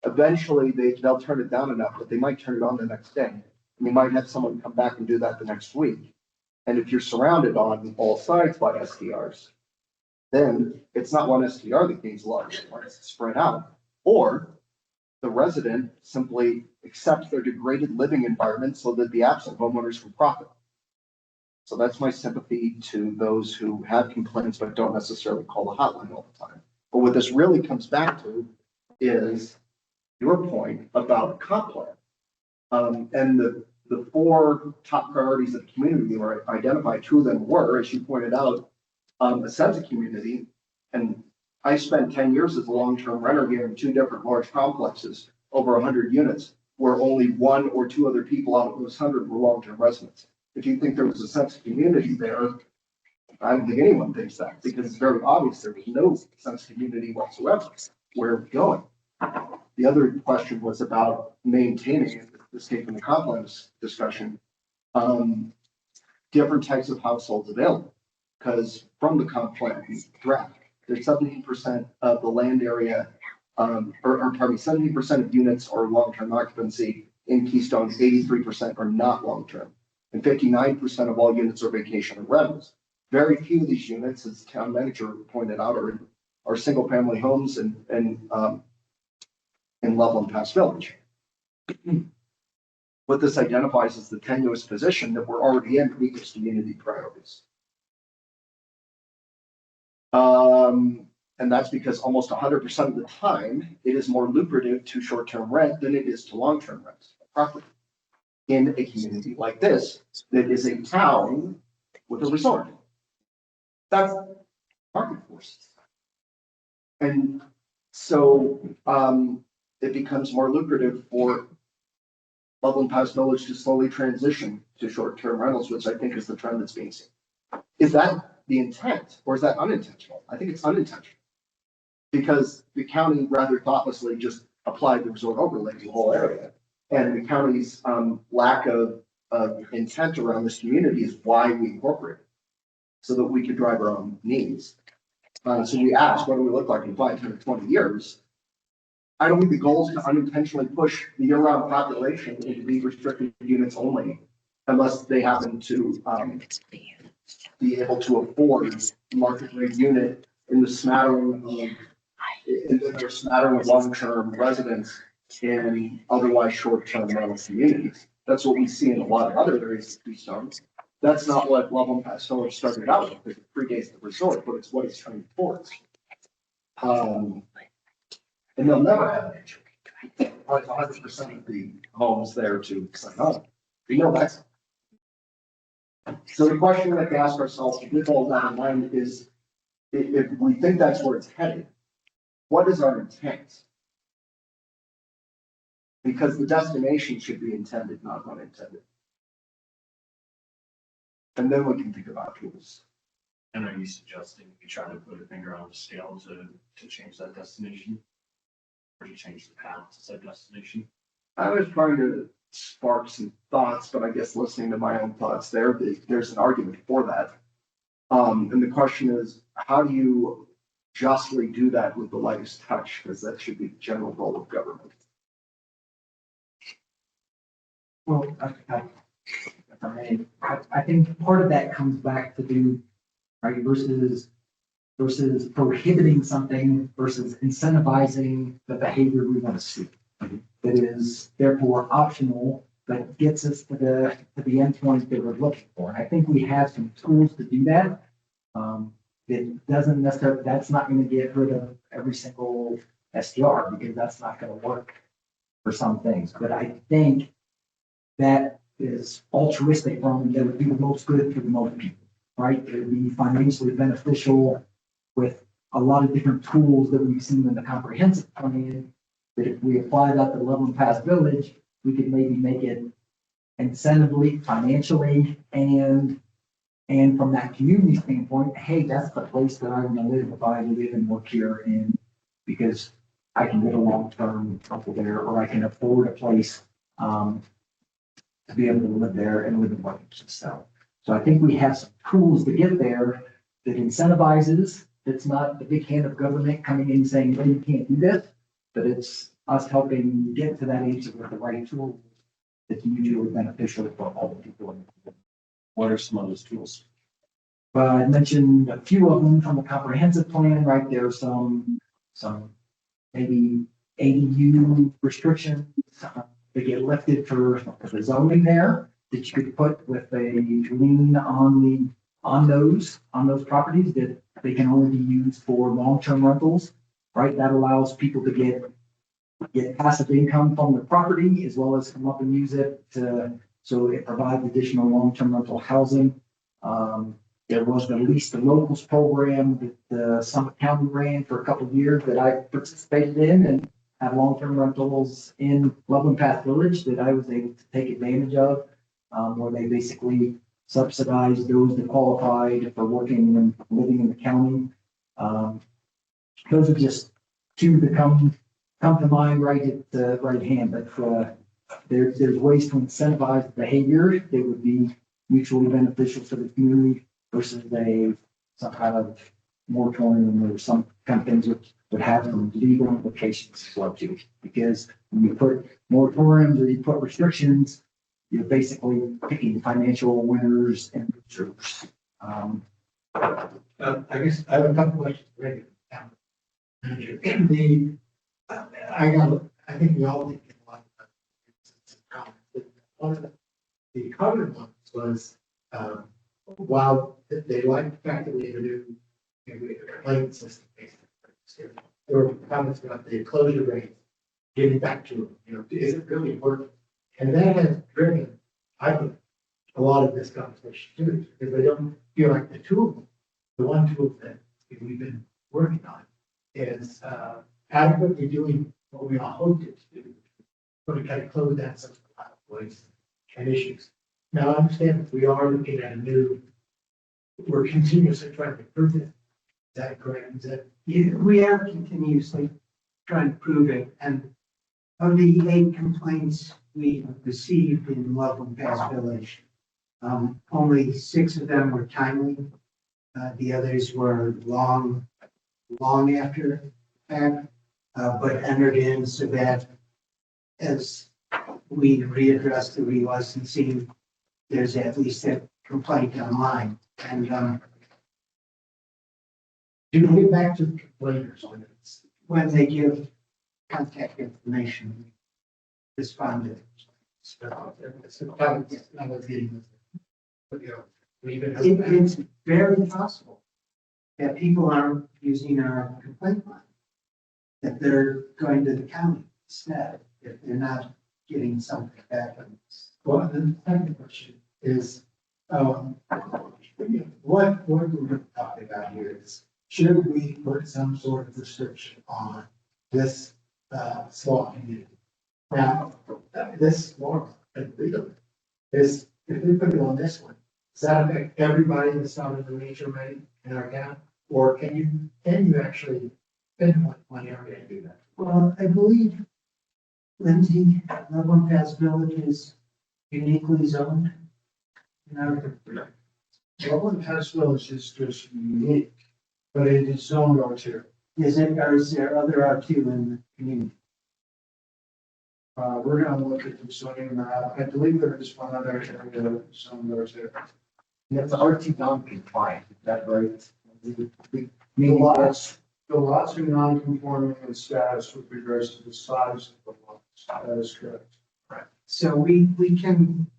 they'll turn it down enough, but they might turn it on the next day. And you might have someone come back and do that the next week. And if you're surrounded on all sides by STRs, then it's not one STR that gains large, it's spread out. Or the resident simply accepts their degraded living environment so that the absent homeowners can profit. So that's my sympathy to those who have complaints but don't necessarily call the hotline all the time. But what this really comes back to is your point about comp plan. And the four top priorities of the community were identified. Two of them were, as you pointed out, a sense of community. And I spent 10 years as a long-term renter here in two different large complexes, over 100 units, where only one or two other people out of those 100 were long-term residents. If you think there was a sense of community there, I don't think anyone thinks that, because it's very obvious there was no sense of community whatsoever. where are we going? The other question was about maintaining, this came from the comp plan discussion, different types of households available. Because from the comp plan draft, there's 17% of the land area, or pardon me, 17% of units are long-term occupancy in Keystone, 83% are not long-term. And 59% of all units are vacation and rentals. Very few of these units, as town manager pointed out, are single-family homes in Loveland Pass Village. What this identifies is the tenuous position that we're already in to meet those community priorities. And that's because almost 100% of the time, it is more lucrative to short-term rent than it is to long-term rent property. In a community like this, that is a town with a resort. That's market forces. And so it becomes more lucrative for Loveland Pass Village to slowly transition to short-term rentals, which I think is the trend that's being seen. Is that the intent or is that unintentional? I think it's unintentional. Because the county rather thoughtlessly just applied the resort overlay to the whole area. And the county's lack of intent around this community is why we incorporate it, so that we could drive our own needs. So we asked, what do we look like in 5, 10, or 20 years? I don't think the goal is to unintentionally push the year-round population into these restricted units only, unless they happen to be able to afford market rate unit in the smattering of long-term residents in otherwise short-term rental communities. That's what we see in a lot of other areas of Keystone. That's not what Loveland Pass Village started out with. It predates the resort, but it's what it's trying towards. And they'll never have an issue. Probably 100% of the homes there to sign up. We know that's. So the question we have to ask ourselves with all that in mind is, if we think that's where it's headed, what is our intent? Because the destination should be intended, not unintended. And then we can think about tools. And are you suggesting we try to put a finger on the scale to change that destination? Or to change the path to that destination? I was trying to spark some thoughts, but I guess listening to my own thoughts there's an argument for that. And the question is, how do you justly do that with the lightest touch? Because that should be the general goal of government. Well, I think part of that comes back to do, right, versus prohibiting something versus incentivizing the behavior we want to see. That is therefore optional, but gets us to the endpoint that we're looking for. And I think we have some tools to do that. It doesn't necessarily, that's not going to get rid of every single SDR because that's not going to work for some things. But I think that is altruistic from that would be the most good for the most people, right? It would be financially beneficial with a lot of different tools that we've seen in the comprehensive plan. That if we apply that to Loveland Pass Village, we could maybe make it incentively, financially, and from that community standpoint, hey, that's the place that I want to live if I live and work here in, because I can get a long-term couple there, or I can afford a place to be able to live there and live and work itself. So I think we have some tools to get there that incentivizes. It's not the big hand of government coming in saying, no, you can't do this, but it's us helping get to that answer with the right tool that's mutually beneficial for all the people. What are some of those tools? Well, I mentioned a few of them from the comprehensive plan, right? There's some maybe ADU restrictions that get lifted for the zoning there that you could put with a lien on those properties that they can only be used for long-term rentals, right? That allows people to get passive income from the property as well as come up and use it so it provides additional long-term rental housing. There was the Lease the Locals program that Summit County ran for a couple of years that I participated in and have long-term rentals in Loveland Pass Village that I was able to take advantage of, where they basically subsidized those that qualified for working and living in the county. Those are just two that come to mind right at the right hand, but, there's ways to incentivize behavior that would be mutually beneficial to the community versus some kind of moratorium or some kind of things would have some legal implications as well too. Because when you put moratoriums or you put restrictions, you're basically picking financial winners and losers. I guess I have a couple questions. Right now. I think we all think a lot about it. One of the common ones was, while they liked the fact that we had a new complaint system. There were comments about the closure rate, getting back to, is it really working? And that has driven, I think, a lot of this conversation too, because they don't feel like the one tool that we've been working on is adequately doing what we all hoped it to do. But to kind of close down some ways and issues. Now, I understand that we are looking at we're continuously trying to improve it. Is that correct? Yeah, we are continuously trying to prove it, and of the 8 complaints we received in Loveland Pass Village, only 6 of them were timely. The others were long after that, but entered in so that as we readdress the relicensing, there's at least a complaint online. And do we get back to the complainers when they give contact information, respond to it. It's very possible that people aren't using our complaint line, that they're going to the county instead, if they're not getting something back. Well, the second question is, what we're talking about here is, should we put some sort of restriction on this small community? Now, this small is, if we put it on this one, does that affect everybody that's not in the major rate in our county? Or can you actually spend one area and do that? Well, I believe, Lindsay, Loveland Pass Village is uniquely zoned. Loveland Pass Village is just unique, but it is zoned R2. Is there other R2 in the community? We're gonna look at the zoning map. I believe there is one other area zoned R2. It's RT non-compliant, is that right? The lots are non-conforming in status with regards to the size of the lots. That is correct. Right. So we can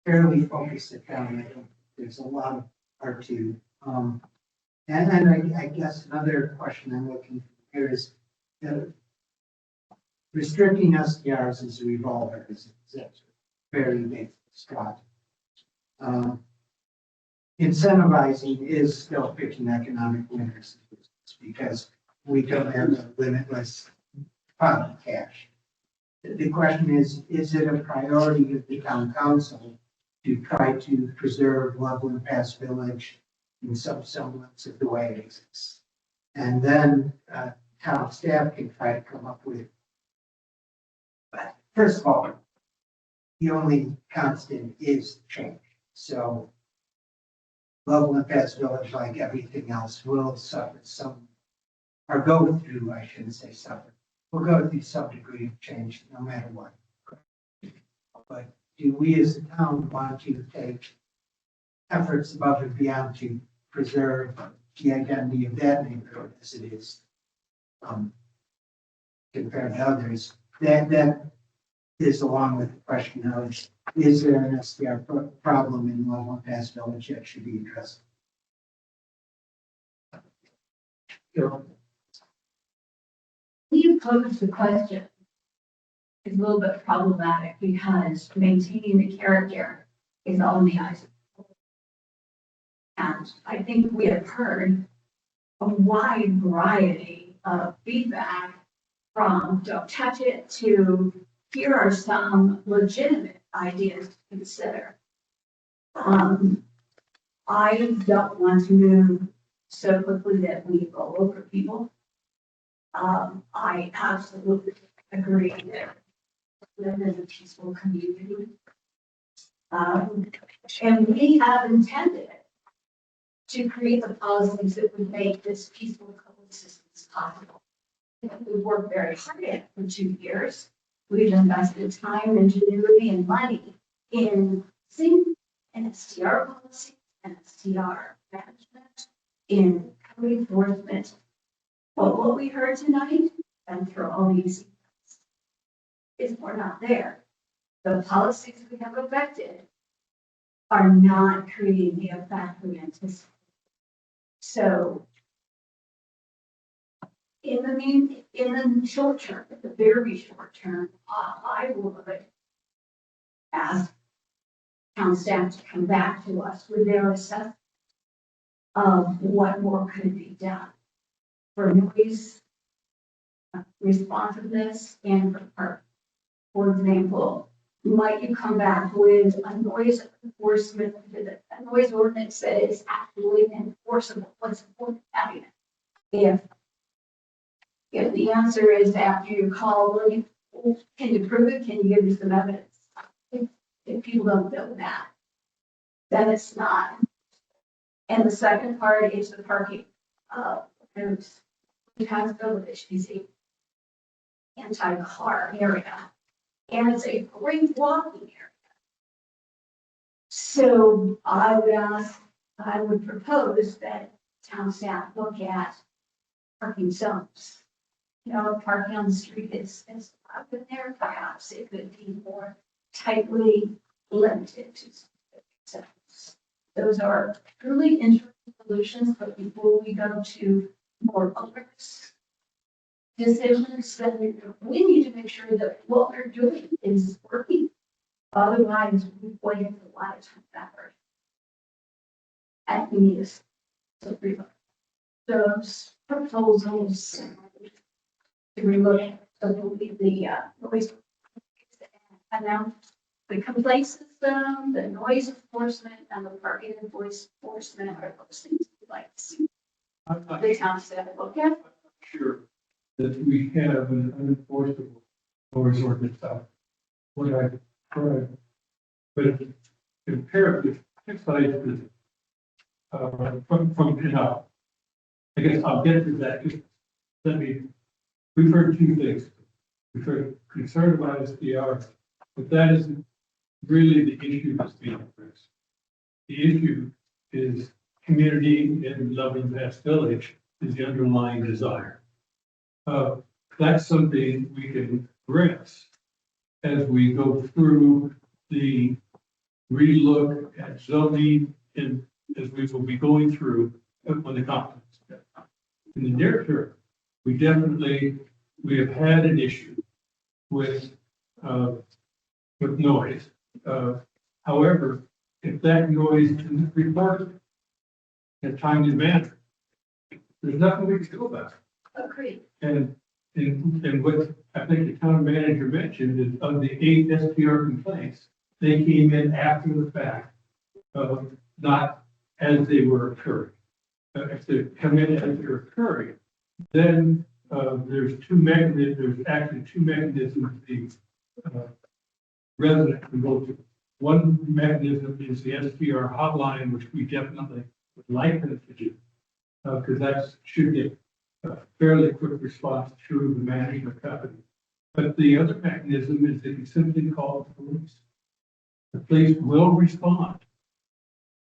fairly focus it down. There's a lot of R2. And I guess another question I'm looking for here is, restricting SDRs is a revolver, is a very big strategy. Incentivizing is still picking economic winners because we don't have a limitless pot of cash. The question is it a priority of the town council to try to preserve Loveland Pass Village in some semblance of the way it exists? And then town staff can try to come up with, but first of all, the only constant is change. So Loveland Pass Village, like everything else, will suffer or go through, I shouldn't say suffer, will go through some degree of change no matter what. But do we as a town want to take efforts above and beyond to preserve the identity of that neighborhood as it is compared to others? That is along with the question of, is there an SDR problem in Loveland Pass Village that should be addressed? You posed the question is a little bit problematic because maintaining the character is all in the eyes. And I think we have heard a wide variety of feedback from don't touch it to here are some legitimate ideas to consider. I don't want to move so quickly that we go over people. I absolutely agree that live in a peaceful community. And we have intended to create the policies that would make this peaceful coexistence possible. We've worked very hard at it for 2 years. We've invested time, ingenuity, and money in seeing an STR policy, an STR management, in code enforcement. But what we heard tonight, and through all these, is we're not there. The policies we have affected are not creating the effect we anticipate. So in the short term, the very short term, I would ask town staff to come back to us with their assessment of what more could be done for noise responsiveness and for park. For example, might you come back with a noise enforcement, a noise ordinance that is actually enforceable? What's important having it? If the answer is after you call, well, can you prove it? Can you give me some evidence? If people don't know that, then it's not. And the second part is the parking. There's Utah's Village is a anti-car area, and it's a great walking area. So I would propose that town staff look at parking zones. You know, parking on the street is up in there, perhaps it could be more tightly limited to specific zones. Those are truly interesting solutions, but before we go to more onerous decisions, then we need to make sure that what we're doing is working. Otherwise, we've wasted a lot of time and effort. And we need to relook those proposals to relook. So will be the noise and now the complaint system, the noise enforcement, and the parking enforcement are those things we like to see. The town staff look at. Sure that we have an unenforceable noise ordinance out. What I tried, but comparative, besides the, from, you know, I guess I'll get to that. Just let me, we've heard two things. We've heard concern about SDR, but that isn't really the issue that's being addressed. The issue is community and loving Vast Village is the underlying desire. That's something we can address as we go through the relook at zoning and as we will be going through when the conference. In the near term, we have had an issue with noise. However, if that noise isn't reported in a timely manner, there's nothing we can do about it. Agreed. And what I think the town manager mentioned is of the 8 SPR complaints, they came in after the fact, not as they were occurring. If they come in as they're occurring, then there's actually two mechanisms the resident can go to. One mechanism is the SPR hotline, which we definitely would like them to do, because that should get a fairly quick response through the management company. But the other mechanism is that you simply call the police. The police will respond.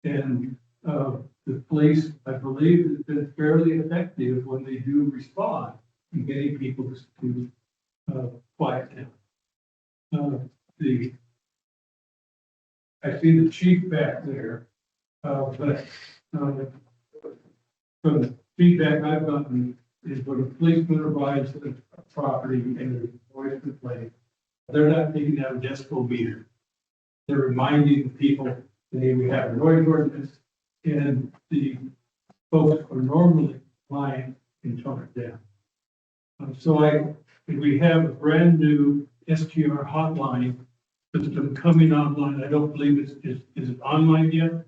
And the police, I believe, has been fairly effective when they do respond in getting people to quiet down. I see the chief back there, but from the feedback I've gotten is when a policeman arrives at a property and there's a noise complaint, they're not taking out a decibel meter. They're reminding the people that we have a noise ordinance and the folks are normally lying and tone it down. So we have a brand new STR hotline system coming online. I don't believe is it online yet?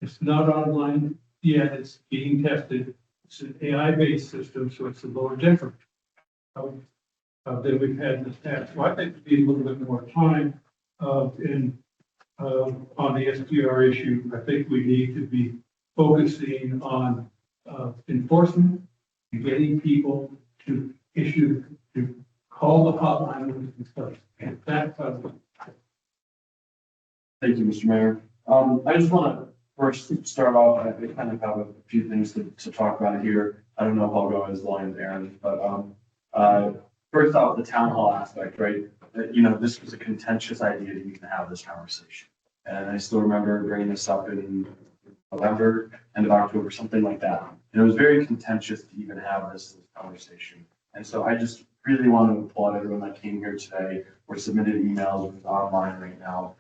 It's not online yet. It's being tested. It's an AI-based system, so it's a little different. than we've had in the past. So I think we need a little bit more time on the STR issue. I think we need to be focusing on enforcement and getting people to call the hotline and stuff. And that's Thank you, Mr. Mayor. I just want to first start off, I kind of have a few things to talk about here. I don't know if I'll go as long as Aaron, but first off, the town hall aspect, right? You know, this was a contentious idea to even have this conversation. And I still remember bringing this up in November, end of October, something like that. And it was very contentious to even have this conversation. And so I just really want to applaud everyone that came here today or submitted emails online right now.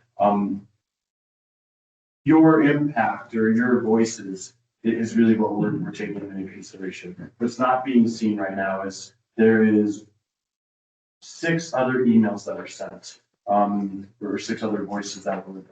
Your impact or your voices is really what we're taking into consideration. What's not being seen right now is there is 6 other emails that are sent, or 6 other voices that were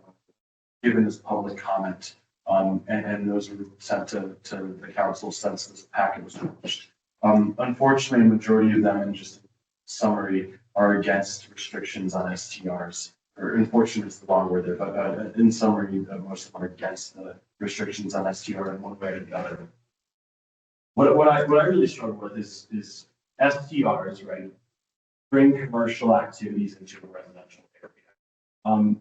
given as public comment. And those were sent to the council since this packet was published. Unfortunately, a majority of them, in just summary, are against restrictions on STRs. Or unfortunately, it's the wrong word there, but in summary, most of them are against the restrictions on STR in one way or the other. What I really struggle with is STRs, right? Bring commercial activities into a residential area.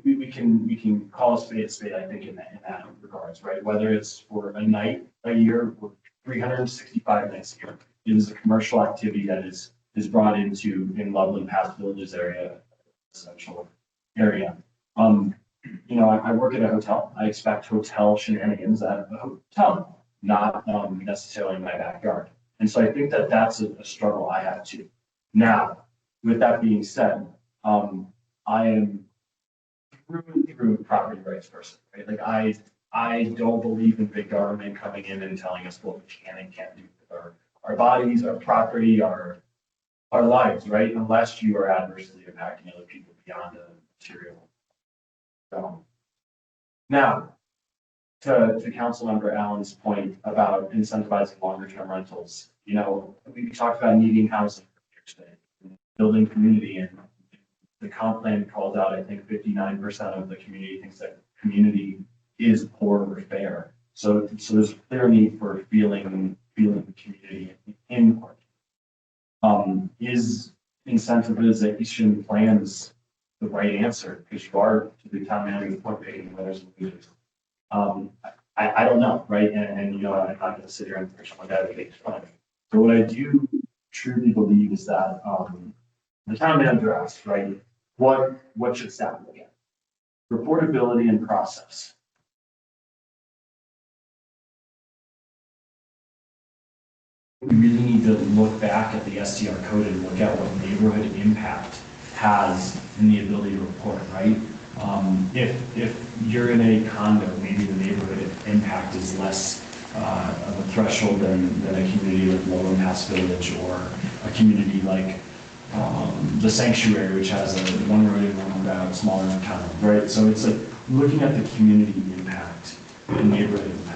We can call a spade, I think, in that regards, right? Whether it's for a night a year or 365 nights a year, it is a commercial activity that is brought into in Loveland Pass Villages area, essential area. You know, I work at a hotel. I expect hotel shenanigans at a hotel, not necessarily in my backyard. And so I think that that's a struggle I have too. Now, with that being said, I am through and through property rights person, right? Like I don't believe in big government coming in and telling us what we can and can't do with our bodies, our property, our lives, right? Unless you are adversely impacting other people beyond the material. Now, to Councilmember Allen's point about incentivizing longer term rentals, you know, we talked about needing housing today, building community, and the comp plan calls out, I think 59% of the community thinks that community is poor or fair. So there's a clear need for feeling the community in part. Is incentivization plans the right answer? Because you are, to the town manager's point, paying winners and losers. I don't know, right? And you know, I'm not going to sit here and push my dad to make fun. So what I do truly believe is that the town manager asked, right? What should staff look at? Reportability and process. We really need to look back at the STR code and look at what neighborhood impact has in the ability to report, right? If you're in a condo, maybe the neighborhood impact is less of a threshold than a community like Loveland Pass Village or a community like the Sanctuary, which has a one road in, one road out, smaller town, right? So it's like looking at the community impact and neighborhood impact.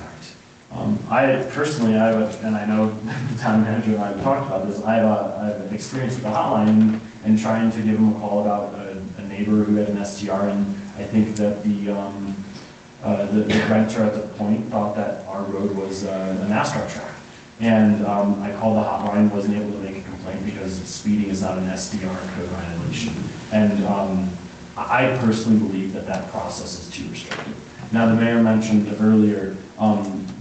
I personally, and I know the town manager and I have talked about this, I have an experience with the hotline and trying to give them a call about a neighbor who had an STR, and I think that the renter at the point thought that our road was a NASCAR track. And I called the hotline, wasn't able to make a complaint because speeding is not an SDR code violation. And I personally believe that process is too restrictive. Now, the mayor mentioned earlier,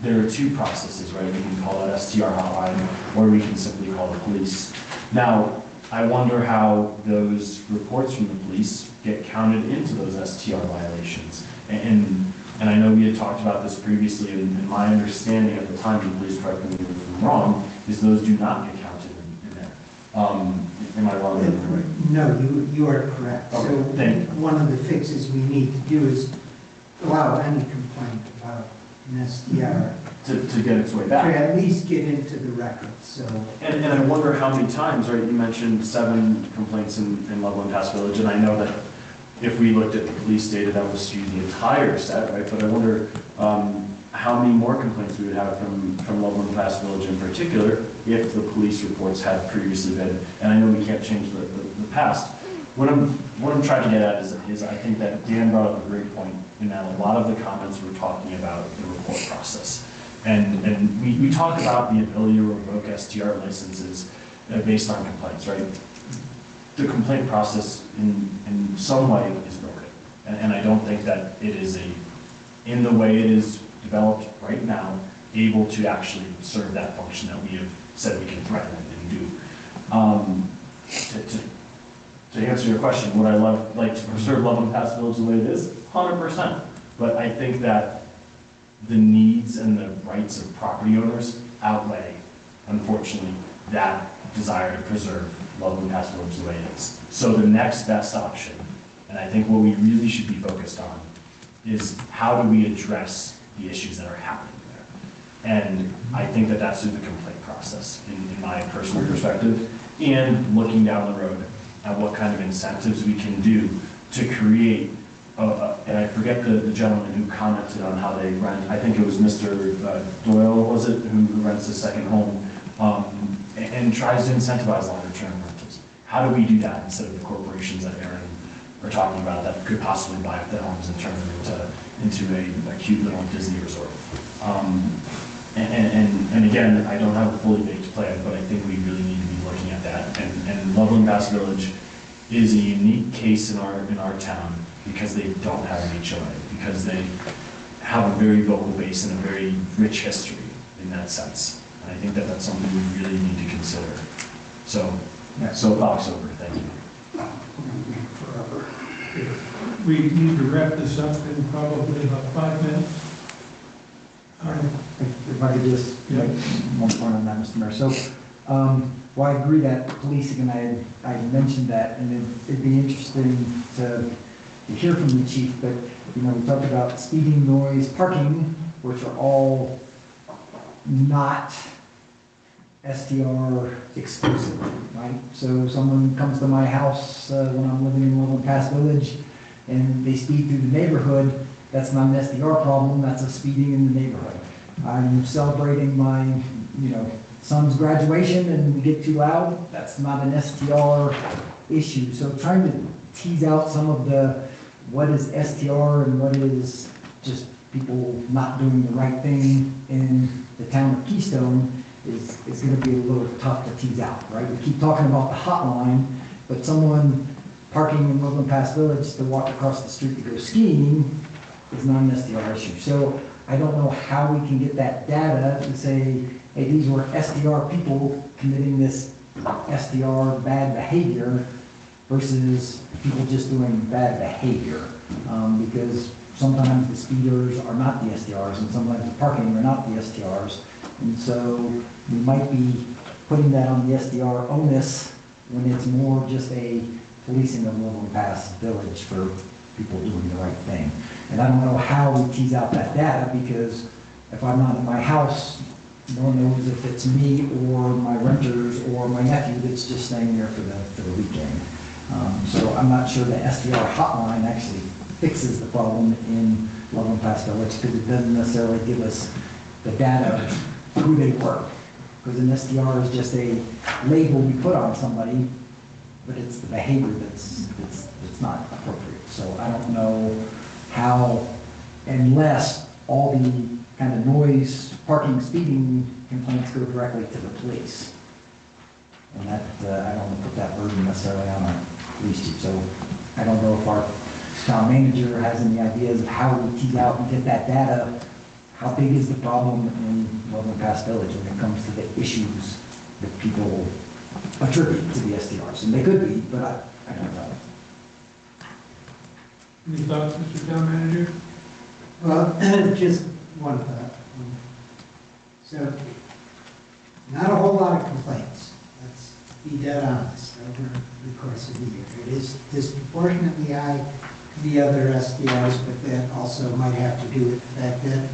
there are 2 processes, right? We can call that STR hotline, or we can simply call the police. Now, I wonder how those reports from the police get counted into those STR violations. And I know we had talked about this previously, and my understanding at the time, the police correct me if I'm wrong, is those do not get counted in there. Am I wrong? Right? No, you are correct. Okay, so thank you. One of the fixes we need to do is allow any complaint about an SDR to get its way back. To at least get into the record. So and I wonder how many times, right? You mentioned 7 complaints in Loveland Pass Village, and I know that if we looked at the police data, that would skew the entire set, right? But I wonder, how many more complaints we would have from Loveland Pass Village in particular if the police reports had previously been, and I know we can't change the past. What I'm trying to get at is I think that Dan brought up a great point in that a lot of the comments were talking about the report process. And we talk about the ability to revoke STR licenses based on complaints, right? The complaint process in some way is broken. And I don't think that it is in the way it is developed right now, able to actually serve that function that we have said we can threaten and do. To answer your question, would I like to preserve Loveland Pass Village the way it is? 100%. But I think that the needs and the rights of property owners outweigh, unfortunately, that desire to preserve Loveland Pass Village the way it is. So the next best option, and I think what we really should be focused on, is how do we address the issues that are happening there? And I think that that's through the complaint process, in my personal perspective, and looking down the road at what kind of incentives we can do to create, and I forget the gentleman who commented on how they rent, I think it was Mr. Doyle, was it, who rents a second home, and tries to incentivize longer term rentals. How do we do that instead of the corporations that Aaron are talking about that could possibly buy up the homes and turn them into a cute little Disney resort? And again, I don't have a fully baked plan, but I think we really need to be looking at that. And Loveland Pass Village is a unique case in our town because they don't have an HOA, because they have a very vocal base and a very rich history in that sense. And I think that that's something we really need to consider. So, soapbox over, thank you. We need to wrap this up in probably about 5 minutes. If I could just make one point on that, Mr. Mayor. So, well, I agree that policing, and I mentioned that, and it'd be interesting to hear from the chief, but, you know, we talked about speeding, noise, parking, which are all not STR exclusive, right? So someone comes to my house when I'm living in Loveland Pass Village, and they speed through the neighborhood, that's not an SDR problem, that's a speeding in the neighborhood. I'm celebrating my, son's graduation and we get too loud, that's not an STR issue. So trying to tease out some of what is STR and what is just people not doing the right thing in the town of Keystone is gonna be a little tough to tease out, right? We keep talking about the hotline, but someone parking in Loveland Pass Village to walk across the street to go skiing is not an SDR issue. So I don't know how we can get that data to say, hey, these were SDR people committing this SDR bad behavior versus people just doing bad behavior. Because sometimes the speeders are not the SDRs and sometimes the parking are not the SDRs. And so we might be putting that on the SDR onus when it's more just a policing of Loveland Pass Village for people doing the right thing. And I don't know how we tease out that data because if I'm not in my house, no one knows if it's me or my renters or my nephew that's just staying there for the weekend. So I'm not sure the SDR hotline actually fixes the problem in Loveland Pass Village because it doesn't necessarily give us the data of who they were. Because an SDR is just a label we put on somebody, but it's the behavior that's not appropriate. So I don't know how, unless all the kind of noise, parking, speeding complaints go directly to the police. And that, I don't want to put that burden necessarily on our police chief. So I don't know if our town manager has any ideas of how we tease out and get that data. How big is the problem in Loveland Pass Village when it comes to the issues that people attribute to the SDRs? And they could be, but I don't know. Any thoughts, Mr. Town Manager? Well, just one thought. So, not a whole lot of complaints. Let's be dead honest over the course of the year. It is disproportionately high to the other SDRs, but that also might have to do with the fact that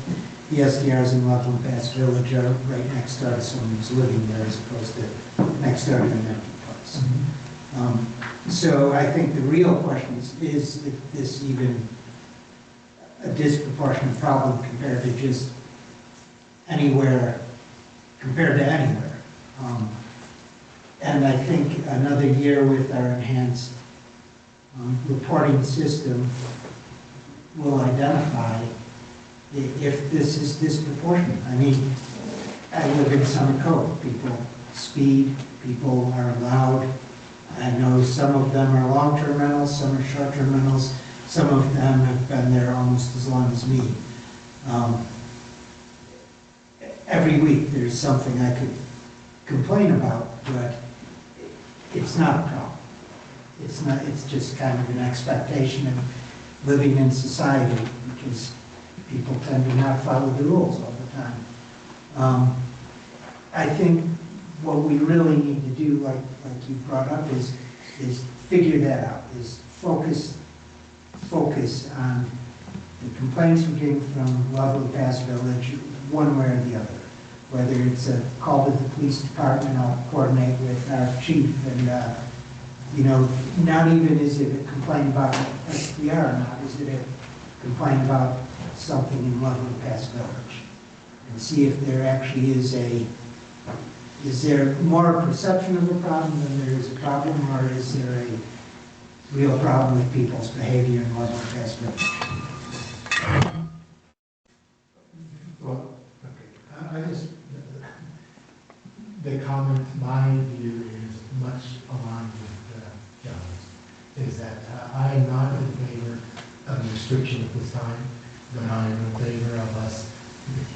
the SDRs in Loveland Pass Village are right next door to someone who's living there as opposed to next door to an empty place. So I think the real question is this even a disproportionate problem compared to just anywhere compared to anywhere. And I think another year with our enhanced reporting system will identify if this is disproportionate. I mean, I live in Summit Cove. People speed, people are allowed. I know some of them are long-term rentals, some are short-term rentals. Some of them have been there almost as long as me. Every week there's something I could complain about, but it's not a problem. It's not, it's just kind of an expectation of living in society because people tend to not follow the rules all the time. I think what we really need to do, like you brought up, is figure that out, is focus on the complaints we're getting from Lovely Pass Village, one way or the other. Whether it's a call to the police department, I'll coordinate with our chief and, you know, not even is it a complaint about SPR or not, is it a complaint about something in Lovely Pass Village? And see if there actually is there more a perception of a problem than there is a problem, or is there a real problem with people's behavior in Lovely Pass Village? Well, okay, I just, the comment, my view is much aligned with John's, is that I am not in favor of restriction at this time, but I am in favor of us,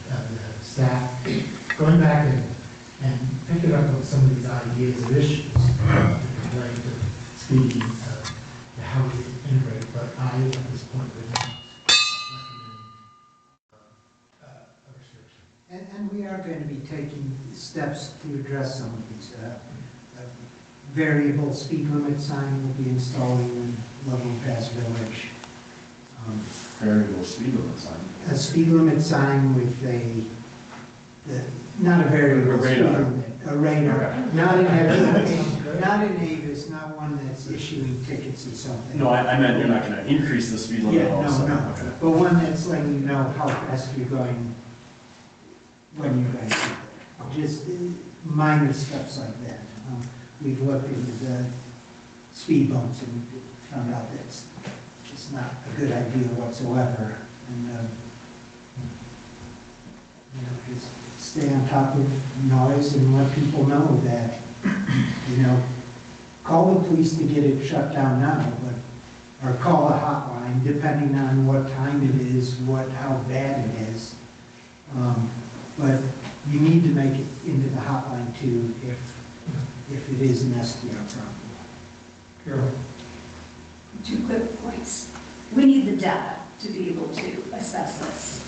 the staff, going back and picking up on some of these ideas and issues, the complaint of speeding, how we integrate, but I, at this point, would not recommend a restriction. And we are going to be taking steps to address some of these. Variable speed limit sign will be installed in Lovely Pass Village. Variable speed limit sign. A speed limit sign with not a variable speed limit, a radar. Not in Avis, not one that's issuing tickets or something. No, I meant you're not gonna increase the speed limit Yeah, also. no, Okay. but one that's letting you know how fast you're going when you're going to get there. Just minor steps like that. We've looked into the speed bumps and found out that's just not a good idea whatsoever. And, you know, just stay on top of noise and let people know that, you know, call the police to get it shut down now, but, or call a hotline, depending on what time it is, how bad it is. But you need to make it into the hotline too if it is an SDR problem. Carol? 2 quick points. We need the data to be able to assess this.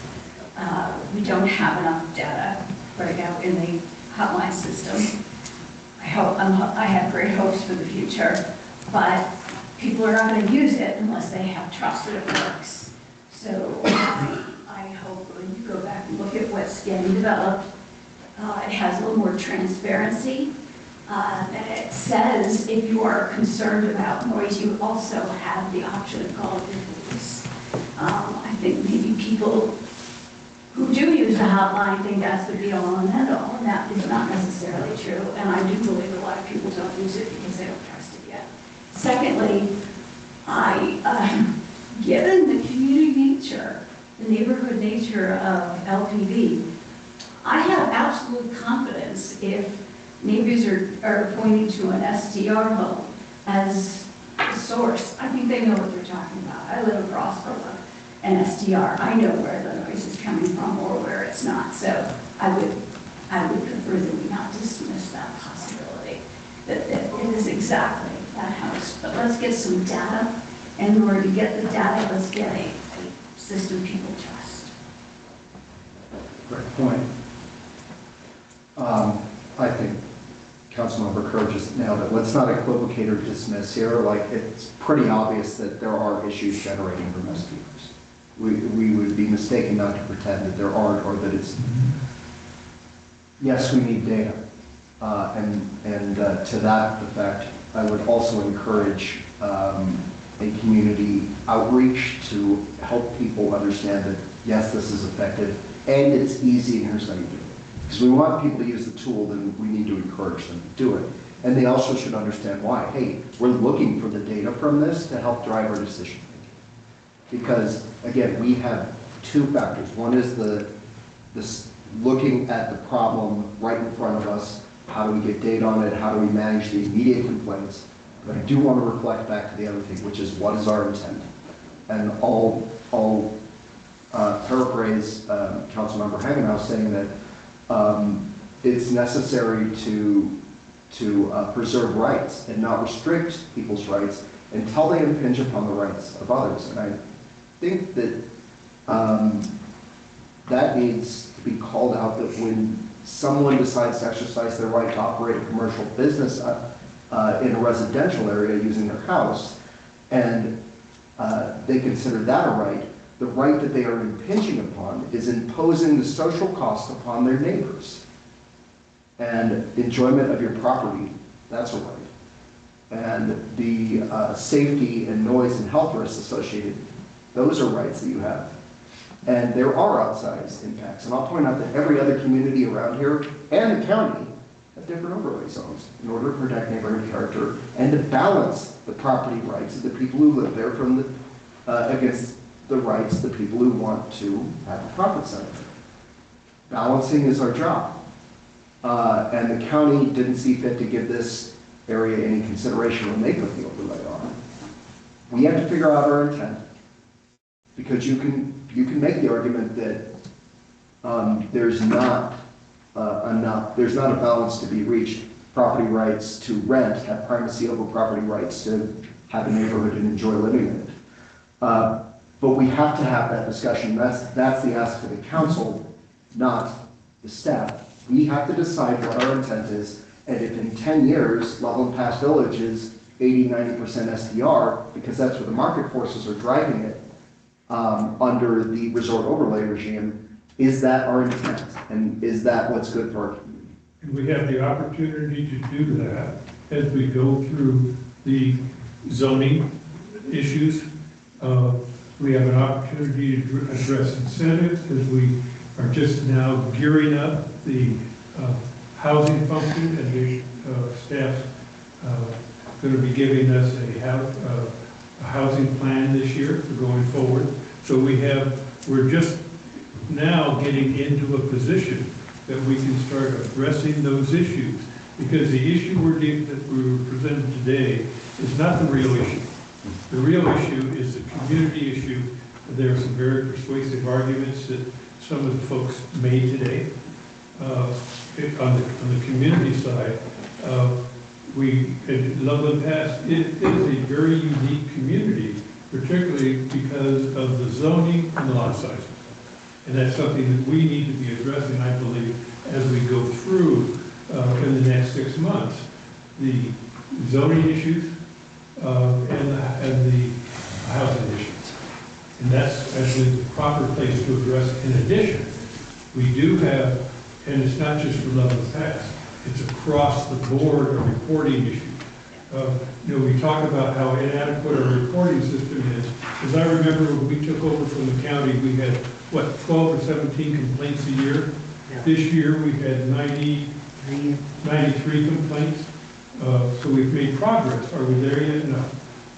We don't have enough data right now in the hotline system. I have great hopes for the future, but people are not going to use it unless they have trust that it works. So I hope when you go back and look at what's getting developed, it has a little more transparency. And it says if you are concerned about noise, you also have the option of calling the police. I think maybe people who do use the hotline think that's the be-all and end-all, and that is not necessarily true. And I do believe a lot of people don't use it because they don't trust it yet. Secondly, given the community nature, the neighborhood nature of LPV, I have absolute confidence if neighbors are pointing to an STR home as the source. I think they know what they're talking about. I live across from an STR. I know where the noise is coming from or where it's not. So I would prefer that we not dismiss that possibility, that it is exactly that house. But let's get some data. And in order to get the data, let's get a system people trust. Great point. I think Councilmember Kerr just nailed it. Let's not equivocate or dismiss here. Like, it's pretty obvious that there are issues generating from SPRs. We would be mistaken not to pretend that there aren't, or that it's, yes, we need data. And to that effect, I would also encourage a community outreach to help people understand that yes, this is effective, and it's easy, and here's how you do it. Because we want people to use the tool, then we need to encourage them to do it. And they also should understand why. Hey, we're looking for the data from this to help drive our decision making. Because, again, we have two factors. One is this looking at the problem right in front of us. How do we get data on it? How do we manage the immediate complaints? But I do want to reflect back to the other thing, which is what is our intent? And I'll paraphrase Councilmember Hagenhouse saying that it's necessary to preserve rights and not restrict people's rights until they impinge upon the rights of others. And I think that that needs to be called out, that when someone decides to exercise their right to operate a commercial business in a residential area using their house, and they consider that a right, the right that they are impinging upon is imposing the social cost upon their neighbors. And enjoyment of your property, that's a right. And the safety and noise and health risks associated, those are rights that you have. And there are outsized impacts. And I'll point out that every other community around here and the county have different overlay zones in order to protect neighborhood character and to balance the property rights of the people who live there from against the rights of the people who want to have a profit center. Balancing is our job. And the county didn't see fit to give this area any consideration when they put the overlay on. We have to figure out our intent, because you can make the argument that there's not a balance to be reached. Property rights to rent have primacy over property rights to have a neighborhood and enjoy living in it. But we have to have that discussion. That's the ask of the council, not the staff. We have to decide what our intent is, and if in 10 years, Loveland Pass Village is 80–90% SDR, because that's where the market forces are driving it, under the resort overlay regime, is that our intent? And is that what's good for our community? And we have the opportunity to do that as we go through the zoning issues. We have an opportunity to address incentives as we are just now gearing up the housing function, and the staff's going to be giving us a housing plan this year for going forward. So we're just now getting into a position that we can start addressing those issues, because the issue that we were presented today is not the real issue. The real issue is the community issue. There are some very persuasive arguments that some of the folks made today. On the community side, in Loveland Pass, it is a very unique community, particularly because of the zoning and the lot sizes. And that's something that we need to be addressing, I believe, as we go through in the next 6 months, the zoning issues and the housing issues. And that's actually the proper place to address. In addition, we do have, and it's not just for Loveland Pass, it's across the board a reporting issue. We talk about how inadequate our reporting system is. As I remember, when we took over from the county, we had, 12 or 17 complaints a year. Yeah. This year, we had 93 complaints. So we've made progress. Are we there yet? No.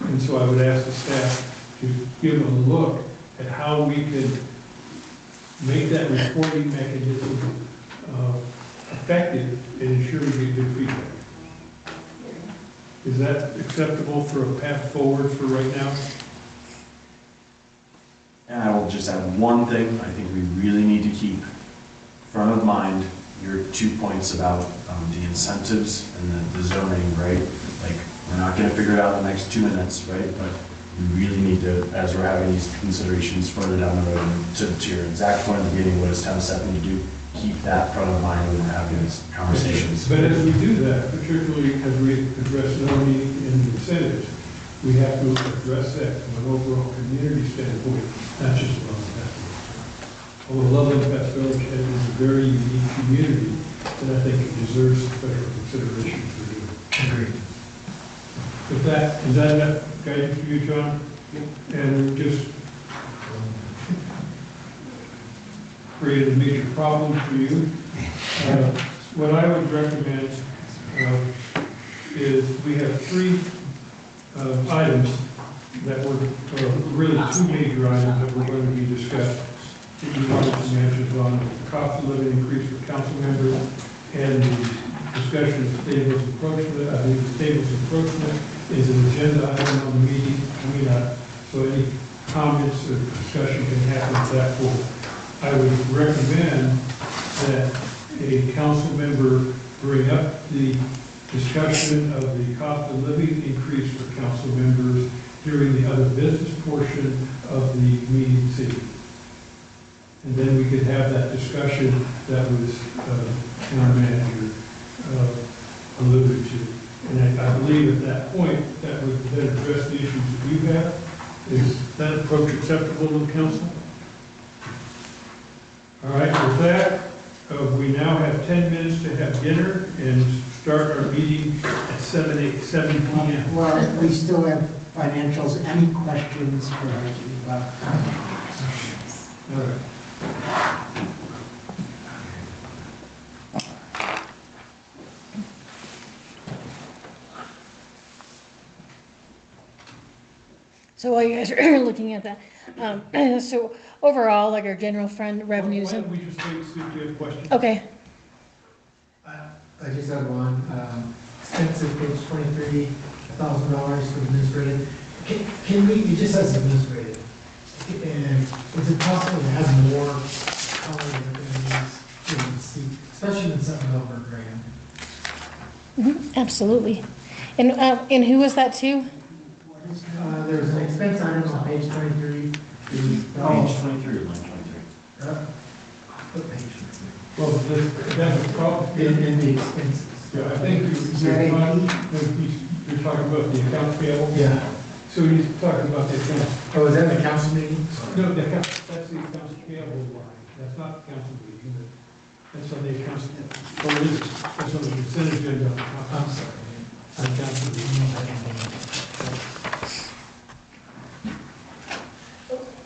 And so I would ask the staff to give a look at how we can make that reporting mechanism effective and ensure we get good feedback. Is that acceptable for a path forward for right now? And I will just add one thing. I think we really need to keep front of mind your 2 points about the incentives and the zoning, right? Like, we're not going to figure it out in the next 2 minutes, right? But we really need to, as we're having these considerations further down the road, to your exact point at the beginning, what does 10-7 need to do? Keep that front of mind when we're having these conversations. But as we do that, particularly as we address zoning and incentives, we have to address that from an overall community standpoint, not just Loveland Pass Village. Although Loveland Pass Village is a very unique community that I think deserves special consideration for you. Agreed. With that, is that enough guidance for you, John? Yep. And just created a major problem for you. What I would recommend is we have three items that were really two major items that were going to be discussed. You wanted some answers on the cost of living increase for council members and the discussion of Stable's encroachment. I believe Stable's encroachment is an agenda item on the meeting. So any comments or discussion can happen at that point. I would recommend that a council member bring up the discussion of the cost of living increase for council members during the other business portion of the meeting this evening. And then we could have that discussion that was town manager alluded to. And I believe at that point, that would then address the issues that you have. Is that approach acceptable to the council? All right, with that, we now have 10 minutes to have dinner and start our meeting at 7 p.m. Well, we still have financials. Any questions for Reggie about? All right. So while you guys are looking at that, so overall, like our general fund revenues. Why don't we just wait, see if you have questions? Okay. I just had one, expenses, page 23, $1,000 for administrative. Can we, it just says administrative. And is it possible to have more color in these, especially in something over a grand? Absolutely. And who was that to? There's an expense item on page 23. Page 23 or line 23? What page? Well, that's a problem. In the expenses. Yeah, I think you're talking about the accounts payable. Yeah. So he's talking about the accounts. Oh, is that the council meeting? No, that's the accounts payable line. That's not the council meeting. That's on the accounts. That's on the consent agenda. I'm sorry. On council meeting.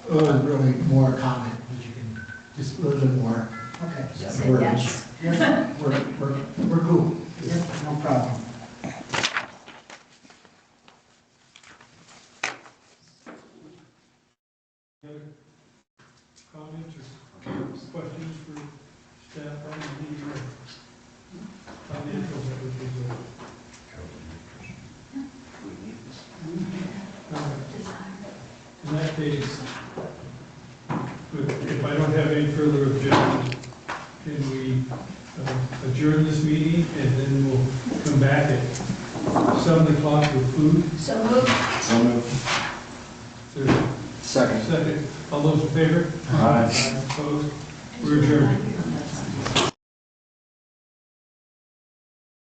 Really more comment, but you can just a little bit more. Okay. Yes. We're cool. No problem. Comments or questions for staff on the financials that we presented? In that case, if I don't have any further objections, can we adjourn this meeting and then we'll come back at 7 o'clock with food? So moved. So moved. Second. Second. All those in favor? Aye. Opposed? We're adjourned.